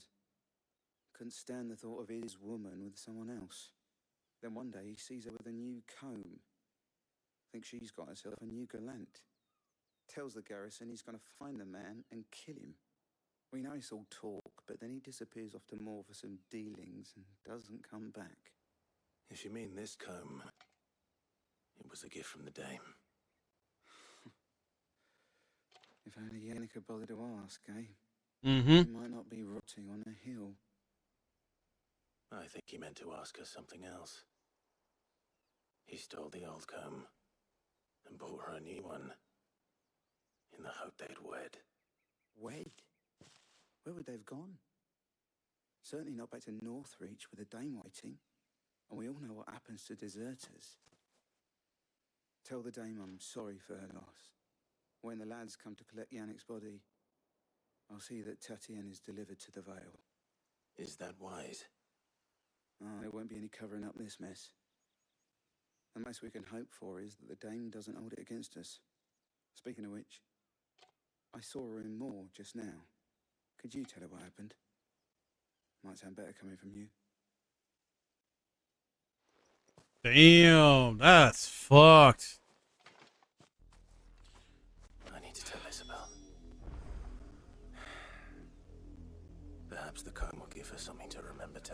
Couldn't stand the thought of his woman with someone else. Then one day he sees her with a new comb. Thinks she's got herself a new gallant. Tells the garrison he's going to find the man and kill him. We know it's all talk, but then he disappears off to Moor for some dealings and doesn't come back. If you mean this comb, it was a gift from the dame. If only Yannick had bothered to ask, eh? Mm-hmm. He might not be rotting on a hill. I think he meant to ask her something else. He stole the old comb and bought her a new one in the hope they'd wed. Wed? Where would they have gone? Certainly not back to Northreach with a dame waiting. And we all know what happens to deserters. Tell the dame I'm sorry for her loss. When the lads come to collect Yannick's body, I'll see that Tatienne is delivered to the Vale. Is that wise? There won't be any covering up this mess. The most we can hope for is that the dame doesn't hold it against us. Speaking of which, I saw her in Moor just now. Could you tell her what happened? Might sound better coming from you. Damn, that's fucked. I need to tell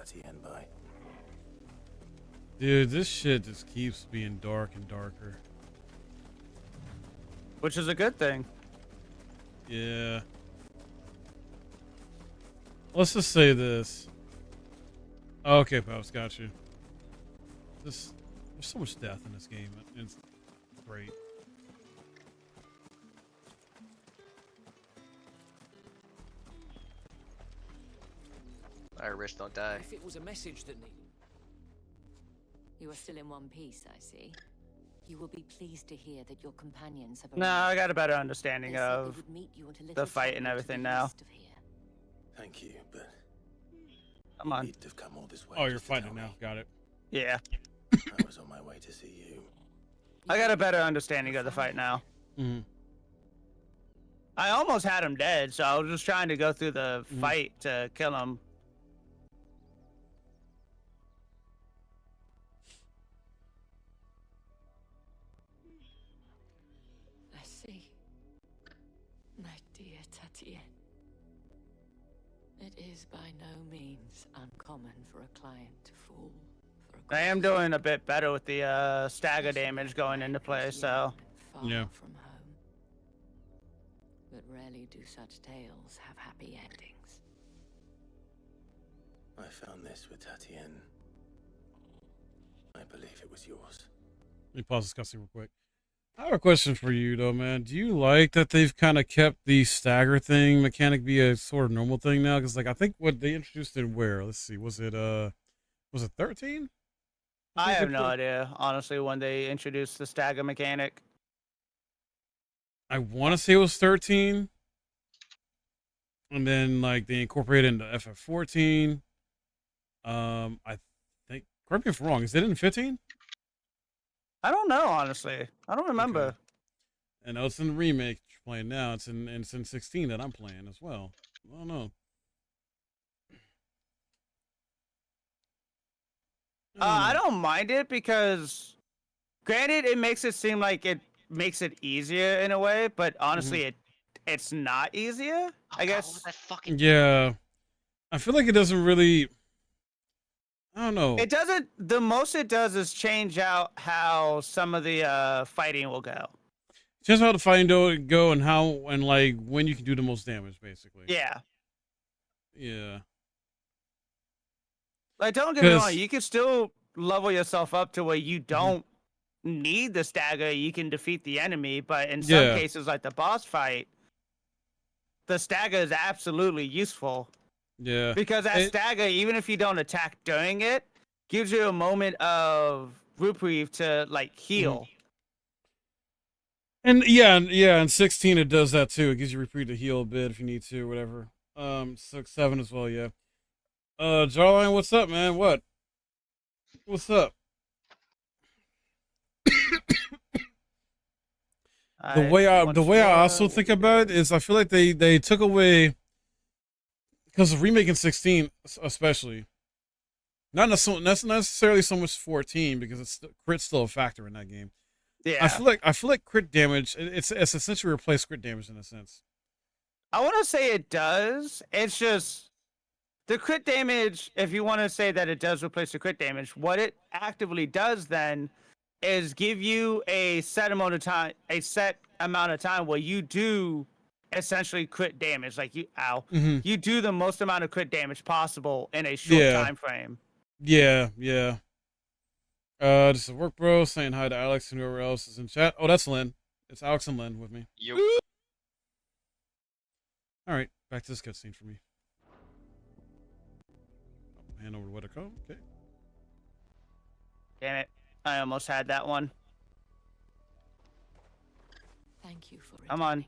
Tatienne by. Dude, this shit just keeps being dark and darker. Which is a good thing. Yeah. Let's just say this. Okay, Pops, got you. There's so much death in this game. It's great. Irish, don't die. If it was a message that needed. You are still in one piece, I see. You will be pleased to hear that your companions have. No, I got a better understanding of the fight and everything now. Thank you, but Come on. you'd have come all this way. Oh, you're just to fighting tell now. me. Got it. Yeah. I was on my way to see you. I got a better understanding of the fight now. Mm-hmm. I almost had him dead, so I was just trying to go through the fight to kill him. I see. My dear Tatienne. It is by no means uncommon for a client to fall for a I am doing a bit better with the stagger damage going into play, so far from home. But rarely do such tales have happy endings. I found this with Tatienne. I believe it was yours. Let me pause this cussing real quick. I have a question for you, though, man. Do you like that they've kind of kept the stagger thing mechanic be a sort of normal thing now? Because, like, I think what they introduced it where? Let's see. Was it 13? I have no idea, honestly, when they introduced the stagger mechanic. I want to say it was 13. And then, like, they incorporated it into FF14. I think, correct me if I'm wrong, is it in 15? I don't know, honestly. I don't remember. Okay. And no, it's in the remake you're playing now. It's in 16 that I'm playing as well. I don't know. I don't mind it because, granted, it makes it seem like it makes it easier in a way, but honestly, it's not easier. I guess. Yeah, I feel like it doesn't really. I don't know. It doesn't. The most it does is change out how some of the fighting will go. Just how the fighting go and how and like when you can do the most damage, basically. Yeah. Yeah. Like, don't get me wrong, you can still level yourself up to where you don't need the stagger. You can defeat the enemy, but in some cases, like the boss fight, the stagger is absolutely useful. Yeah. Because that stagger, even if you don't attack during it, gives you a moment of reprieve to, like, heal. And in 16 it does that too. It gives you reprieve to heal a bit if you need to, whatever. 6, 7 as well, yeah. Jarline, what's up, man? What's up? The way I also think about it is I feel like they took away, because of remaking 16 especially, not necessarily so much 14 because crit's still a factor in that game. Yeah. I feel like crit damage it's essentially replaced crit damage in a sense. I want to say it does. It's just the crit damage, if you want to say that it does replace the crit damage, what it actively does then is give you a set amount of time where you do essentially crit damage. Like you do the most amount of crit damage possible in a short time frame. Yeah. This is Work Bro saying hi to Alex and whoever else is in chat. Oh, that's Lynn. It's Alex and Lynn with me. Yep. All right, back to this cutscene for me. Hand over to Weathercomb. Okay. Damn it. I almost had that one. Thank you for Come on. it.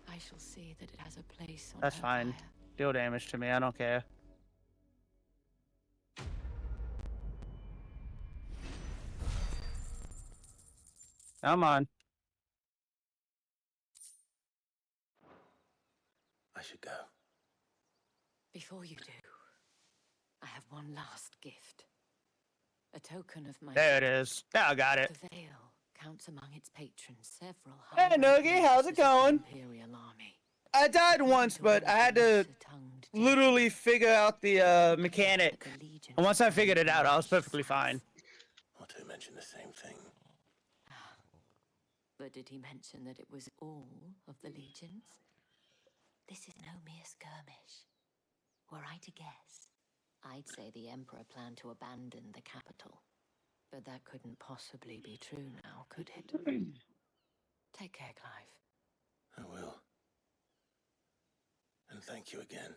I shall see that it has a place on That's her fine. pyre. Deal damage to me. I don't care. Come on. I should go. Before you do, I have one last gift. A token of my... There it is. Yeah, I got it. The Vale counts among its patrons several Hey, Noogie, how's it going? Imperial army. I died once, but I had to literally figure out the mechanic. And once I figured it out, I was perfectly fine. Not to mention the same thing. But did he mention that it was all of the legions? This is no mere skirmish. Were I to guess, I'd say the Emperor planned to abandon the capital. But that couldn't possibly be true now, could it? Take care, Clive. I will. And thank you again.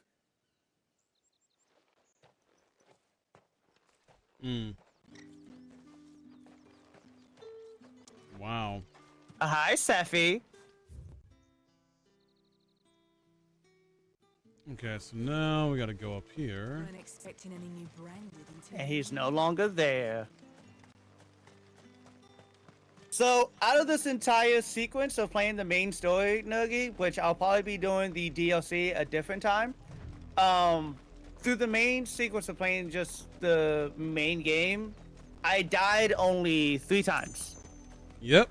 Wow. Hi, Seffi. Okay, so now we gotta go up here. Weren't expecting any new branded until. And he's no longer there. So, out of this entire sequence of playing the main story, Nuggy, which I'll probably be doing the DLC a different time, through the main sequence of playing just the main game, I died only 3 times. Yep.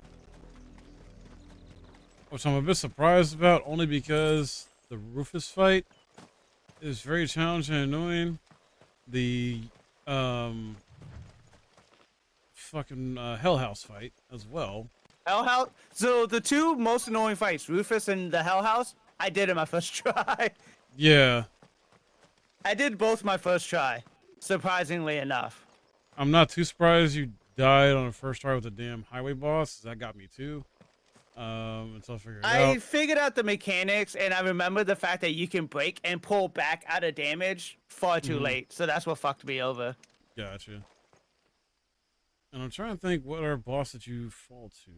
Which I'm a bit surprised about, only because the Rufus fight is very challenging and annoying. The fucking Hell House fight as well. Hell House. So the 2 most annoying fights, Rufus and the Hell House, I did in my first try. Yeah. I did both my first try, surprisingly enough. I'm not too surprised you died on the first try with the damn highway boss. That got me too. Until I figured it out. I figured out the mechanics, and I remember the fact that you can break and pull back out of damage far too late. So that's what fucked me over. Gotcha. And I'm trying to think, what other boss did you fall to?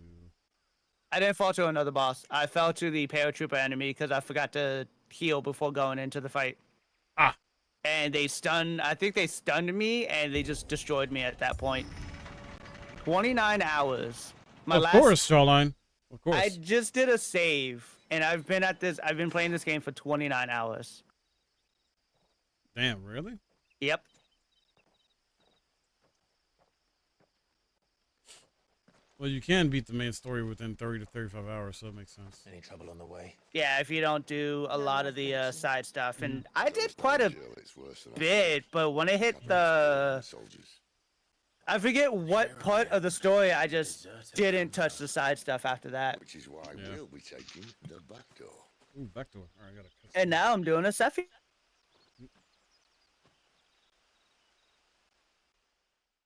I didn't fall to another boss. I fell to the paratrooper enemy because I forgot to heal before going into the fight. Ah. And I think they stunned me, and they just destroyed me at that point. 29 hours. Of course, Starline. Of course. I just did a save, and I've been playing this game for 29 hours. Damn, really? Yep. Well, you can beat the main story within 30 to 35 hours, so that makes sense. Any trouble on the way? Yeah, if you don't do a lot of the side stuff. And I did quite a bit, but when it hit the... I forget what part of the story I just didn't touch the side stuff after that. Which is why we'll be taking the back door. Ooh, back door. All right, I gotta... And now I'm doing a Seffi.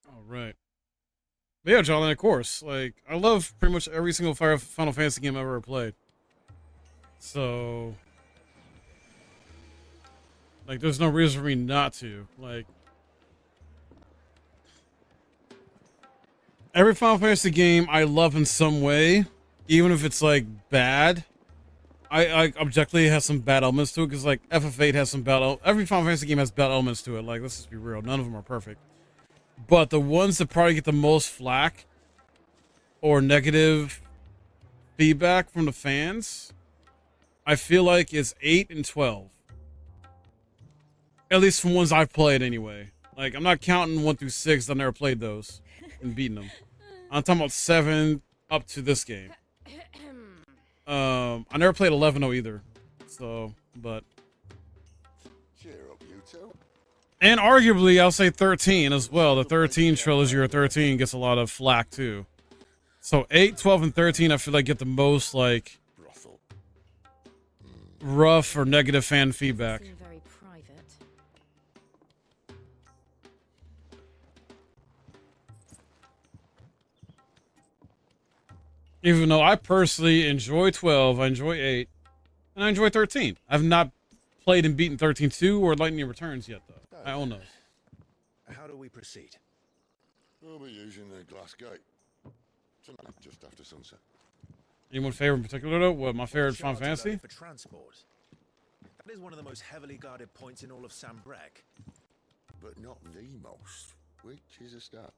All right. But yeah, Jolene, of course. Like, I love pretty much every single Final Fantasy game I've ever played. So, like, there's no reason for me not to. Like, every Final Fantasy game I love in some way, even if it's, like, bad. I objectively has some bad elements to it, because, like, FF8 has some bad every Final Fantasy game has bad elements to it. Like, let's just be real. None of them are perfect. But the ones that probably get the most flack or negative feedback from the fans, I feel like is 8 and 12. At least from ones I've played anyway. Like, I'm not counting 1 through 6. I've never played those and beaten them. I'm talking about 7 up to this game. I never played 11 though either. So, but... Cheer up, you two. And arguably, I'll say 13 as well. The 13 trilogy or 13 gets a lot of flack too. So 8, 12, and 13 I feel like get the most like rough or negative fan feedback. Very private. Even though I personally enjoy 12, I enjoy 8, and I enjoy 13. I've not played and beaten 13-2 or Lightning Returns yet though. I own those. How do we proceed? We'll be using the glass gate. Tonight, just after sunset. Anyone favorite in particular though? What, my favorite Final Fantasy? For transport. That is one of the most heavily guarded points in all of Sambrek. But not the most, which is a start.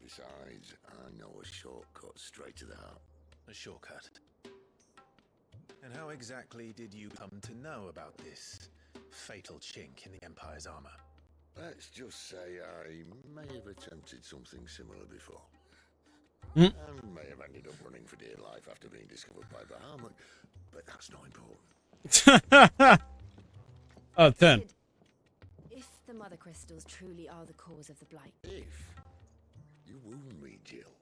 Besides, I know a shortcut straight to the heart. A shortcut. And how exactly did you come to know about this fatal chink in the Empire's armor? Let's just say I may have attempted something similar before. And may have ended up running for dear life after being discovered by Bahamut, but that's not important. 10. If the mother crystals truly are the cause of the blight. If you wound me, Jill.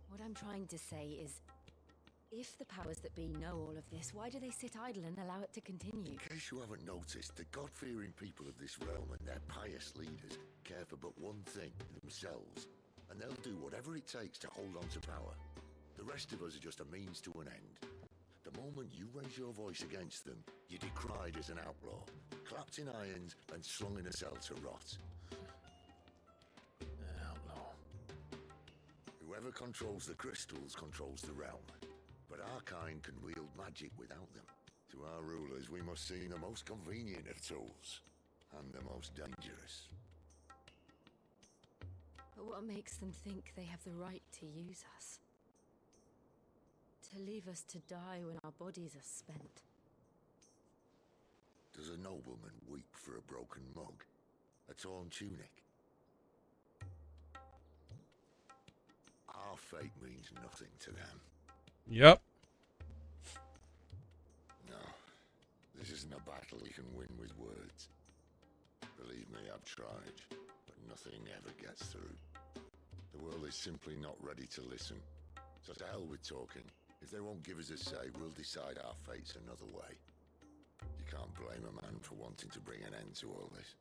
What I'm trying to say is, if the powers that be know all of this, why do they sit idle and allow it to continue? In case you haven't noticed, the God-fearing people of this realm and their pious leaders care for but one thing, themselves. And they'll do whatever it takes to hold on to power. The rest of us are just a means to an end. The moment you raise your voice against them, you're decried as an outlaw, clapped in irons and slung in a cell to rot. Outlaw. Whoever controls the crystals controls the realm. But our kind can wield magic without them. To our rulers, we must seem the most convenient of tools, and the most dangerous. But what makes them think they have the right to use us? To leave us to die when our bodies are spent? Does a nobleman weep for a broken mug? A torn tunic? Our fate means nothing to them. Yep. No, this isn't a battle you can win with words. Believe me, I've tried, but nothing ever gets through. The world is simply not ready to listen. So to hell with talking. If they won't give us a say, we'll decide our fates another way. You can't blame a man for wanting to bring an end to all this,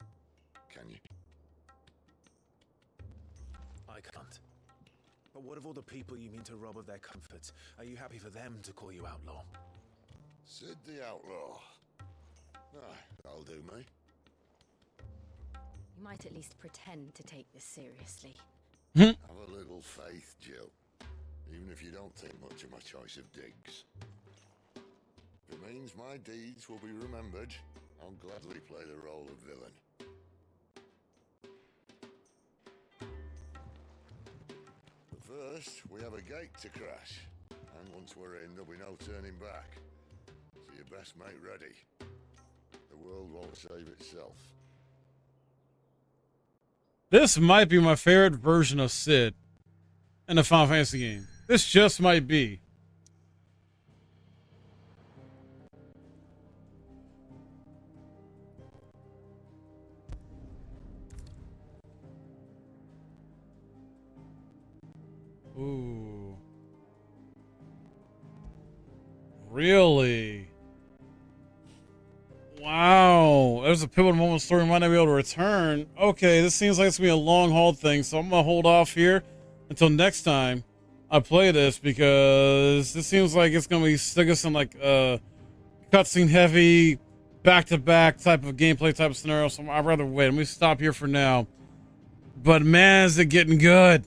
can you? I can't. But what of all the people you mean to rob of their comforts? Are you happy for them to call you outlaw? Sid the Outlaw. Aye, that'll do me. You might at least pretend to take this seriously. Have a little faith, Jill. Even if you don't think much of my choice of digs. If it means my deeds will be remembered, I'll gladly play the role of villain. But first, we have a gate to crash. And once we're in, there'll be no turning back. So you best make ready. The world won't save itself. This might be my favorite version of Sid in a Final Fantasy game. This just might be. Ooh. Really? Wow. There's a pivotal moment in the story we might not be able to return. Okay, this seems like it's going to be a long haul thing, so I'm going to hold off here until next time I play this, because this seems like it's going to be stuck us in like cutscene heavy, back-to-back type of gameplay type of scenario, so I'd rather wait. Let me stop here for now. But man, is it getting good.